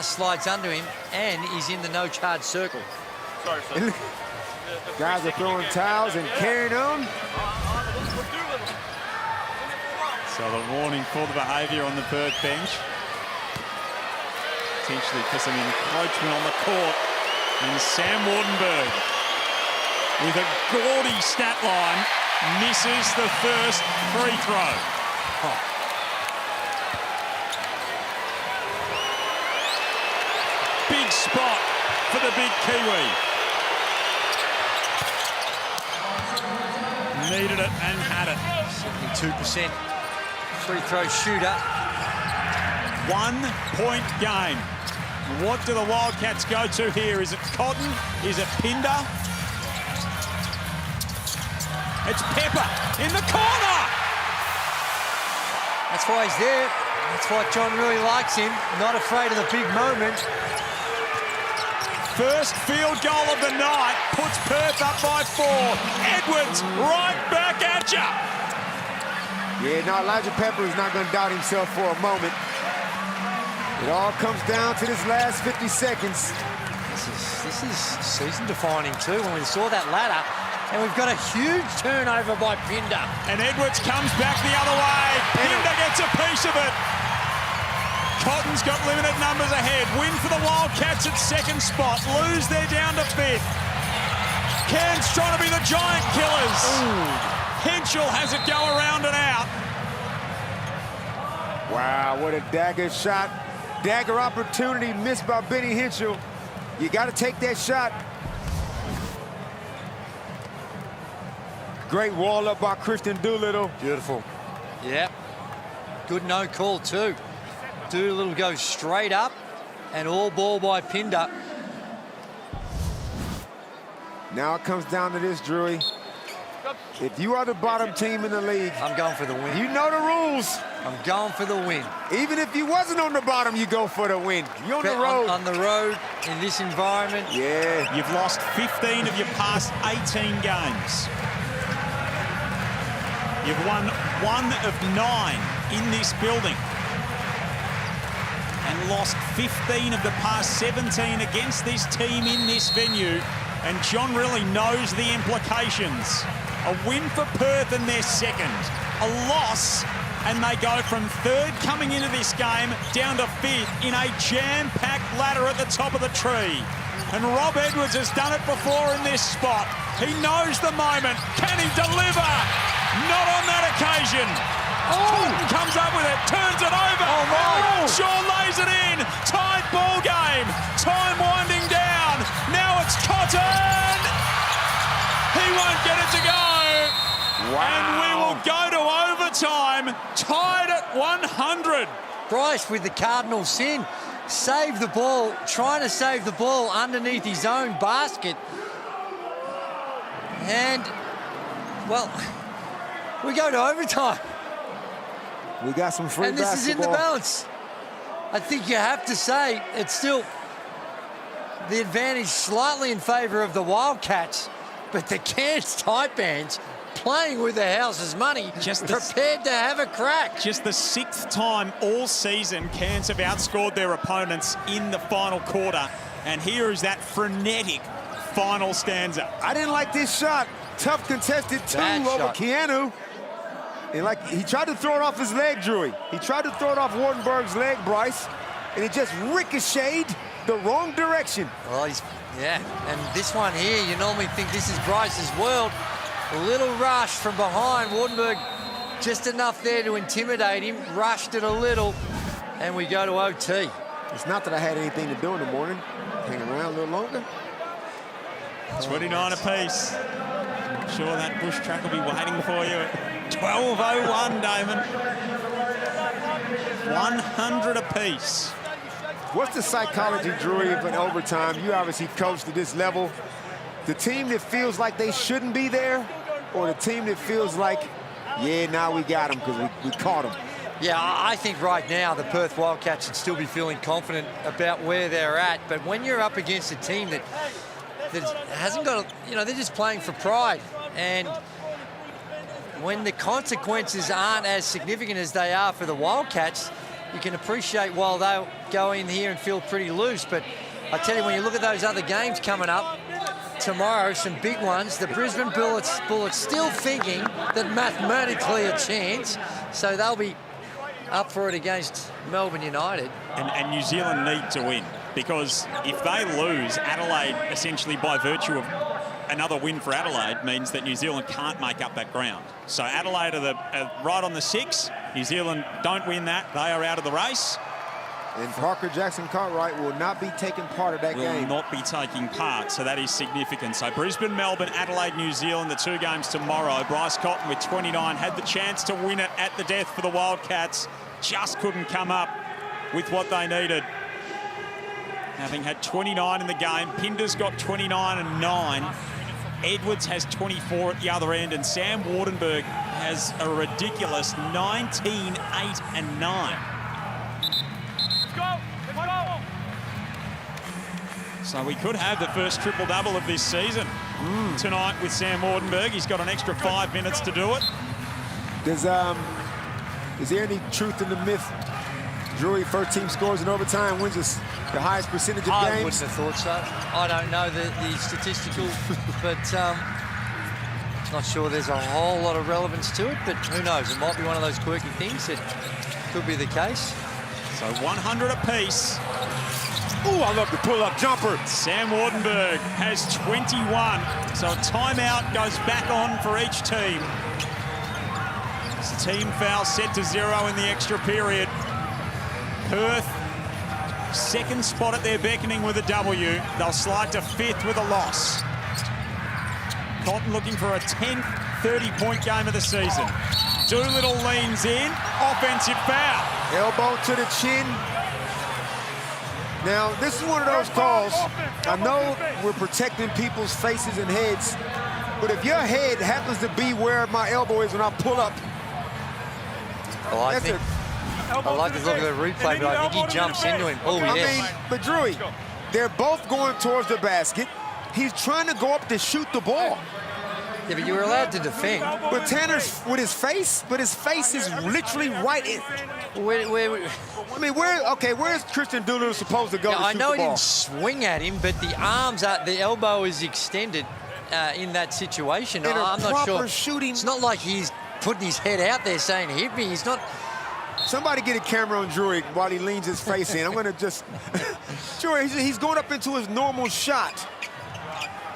slides under him, and he's in the no-charge circle. Sorry, sir. Guys are throwing towels and carrying on. So the warning for the behaviour on the Perth bench. Potentially for some encroachment on the court. And Sam Wardenberg, with a gaudy stat line, misses the first free throw. Big spot for the big Kiwi. Needed it and had it. 72% free throw shooter. 1-point game. What do the Wildcats go to here? Is it Cotton? Is it Pinder? It's Pepper in the corner. That's why he's there. That's why John really likes him. Not afraid of the big moment. First field goal of the night puts Perth up by 4. Edwards right back at ya. Yeah, no, Elijah Pepper is not going to doubt himself for a moment. It all comes down to this last 50 seconds. This is season defining too when we saw that ladder. And we've got a huge turnover by Pinder. And Edwards comes back the other way. Pinder gets a piece of it. Cotton's got limited numbers ahead. Win for the Wildcats at second spot. Lose, they're down to 5th. Cairns trying to be the giant killers. Henschel has it go around and out. Wow, what a dagger shot. Dagger opportunity missed by Benny Henschel. You got to take that shot. Great wall up by Christian Doolittle. Beautiful. Yep. Good no call too. Doolittle goes straight up and all ball by Pinder. Now it comes down to this, Drewy. If you are the bottom team in the league, I'm going for the win. You know the rules. I'm going for the win. Even if you wasn't on the bottom, you go for the win. You're on the road. On the road, in this environment. Yeah. You've lost 15 of your past 18 games. You've won 1 of 9 in this building. And lost 15 of the past 17 against this team in this venue, and John really knows the implications. A win for Perth and they're second. A loss, and they go from third coming into this game down to fifth in a jam-packed ladder at the top of the tree. And Rob Edwards has done it before in this spot. He knows the moment. Can he deliver? Not on that occasion. Cotton comes up with it, turns it over. Oh, my. Shaw lays it in. Tied ball game. Time winding down. Now it's Cotton. He won't get it to go. Wow. And we will go to overtime, tied at 100. Bryce with the cardinal sin. Save the ball, trying to save the ball underneath his own basket. And, well, we go to overtime. We got some free and this basketball. is in the balance. I think you have to say it's still the advantage slightly in favour of the Wildcats, but the Cairns Taipans playing with the house's money, prepared to have a crack. Just the 6th time all season Cairns have outscored their opponents in the final quarter, and here is that frenetic final stanza. I didn't like this shot. Tough contested two over Keanu. And he tried to throw it off his leg, Drewy. He tried to throw it off Wardenberg's leg, Bryce, and it just ricocheted the wrong direction. Well, and this one here, you normally think this is Bryce's world. A little rush from behind. Wardenberg just enough there to intimidate him. Rushed it a little, and we go to OT. It's not that I had anything to do in the morning. Hang around a little longer. 29 apiece. I'm sure that bush track will be waiting for you at 12:01, Damon. 100 apiece. What's the psychology, Drewy, of an overtime? You obviously coached at this level. The team that feels like they shouldn't be there, or the team that feels like, yeah, now we got them because we caught them? Yeah, I think right now the Perth Wildcats should still be feeling confident about where they're at. But when you're up against a team that hasn't got, they're just playing for pride. And when the consequences aren't as significant as they are for the Wildcats, you can appreciate while they'll go in here and feel pretty loose. But I tell you, when you look at those other games coming up, tomorrow, some big ones. The Brisbane Bullets still thinking that mathematically a chance, so they'll be up for it against Melbourne United. And New Zealand need to win, because if they lose, Adelaide, essentially by virtue of another win for Adelaide, means that New Zealand can't make up that ground. So Adelaide are right on the 6. New Zealand don't win that. They are out of the race. And Parker Jackson Cartwright will not be taking part of that game. Will not be taking part, so that is significant. So Brisbane, Melbourne, Adelaide, New Zealand, the 2 games tomorrow. Bryce Cotton with 29 had the chance to win it at the death for the Wildcats. Just couldn't come up with what they needed. Having had 29 in the game, Pinder's got 29 and 9. Edwards has 24 at the other end, and Sam Wardenberg has a ridiculous 19, 8 and 9. So we could have the first triple-double of this season tonight with Sam Wardenberg. He's got an extra 5 minutes to do it. Is there any truth in the myth, Drewy, first team scores in overtime wins the highest percentage of games? I wouldn't have thought so. I don't know the statistical, but not sure there's a whole lot of relevance to it, but who knows? It might be one of those quirky things that could be the case. So 100 apiece. Ooh, I love the pull-up jumper. Sam Wardenberg has 21. So a timeout goes back on for each team. It's a team foul set to 0 in the extra period. Perth, 2nd spot at their beckoning with a W. They'll slide to 5th with a loss. Cotton looking for a 10th 30-point game of the season. Doolittle leans in. Offensive foul. Elbow to the chin. Now, this is one of those calls. I know we're protecting people's faces and heads, but if your head happens to be where my elbow is when I pull up, well, I like to look at the replay, but I think he jumps into him. Oh, yes. I mean, but Drewy, they're both going towards the basket. He's trying to go up to shoot the ball. Yeah, but you were allowed to defend. But Tanner's with his face, is literally right in. Where's Christian Doolittle supposed to go to shoot I know the he ball? didn't swing at him, but the elbow is extended in that situation. I'm not sure. Shooting. It's not like he's putting his head out there saying, hit me. He's not. Somebody get a camera on Drury while he leans his face in. I'm going to just... Drury, he's going up into his normal shot.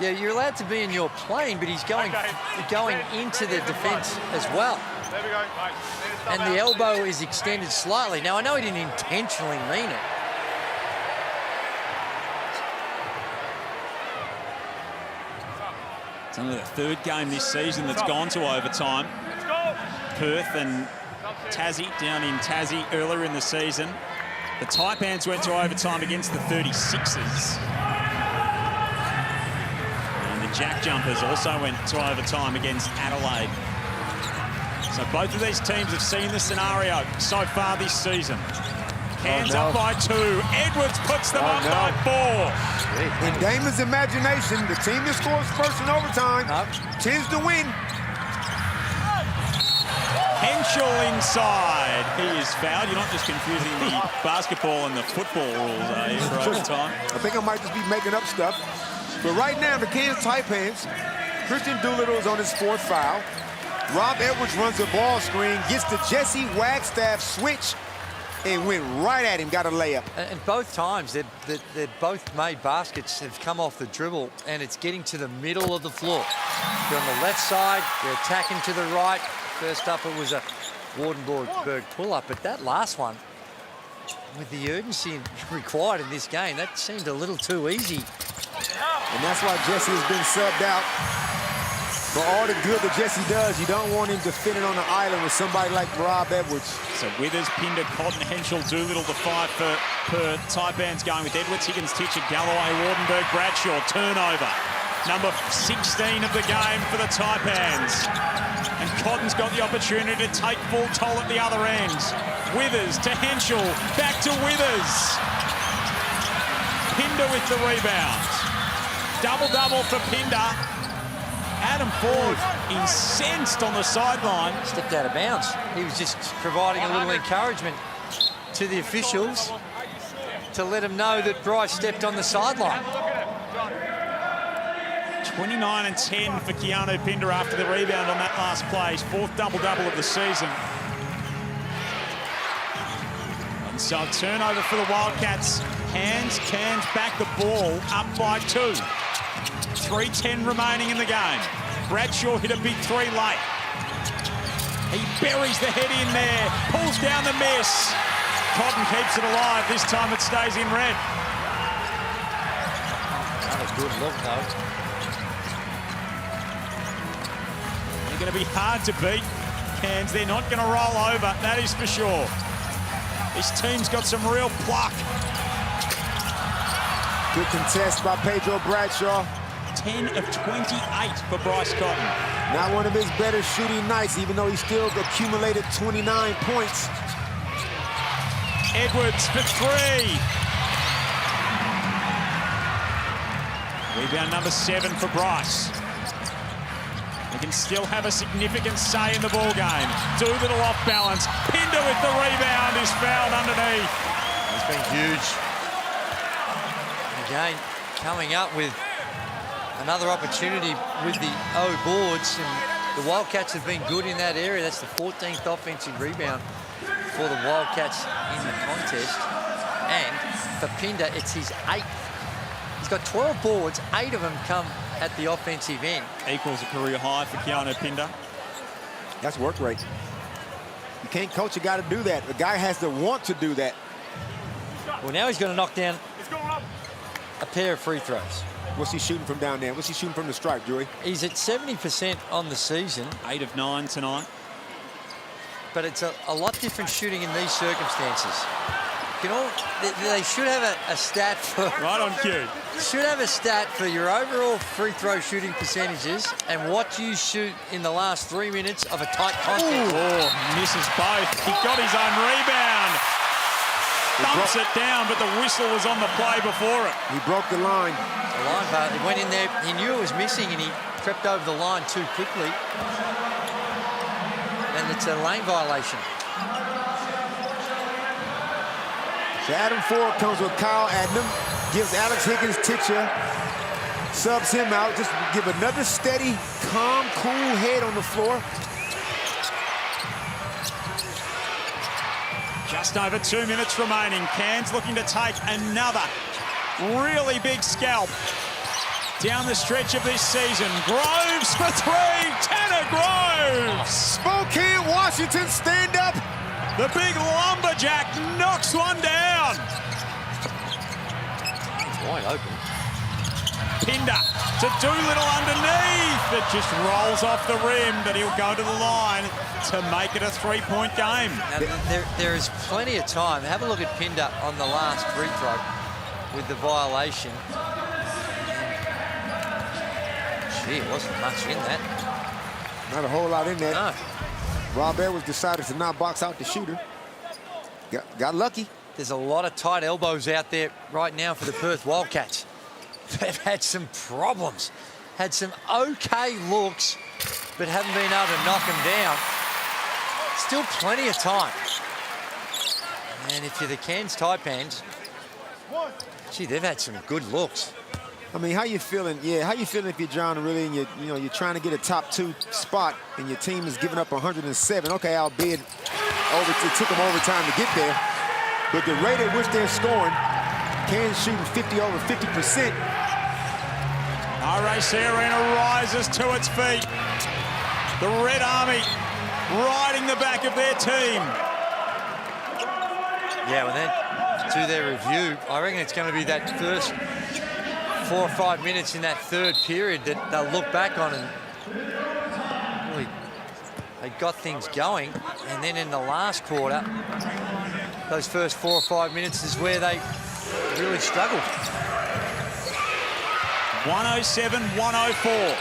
Yeah, you're allowed to be in your plane, but he's going into the defence as well. There we go. And the elbow is extended slightly. Now, I know he didn't intentionally mean it. It's only the third game this season that's gone to overtime. Perth and Tassie down in Tassie earlier in the season. The Taipans went to overtime against the 36ers. Jack Jumpers also went to overtime against Adelaide. So both of these teams have seen the scenario so far this season. Cairns up by 2. Edwards puts them up by 4. In Damon's imagination, the team that scores first in overtime tends to win. Henschel inside. He is fouled. You're not just confusing the basketball and the football rules, are you, for overtime? I think I might just be making up stuff. But right now, the Cairns Taipans, Christian Doolittle is on his 4th foul. Rob Edwards runs a ball screen, gets the Jesse Wagstaff switch, and went right at him, got a layup. And both times, they've both made baskets, have come off the dribble, and it's getting to the middle of the floor. You're on the left side, you're attacking to the right. First up, it was a Wardenberg pull-up, but that last one, with the urgency required in this game, that seemed a little too easy. And that's why Jesse has been subbed out. For all the good that Jesse does, you don't want him to fit in on the island with somebody like Rob Edwards. So Withers, Pinder, Cotton, Henschel, Doolittle, the 5 for Perth. Taipans going with Edwards, Higgins, Titcher, Galloway, Wardenberg, Bradshaw. Turnover. Number 16 of the game for the Taipans. And Cotton's got the opportunity to take full toll at the other end. Withers to Henschel, back to Withers. Pinder with the rebound. Double-double for Pinder. Adam Ford incensed on the sideline. Stepped out of bounds. He was just providing a little encouragement to the officials to let them know that Bryce stepped on the sideline. 29 and 10 for Keanu Pinder after the rebound on that last play. His 4th double-double of the season. And so turnover for the Wildcats. Cairns back the ball, up by 2. 3:10 remaining in the game. Bradshaw hit a big 3 late. He buries the head in there, pulls down the miss. Cotton keeps it alive. This time it stays in red. That was good look, though. They're going to be hard to beat, Cairns. They're not going to roll over, that is for sure. This team's got some real pluck. Good contest by Pedro Bradshaw. 10 of 28 for Bryce Cotton. Not one of his better shooting nights, even though he still accumulated 29 points. Edwards for 3. Rebound number 7 for Bryce. He can still have a significant say in the ball game. Doolittle off balance. Pinder with the rebound is fouled underneath. It's been huge. Again, coming up with another opportunity with the O boards, and the Wildcats have been good in that area. That's the 14th offensive rebound for the Wildcats in the contest. And for Pinder, it's his 8th. He's got 12 boards, 8 of them come at the offensive end. Equals a career high for Keanu Pinder. That's work rate. You can't coach a guy to do that. The guy has to want to do that. Well, now he's going to knock down a pair of free throws. What's he shooting from down there? What's he shooting from the stripe, Joey? He's at 70% on the season. 8 of 9 tonight. But it's a lot different shooting in these circumstances. You know, they should have a stat for... Right on cue. Should have a stat for your overall free throw shooting percentages and what you shoot in the last 3 minutes of a tight contest. Oh, misses both. He got his own rebound. thumps it down, but the whistle was on the play before it. He broke the line. The line, but he went in there. He knew it was missing, and he crept over the line too quickly. And it's a lane violation. So Adam Ford comes with Kyle Adnam, gives Alex Higgins Titcher, subs him out, just give another steady, calm, cool head on the floor. Just over 2 minutes remaining. Cairns looking to take another really big scalp down the stretch of this season. Groves for three. Tanner Groves. Spokane, Washington, stand up. The big lumberjack knocks one down. It's wide open. Pinder to Doolittle underneath. It just rolls off the rim, but he'll go to the line to make it a three-point game. Now, there is plenty of time. Have a look at Pinder on the last free throw with the violation. Gee, it wasn't much in that. Not a whole lot in there. No. Rob Edwards decided to not box out the shooter. Got lucky. There's a lot of tight elbows out there right now for the Perth Wildcats. They've had some problems. Had some okay looks, but haven't been able to knock them down. Still plenty of time. And if you're the Cairns Taipans, gee, they've had some good looks. I mean, how you feeling? Yeah, how you feeling if you're John really and you're trying to get a top 2 spot and your team is giving up 107? Okay, albeit it took them overtime to get there, but the rate at which they're scoring, Cairns shooting over 50%. RAC Arena rises to its feet. The Red Army riding the back of their team. Yeah, when they do their review, I reckon it's going to be that first 4 or 5 minutes in that third period that they'll look back on and really, they got things going. And then in the last quarter, those first 4 or 5 minutes is where they really struggled. 107-104.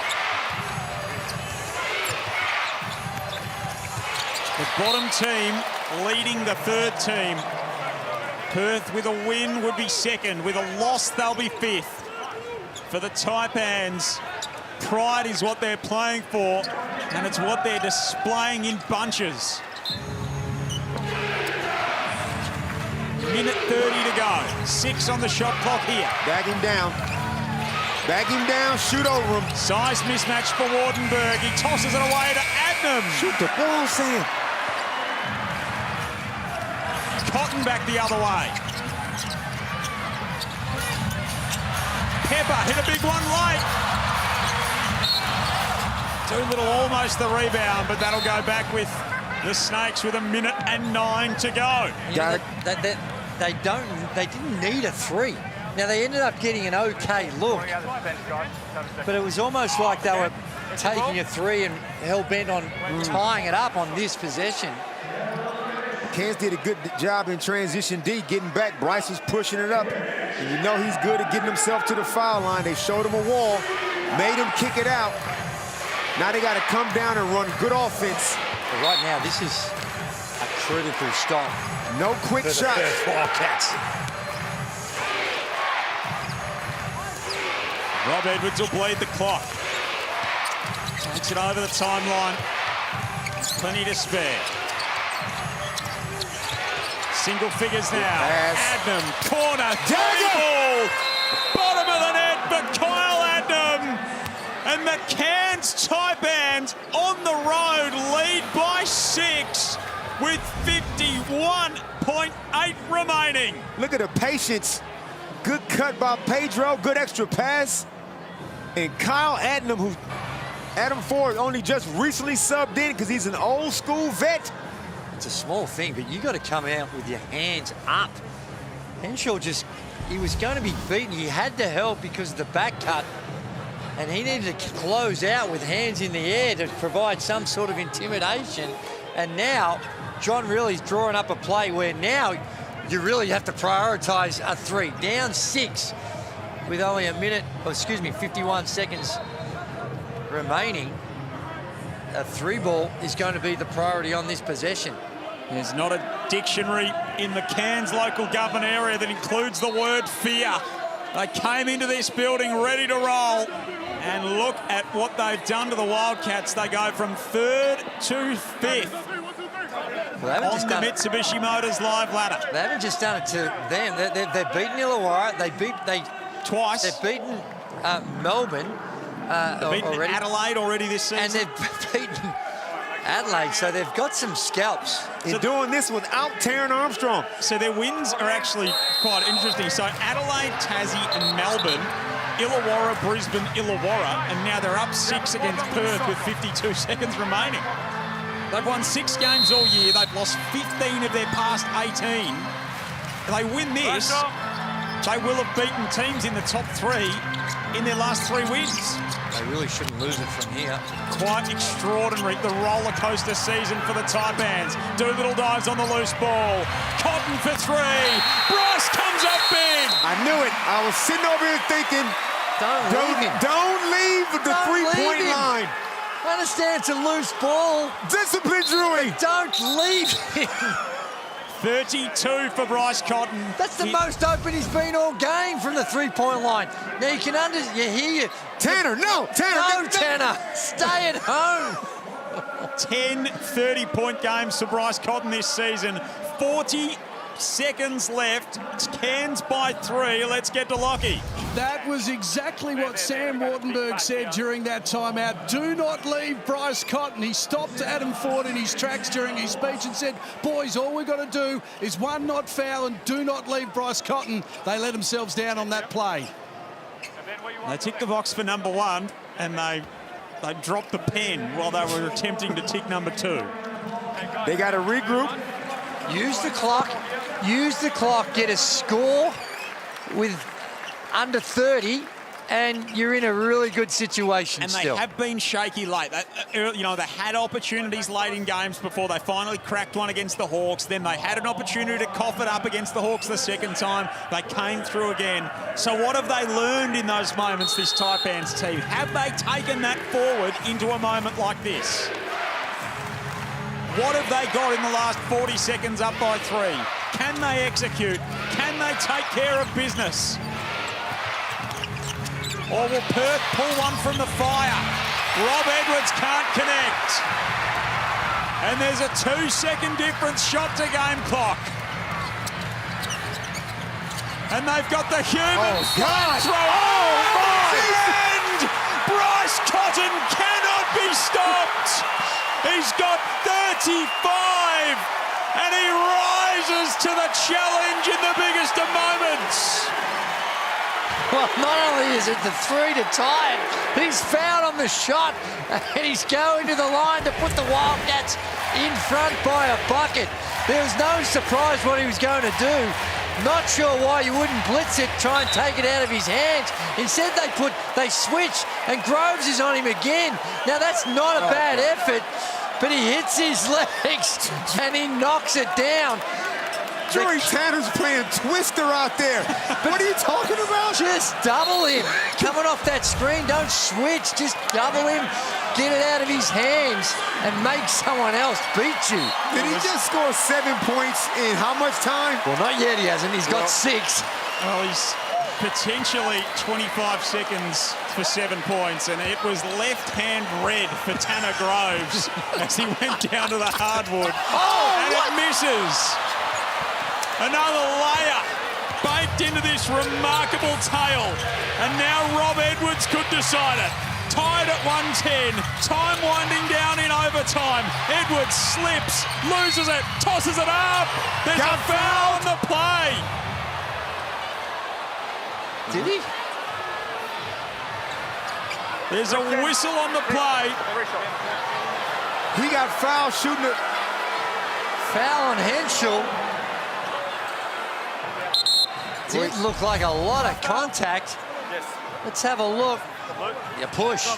The bottom team leading the third team. Perth with a win would be second. With a loss, they'll be fifth. For the Taipans, pride is what they're playing for, and it's what they're displaying in bunches. Minute 30 to go. 6 on the shot clock here. Bag him down. Bag him down, shoot over him. Size mismatch for Wardenberg. He tosses it away to Adnam. Shoot the ball, Sam. Cotton back the other way. Pepper hit a big one late. Doolittle almost the rebound, but that'll go back with the Snakes with 1:09 to go. You know, they didn't need a 3. Now, they ended up getting an okay look, but it was almost like they were taking a 3 and hell-bent on tying it up on this possession. Cairns did a good job in transition D, getting back. Bryce was pushing it up, and you know he's good at getting himself to the foul line. They showed him a wall, made him kick it out. Now they got to come down and run good offense. But right now, this is a critical stop. No quick shots. Wildcats. Rob Edwards will bleed the clock. Takes it over the timeline. Plenty to spare. Single figures now. Adnam, corner, ball. Bottom of the net for Kyle Adnam. And the Cairns Taipans on the road lead by 6 with 51.8 remaining. Look at the patience. Good cut by Pedro, good extra pass. And Kyle Adnam, Adam Ford only just recently subbed in because he's an old school vet. It's a small thing, but you got to come out with your hands up. Henshaw he was going to be beaten. He had to help because of the back cut. And he needed to close out with hands in the air to provide some sort of intimidation. And now, John really's drawing up a play where now you really have to prioritize a 3. Down 6 with only 51 seconds remaining. A 3 ball is going to be the priority on this possession. There's not a dictionary in the Cairns local government area that includes the word fear. They came into this building ready to roll, and look at what they've done to the Wildcats. They go from 3rd to 5th on the Mitsubishi Motors live ladder. They haven't just done it to them. They've beaten Illawarra. Twice. They've beaten Melbourne they've beaten already. Adelaide already this season. And they've beaten Adelaide, so they've got some scalps. They're doing this without Taron Armstrong. So their wins are actually quite interesting. So Adelaide, Tassie and Melbourne, Illawarra, Brisbane, Illawarra, and now they're up 6 against Perth with 52 seconds remaining. They've won 6 games all year. They've lost 15 of their past 18. If they win this, they will have beaten teams in the top 3 in their last 3 wins. They really shouldn't lose it from here. Quite extraordinary, the roller coaster season for the Taipans. Doolittle dives on the loose ball. Cotton for 3. Bryce comes up big. I knew it. I was sitting over here thinking, don't leave the three-point line. I understand it's a loose ball. Discipline, Drewy. Don't leave him. 32 for Bryce Cotton. That's the most open he's been all game from the three-point line. Now you can hear Tanner, no, Tanner. No, Tanner. Stay at home. 10 30-point games for Bryce Cotton this season. 40 seconds left. It's Cairns by 3. Let's get to Lockie. That was exactly what Sam Wartenberg said during that timeout. Do not leave Bryce Cotton. He stopped Adam Ford in his tracks during his speech and said, boys, all we've got to do is one not foul and do not leave Bryce Cotton. They let themselves down on that play. They ticked the box for number 1 and they dropped the pen while they were attempting to tick number 2. They got to regroup. Use the clock. Use the clock. Get a score with under 30, and you're in a really good situation and still. They have been shaky late. You know, they had opportunities late in games before they finally cracked one against the Hawks. Then they had an opportunity to cough it up against the Hawks the second time. They came through again. So what have they learned in those moments, this Taipans team? Have they taken that forward into a moment like this? What have they got in the last 40 seconds up by 3? Can they execute? Can they take care of business? Or will Perth pull one from the fire? Rob Edwards can't connect. And there's a 2-second difference shot to game clock. And they've got the human flat throw. Oh, my! And Bryce Cotton cannot be stopped. He's got 35, and he rises to the challenge in the biggest of moments. Well, not only is it the 3 to tie it, he's fouled on the shot, and he's going to the line to put the Wildcats in front by a bucket. There was no surprise what he was going to do. Not sure why you wouldn't blitz it, try and take it out of his hands. Instead, they switch, and Groves is on him again. Now, that's not a bad effort, but he hits his legs, and he knocks it down. Joey Tanner's playing Twister out there. What are you talking about? Just double him. Coming off that screen, don't switch. Just double him, get it out of his hands, and make someone else beat you. Did he just score 7 points in how much time? Well, not yet, he hasn't. He's got 6. Well, he's potentially 25 seconds for 7 points, and it was left-hand red for Tanner Groves as he went down to the hardwood. And it misses. Another layer baked into this remarkable tail. And now Rob Edwards could decide it. Tied at 110. Time winding down in overtime. Edwards slips, loses it, tosses it up. There's a foul on the play. Did he? There's a whistle on the play. He got fouled shooting it. Foul on Henschel. Did look like a lot of contact. Yes. Let's have a look. You push. Oh,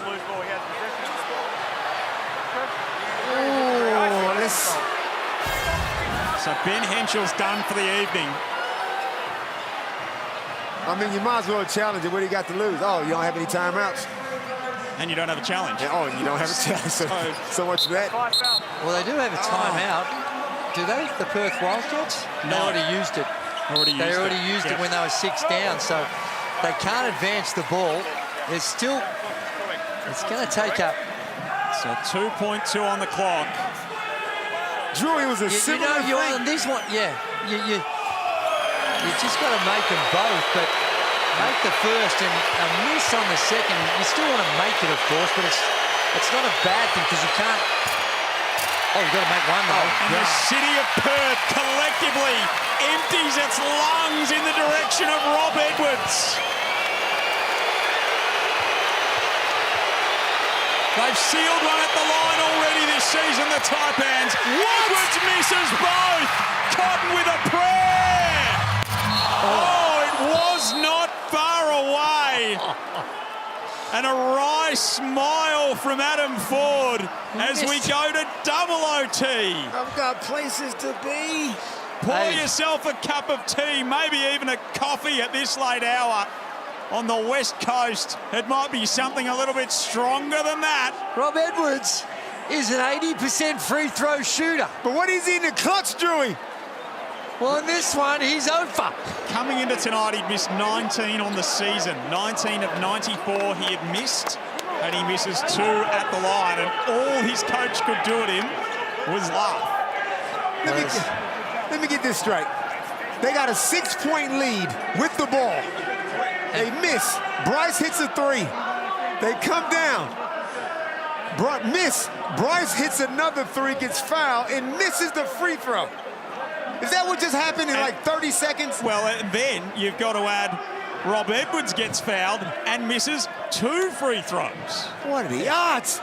So Ben Henschel's done for the evening. I mean, you might as well challenge it. What do you got to lose? Oh, you don't have any timeouts. And you don't have a challenge. Oh, and you don't have a challenge. So much for that. Well, they do have a timeout. do they? The Perth Wildcats? No. They already used it. They already used it when they were 6 down, so they can't advance the ball. There's still, it's going to take up. So 2.2 on the clock. Drew, it was a similar you know, thing. on this one, yeah, you just got to make them both, but make the first and a miss on the second. You still want to make it, of course, but it's not a bad thing because you can't. Oh, you've got to make one though. And the city of Perth collectively empties its lungs in the direction of Rob Edwards. They've sealed one at the line already this season, the Taipans. Edwards misses both. Cotton with a prayer. Oh, it was not far away. And a wry smile from Adam Ford as we go to double OT. I've got places to be. Pour yourself a cup of tea, maybe even a coffee at this late hour. On the West Coast, it might be something a little bit stronger than that. Rob Edwards is an 80% free throw shooter. But what is he in the clutch, Drewy? Well, in this one, he's over. Coming into tonight, he'd missed 19 on the season. 19 of 94 he had missed, and he misses 2 at the line. And all his coach could do at him was laugh. Let me get this straight. They got a 6-point lead with the ball. They miss. Bryce hits a 3. They come down. Miss. Bryce hits another 3, gets fouled, and misses the free throw. Is that what just happened in like 30 seconds? Well, and then you've got to add Rob Edwards gets fouled and misses 2 free throws. What are the odds?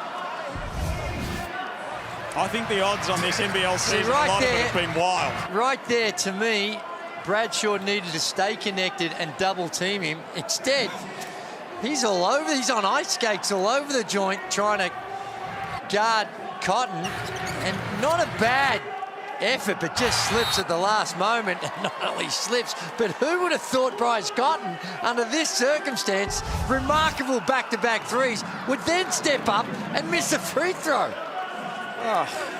I think the odds on this NBL season, right a lot there, of it have been wild. Right there, to me, Bradshaw needed to stay connected and double team him. Instead, he's all over. He's on ice skates all over the joint trying to guard Cotton. And not a bad effort, but just slips at the last moment. And not only slips, but who would have thought Bryce Cotton, under this circumstance, remarkable back-to-back threes, would then step up and miss a free throw? Oh.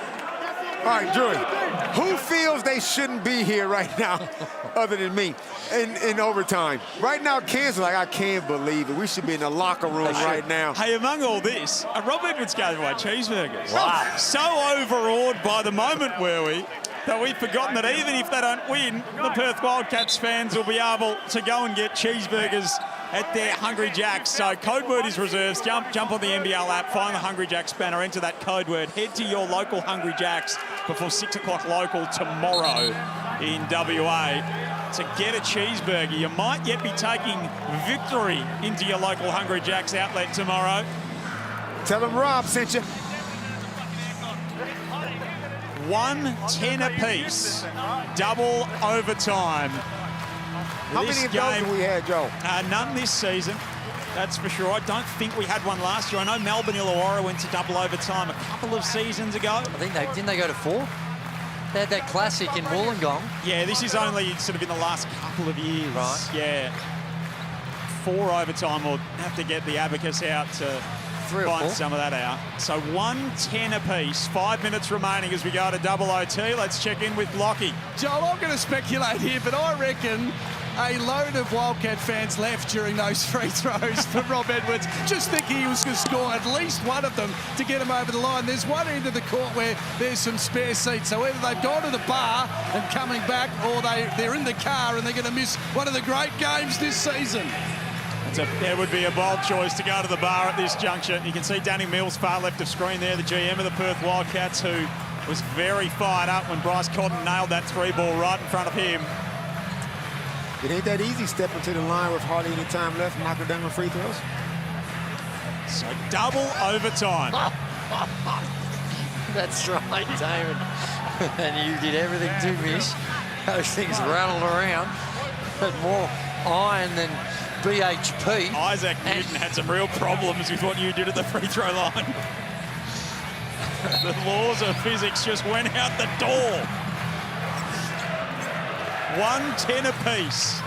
All right, Drewy, who feels they shouldn't be here right now other than me in overtime? Right now, Cairns, like, I can't believe it. We should be in the locker room right now. Hey, among all this, Rob Edwards gave away cheeseburgers. Wow. So overawed by the moment, were we, that we've forgotten that even if they don't win, the Perth Wildcats fans will be able to go and get cheeseburgers at their Hungry Jacks. So code word is reserves. Jump on the NBL app, find the Hungry Jacks banner, enter that code word, head to your local Hungry Jacks before 6 o'clock local tomorrow in WA to get a cheeseburger. You might yet be taking victory into your local Hungry Jacks outlet tomorrow. Tell them Rob sent you. 1-10 apiece, double overtime. How many of those have we had, Joe? None this season, that's for sure. I don't think we had one last year. I know Melbourne Illawarra went to double overtime a couple of seasons ago. I think didn't they go to 4? They had that classic in Wollongong. Yeah, this is only sort of in the last couple of years. Right. Yeah. 4 overtime. We'll have to get the abacus out to 3 or 4. find some of that out. So 1-10 apiece. 5 minutes remaining as we go to double OT. Let's check in with Lockie. Joel, I'm going to speculate here, but I reckon a load of Wildcat fans left during those free throws for Rob Edwards, just thinking he was going to score at least one of them to get him over the line. There's one end of the court where there's some spare seats, so either they've gone to the bar and coming back, or they're in the car and they're going to miss one of the great games this season. There would be a bold choice to go to the bar at this juncture. You can see Danny Mills far left of screen there, the GM of the Perth Wildcats, who was very fired up when Bryce Cotton nailed that 3-ball right in front of him. It ain't that easy stepping to the line with hardly any time left and knocking down the free throws. So double overtime. That's right, Damon. And you did everything to miss. Those things rattled around. But more iron than BHP. Isaac Newton had some real problems with what you did at the free throw line. The laws of physics just went out the door. 1-10 apiece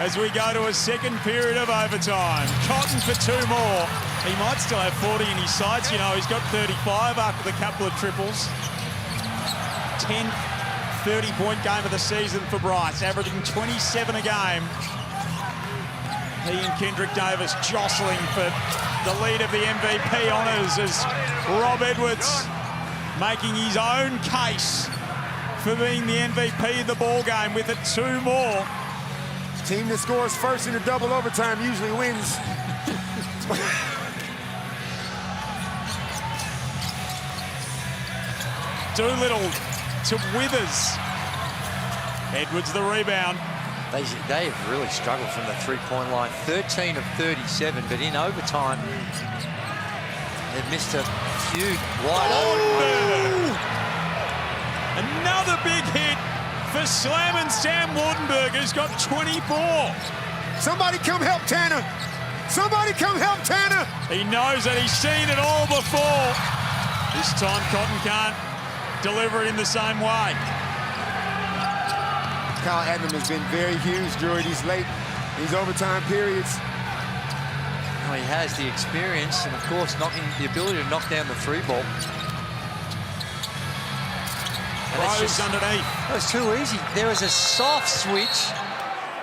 as we go to a second period of overtime. Cotton for 2 more. He might still have 40 in his sights. You know, he's got 35 after the couple of triples. 10 30-point game of the season for Bryce, averaging 27 a game. He and Kendrick Davis jostling for the lead of the MVP honours as Rob Edwards making his own case for being the MVP of the ball game with it 2 more. Team that scores first in the double overtime usually wins. Doolittle to Withers. Edwards the rebound. They have really struggled from the three-point line. 13 of 37, but in overtime, they've missed a few wide open. Another big hit for Slamming Sam Wardenberg, who's got 24. Somebody come help Tanner. Somebody come help Tanner. He knows that he's seen it all before. This time Cotton can't deliver it in the same way. Kyle Adnam has been very huge during these overtime periods. Well, he has the experience and, of course, the ability to knock down the three ball. Rose underneath. It was too easy. There was a soft switch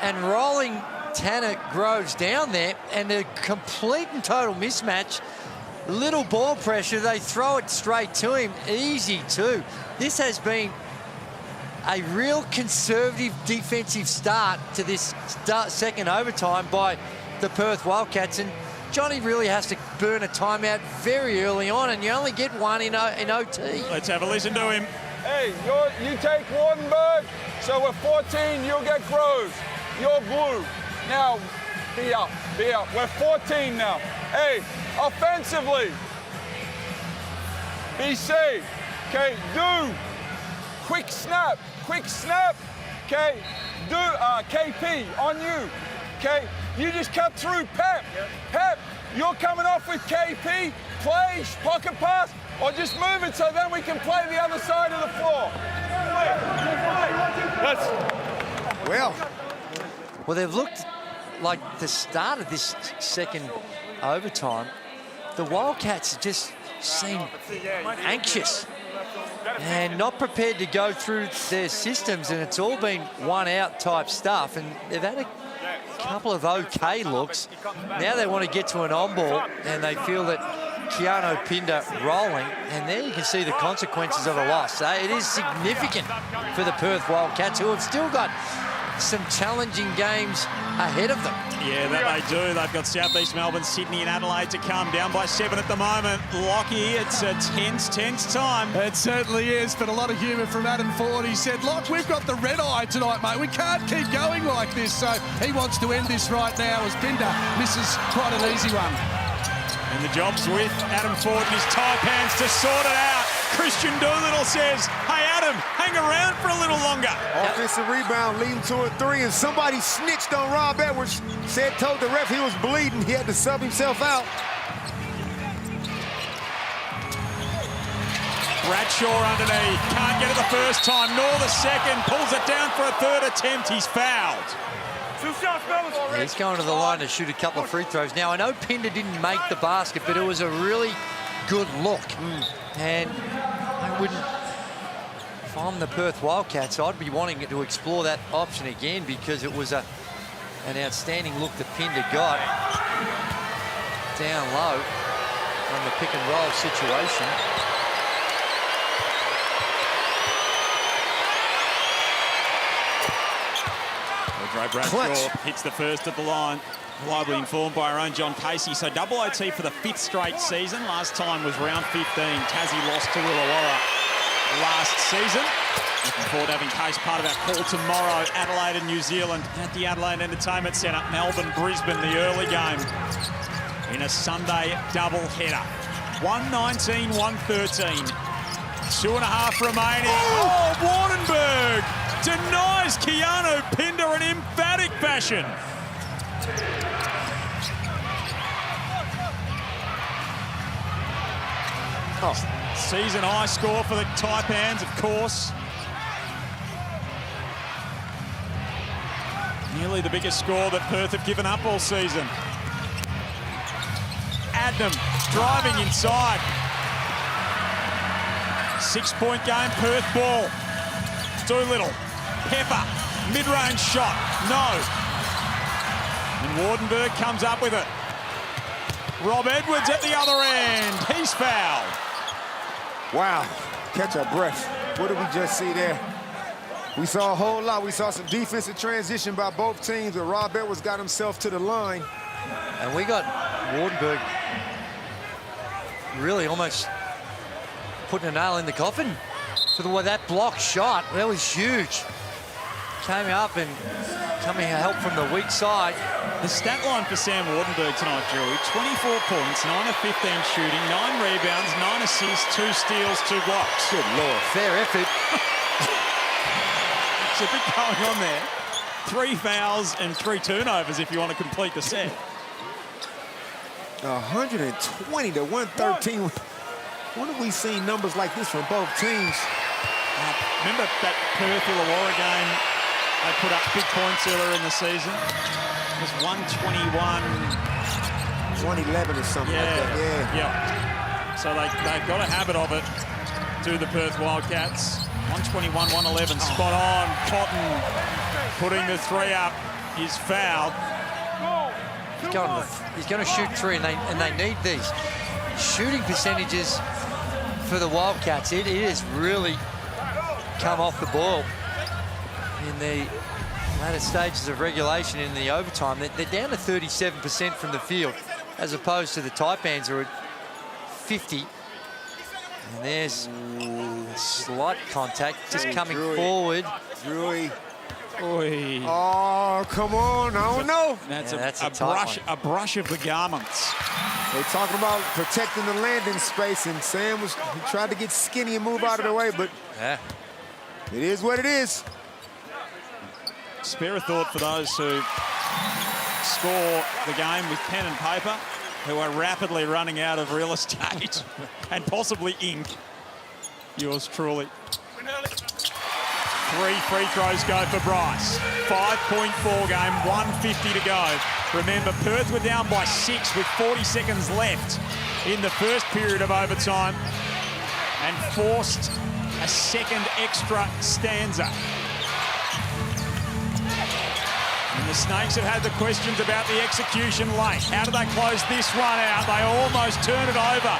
and rolling Tanner Groves down there, and a complete and total mismatch. Little ball pressure, they throw it straight to him. Easy too. This has been a real conservative defensive start to this second overtime by the Perth Wildcats, and Johnny really has to burn a timeout very early on, and you only get one in OT. Let's have a listen to him. Hey, you take Wardenberg, so we're 14, you'll get Groves. You're blue. Now, be up. We're 14 now. Hey, offensively, BC, okay, do. Quick snap, okay, do, KP, on you, okay? You just cut through Pep. Pep, you're coming off with KP, play, pocket pass, or just move it so then we can play the other side of the floor. Well, they've looked like the start of this second overtime. The Wildcats just seem anxious and not prepared to go through their systems, and it's all been one-out type stuff, and they've had a couple of okay looks. Now they want to get to an on-ball, and they feel that Keanu Pinder rolling, and there you can see the consequences of a loss. It is significant for the Perth Wildcats, who have still got some challenging games ahead of them. Yeah, that they do. They've got South East Melbourne, Sydney and Adelaide to come. Down by 7 at the moment. Lockie, it's a tense time. It certainly is, but a lot of humour from Adam Ford. He said, Lock, we've got the red eye tonight, mate. We can't keep going like this. So he wants to end this right now as Pinder misses quite an easy one. And the job's with Adam Ford and his Taipans to sort it out. Christian Doolittle says, hey, Adam, hang around for a little longer. Offensive rebound leading to a 3, and somebody snitched on Rob Edwards. Told the ref he was bleeding. He had to sub himself out. Bradshaw underneath. Can't get it the first time, nor the second. Pulls it down for a third attempt. He's fouled. Yeah, he's going to the line to shoot a couple of free throws. Now, I know Pinder didn't make the basket, but it was a really good look. And I wouldn't, if I'm the Perth Wildcats, I'd be wanting to explore that option again, because it was an outstanding look that Pinder got down low on the pick and roll situation. Bradshaw hits the first at the line. Reliably informed by our own John Casey. So double OT for the 5th straight season. Last time was round 15. Tassie lost to Woollawara last season. Looking forward to having Case part of our call tomorrow. Adelaide and New Zealand at the Adelaide Entertainment Centre. Melbourne, Brisbane, the early game in a Sunday double header. 119, 113. 2.5 remaining. Oh, Wardenberg denies Keanu Pinder in emphatic fashion. Season high score for the Taipans, of course. Nearly the biggest score that Perth have given up all season. Adnam driving inside. 6-point game, Perth ball. Doolittle. Pepper, mid-range shot, no. And Wardenberg comes up with it. Rob Edwards at the other end. He's fouled. Wow, catch our breath. What did we just see there? We saw a whole lot. We saw some defensive transition by both teams, but Rob Edwards got himself to the line. And we got Wardenberg really almost putting a nail in the coffin for the way that block shot. That was huge. Came up and coming help from the weak side. The stat line for Sam Wardenberg tonight, Drew, 24 points, 9 of 15 shooting, 9 rebounds, 9 assists, 2 steals, 2 blocks. Good Lord. Fair effort. There's a bit going on there. 3 fouls and 3 turnovers if you want to complete the set. 120 to 113. When have we seen numbers like this from both teams? Remember that Perth Illawarra game? They put up big points earlier in the season. It was 121. 111 or something like that, yeah. So they've got a habit of it, do the Perth Wildcats. 121, 111, spot on. Cotton putting the 3 up. He's fouled. He's going to shoot 3, and they need these shooting percentages for the Wildcats. It has really come off the ball in the latter stages of regulation in the overtime. They're down to 37% from the field, as opposed to the Taipans who are at 50. And there's a slight contact just coming forward. Drewy. Oy. Oh, come on. I don't know. That's that's a brush of the garments. They're talking about protecting the landing space, and Sam he tried to get skinny and move out of the way, but it is what it is. Spare a thought for those who score the game with pen and paper, who are rapidly running out of real estate and possibly ink. Yours truly. 3 free throws go for Bryce. 5-point ball game, 1:50 to go. Remember, Perth were down by 6 with 40 seconds left in the first period of overtime and forced a second extra stanza. And the Snakes have had the questions about the execution late. How do they close this one out? They almost turn it over.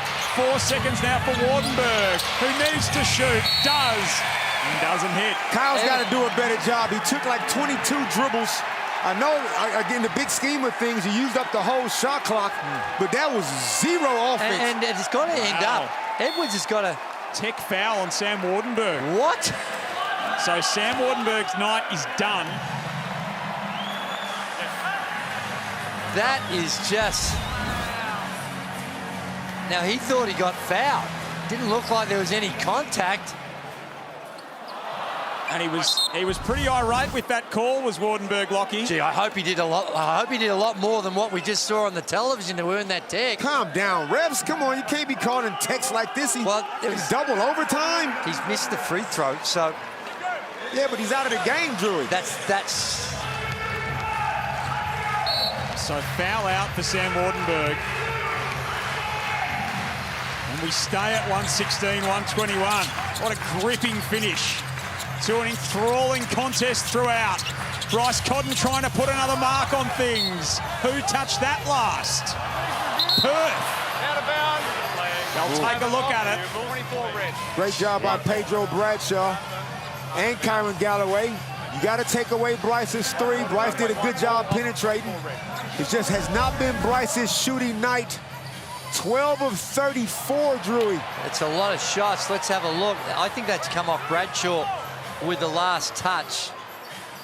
4 seconds now for Wardenberg, who needs to shoot, does, and doesn't hit. Kyle's got to do a better job. He took like 22 dribbles. I know, again, the big scheme of things, he used up the whole shot clock, but that was 0 offense. And it's got to end up. Edwards has got a tech foul on Sam Wardenberg. What? So Sam Wardenberg's night is done. That is just... Now, he thought he got fouled. Didn't look like there was any contact. And he was pretty irate with that call, was Wardenberg, Lockie. Gee, I hope he did a lot. I hope he did a lot more than what we just saw on the television to earn that tech. Calm down, refs. Come on, you can't be calling techs like this. It's double overtime. He's missed the free throw, so... Yeah, but he's out of the game, Drewy. That's... So foul out for Sam Wardenberg. And we stay at 116, 121. What a gripping finish to an enthralling contest throughout. Bryce Cotton trying to put another mark on things. Who touched that last? Perth. Out of bounds. They'll take a look at it. 24 red. Great job by Pedro Bradshaw and Kyron Galloway. You got to take away Bryce's 3. Bryce did a good job penetrating. It just has not been Bryce's shooting night. 12 of 34, Drewy. It's a lot of shots. Let's have a look. I think that's come off Bradshaw with the last touch.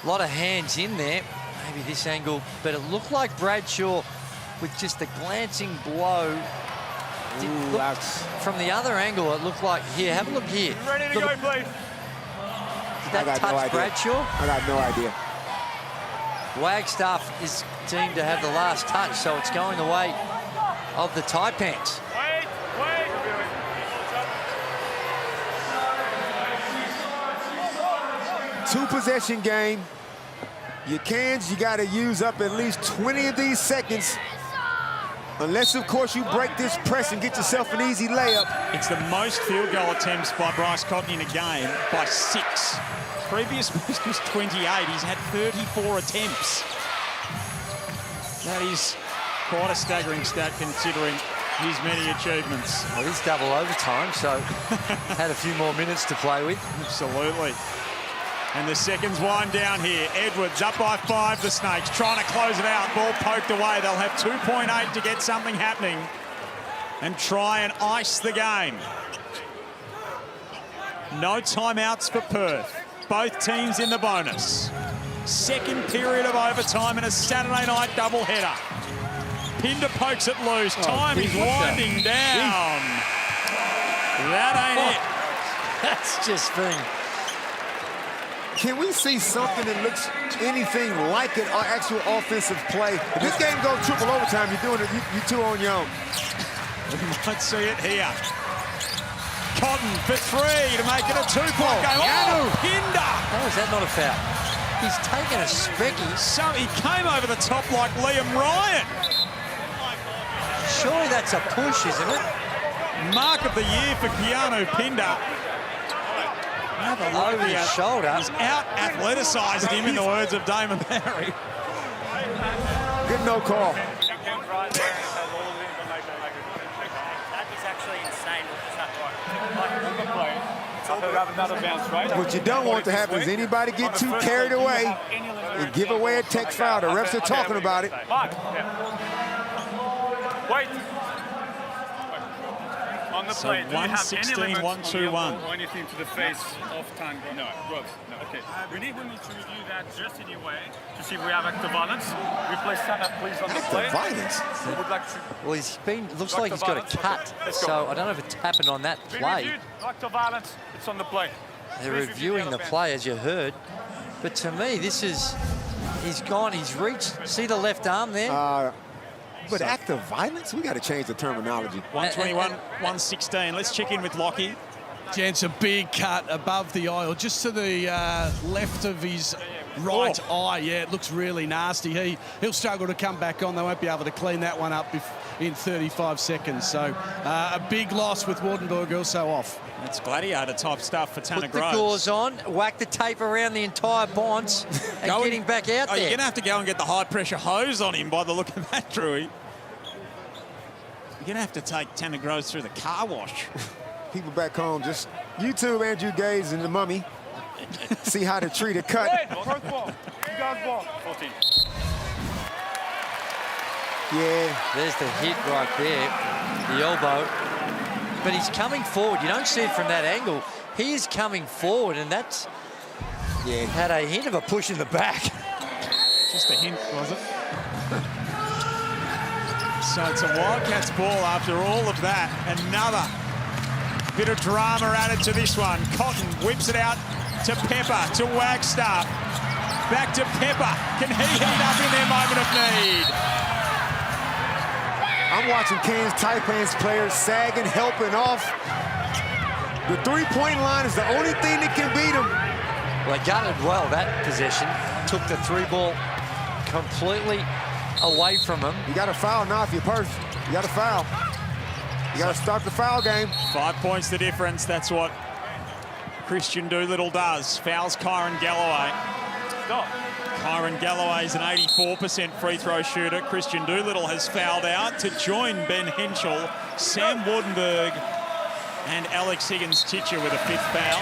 A lot of hands in there. Maybe this angle, but it looked like Bradshaw with just a glancing blow. From the other angle, it looked like, here, have a look here. Ready to go, please. Did that touch Bradshaw? I got no idea. Wagstaff is deemed to have the last touch, so it's going the way of the Taipans. Wait. 2-possession game. You got to use up at least 20 of these seconds Unless, of course, you break this press and get yourself an easy layup. It's the most field goal attempts by Bryce Cotton in a game by 6. Previous most was 28. He's had 34 attempts. That is quite a staggering stat considering his many achievements. Well, it's double overtime, so had a few more minutes to play with. Absolutely. And the seconds wind down here. Edwards up by 5, the Snakes trying to close it out. Ball poked away. They'll have 2.8 to get something happening and try and ice the game. No timeouts for Perth. Both teams in the bonus. Second period of overtime in a Saturday night doubleheader. Pinder pokes it loose. Time is winding down. That ain't it. That's just been... Can we see something that looks anything like an actual offensive play? If this game goes triple overtime, you're doing it, you two on your own. We might see it here. Cotton for 3 to make it a 2-point game. Oh, Pinder! How is that not a foul? He's taken a specky. So he came over the top like Liam Ryan. Surely that's a push, isn't it? Mark of the year for Keanu Pinder. Over his shoulder. He's out-athleticized him, in the words of Damon Barry. Good no call. That is actually insane. What you don't want to happen is anybody get too carried away and give away a tech foul. The refs are talking about it. Wait. On the So play, do you have any 116, limits 121. or anything to the face of Tango? No, gross. No, okay. We need to review that just anyway to see if we have active violence. Replace that, please, on the play. Violence? We would like to... Well, he's been... Looks like he's got a cut. So I don't know if it's happened on that play. Active violence, it's on the play. They're reviewing the play, as you heard. But to me, this is... He's gone, he's reached. See the left arm there? But active violence? We got to change the terminology. 121, 116. Let's check in with Lockie. Gents, a big cut above the eye, or just to the left of his right eye. Yeah, it looks really nasty. He'll struggle to come back on. They won't be able to clean that one up in 35 seconds. So a big loss with Wardenburg also off. That's gladiator type stuff for Tanner Put the Groves. gauze on, whack the tape around the entire bonds, and get him back out there. You're going to have to go and get the high-pressure hose on him by the look of that, Drewy. You're going to have to take Tanner Groves through the car wash. People back home, just YouTube Andrew Gaze and the Mummy. See how to treat a cut. First ball. You guys ball. 14. Yeah. There's the hit right there, the elbow. But he's coming forward. You don't see it from that angle. He is coming forward, and that's... Yeah, had a hint of a push in the back. Just a hint, was it? So it's a Wildcats ball after all of that. Another bit of drama added to this one. Cotton whips it out to Pepper, to Wagstaff. Back to Pepper. Can he heat up in their moment of need? I'm watching Cairns Taipans players sagging, helping off. The three-point line is the only thing that can beat them. Well, they guarded well that possession. Took the 3-ball completely away from him. You got to foul now if you're Perth. You got to foul. You got to start the foul game. 5 points the difference. That's what Christian Doolittle does. Fouls Kyron Galloway. Stop. Kyron Galloway is an 84% free throw shooter. Christian Doolittle has fouled out to join Ben Henschel, Sam Wardenberg, and Alex Higgins-Titcher with a 5th foul.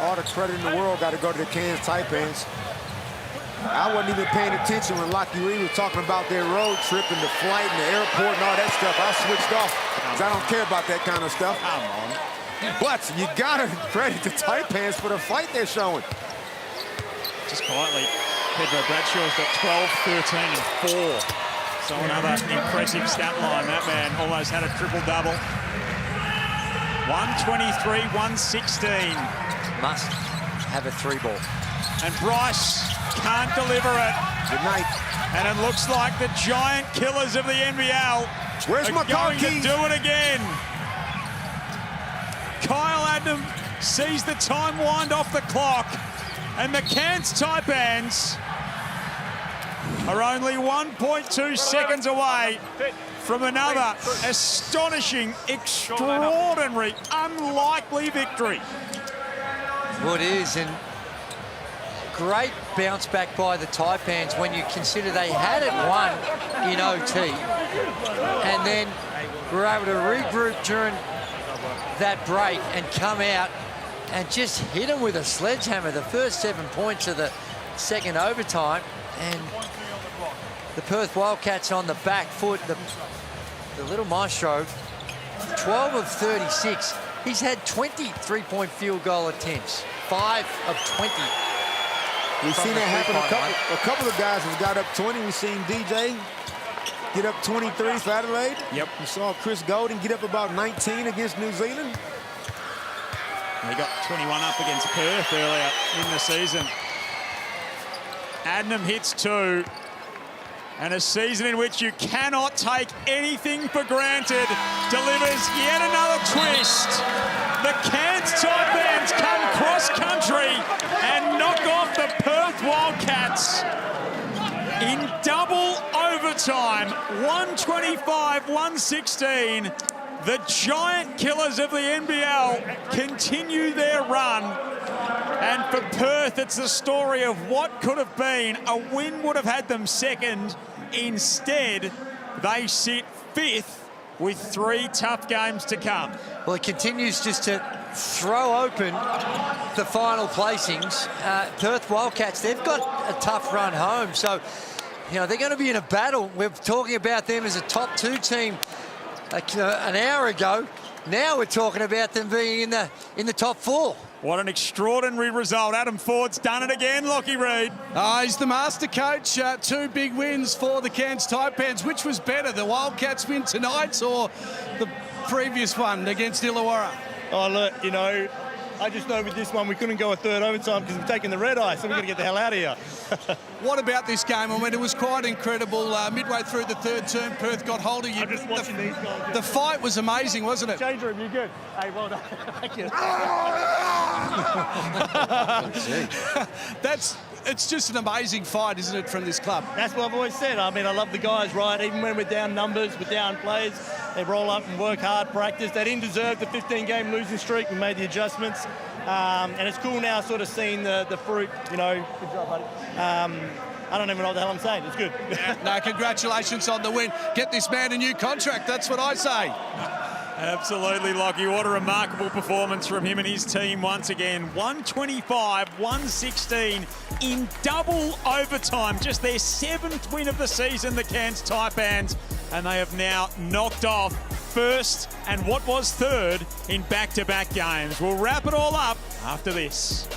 All the credit in the world got to go to the Cairns Taipans. I wasn't even paying attention when Lockie Reed was talking about their road trip and the flight and the airport and all that stuff. I switched off because I don't care about that kind of stuff. Come on. But you got to credit the Taipans for the fight they're showing. Just quietly, Pedro Bradshaw's got 12, 13, and 4. So another impressive stat line. That man almost had a triple-double. 123, 116. Must have a 3-ball. And Bryce can't deliver it. Good night. And it looks like the giant killers of the NBL Where's my car going to keys? do it again. Kyle Adnam sees the time wind off the clock, and the Cairns Taipans are only 1.2 seconds away from another astonishing, extraordinary, unlikely victory. Well, it is, and great bounce back by the Taipans when you consider they had it won in OT, and then were able to regroup during that break and come out and just hit them with a sledgehammer the first 7 points of the second overtime. And the Perth Wildcats on the back foot, the little maestro, 12 of 36. He's had 20 three-point field goal attempts, 5 of 20. We've seen that happen. A couple of guys have got up 20. We've seen DJ get up 23 for Adelaide. Yep. We saw Chris Golden get up about 19 against New Zealand. He got 21 up against Perth earlier in the season. Adnam hits 2. And a season in which you cannot take anything for granted delivers yet another twist. The Cairns Taipans come cross-country and knock off the Perth Wildcats in double overtime, 125-116. The giant killers of the NBL continue their run. And for Perth, it's the story of what could have been. A win would have had them second. Instead, they sit 5th with 3 tough games to come. Well, it continues just to throw open the final placings. Perth Wildcats, they've got a tough run home. So, you know, they're going to be in a battle. We're talking about them as a top 2 team an hour ago. Now we're talking about them being in the top 4. What an extraordinary result. Adam Ford's done it again, Lockie Reid. He's the master coach. 2 big wins for the Cairns Taipans. Which was better, the Wildcats win tonight or the previous one against Illawarra? Oh, look, you know, I just know with this one we couldn't go a third overtime because we've taken the red eye, so we've got to get the hell out of here. What about this game? I mean, it was quite incredible. Midway through the third term, Perth got hold of you. I'm just watching these guys. The fight was amazing, wasn't it? Change room, you're good. Hey, well done. Thank you. It's just an amazing fight, isn't it, from this club? That's what I've always said. I mean, I love the guys, right? Even when we're down numbers, we're down players, they roll up and work hard, practice. They didn't deserve the 15-game losing streak. We made the adjustments. And it's cool now sort of seeing the fruit, you know. Good job, buddy. I don't even know what the hell I'm saying. It's good. No, congratulations on the win. Get this man a new contract. That's what I say. Absolutely, Lockie. What a remarkable performance from him and his team once again. 125-116 in double overtime. Just their 7th win of the season, the Cairns Taipans. And they have now knocked off first and what was third in back-to-back games. We'll wrap it all up after this.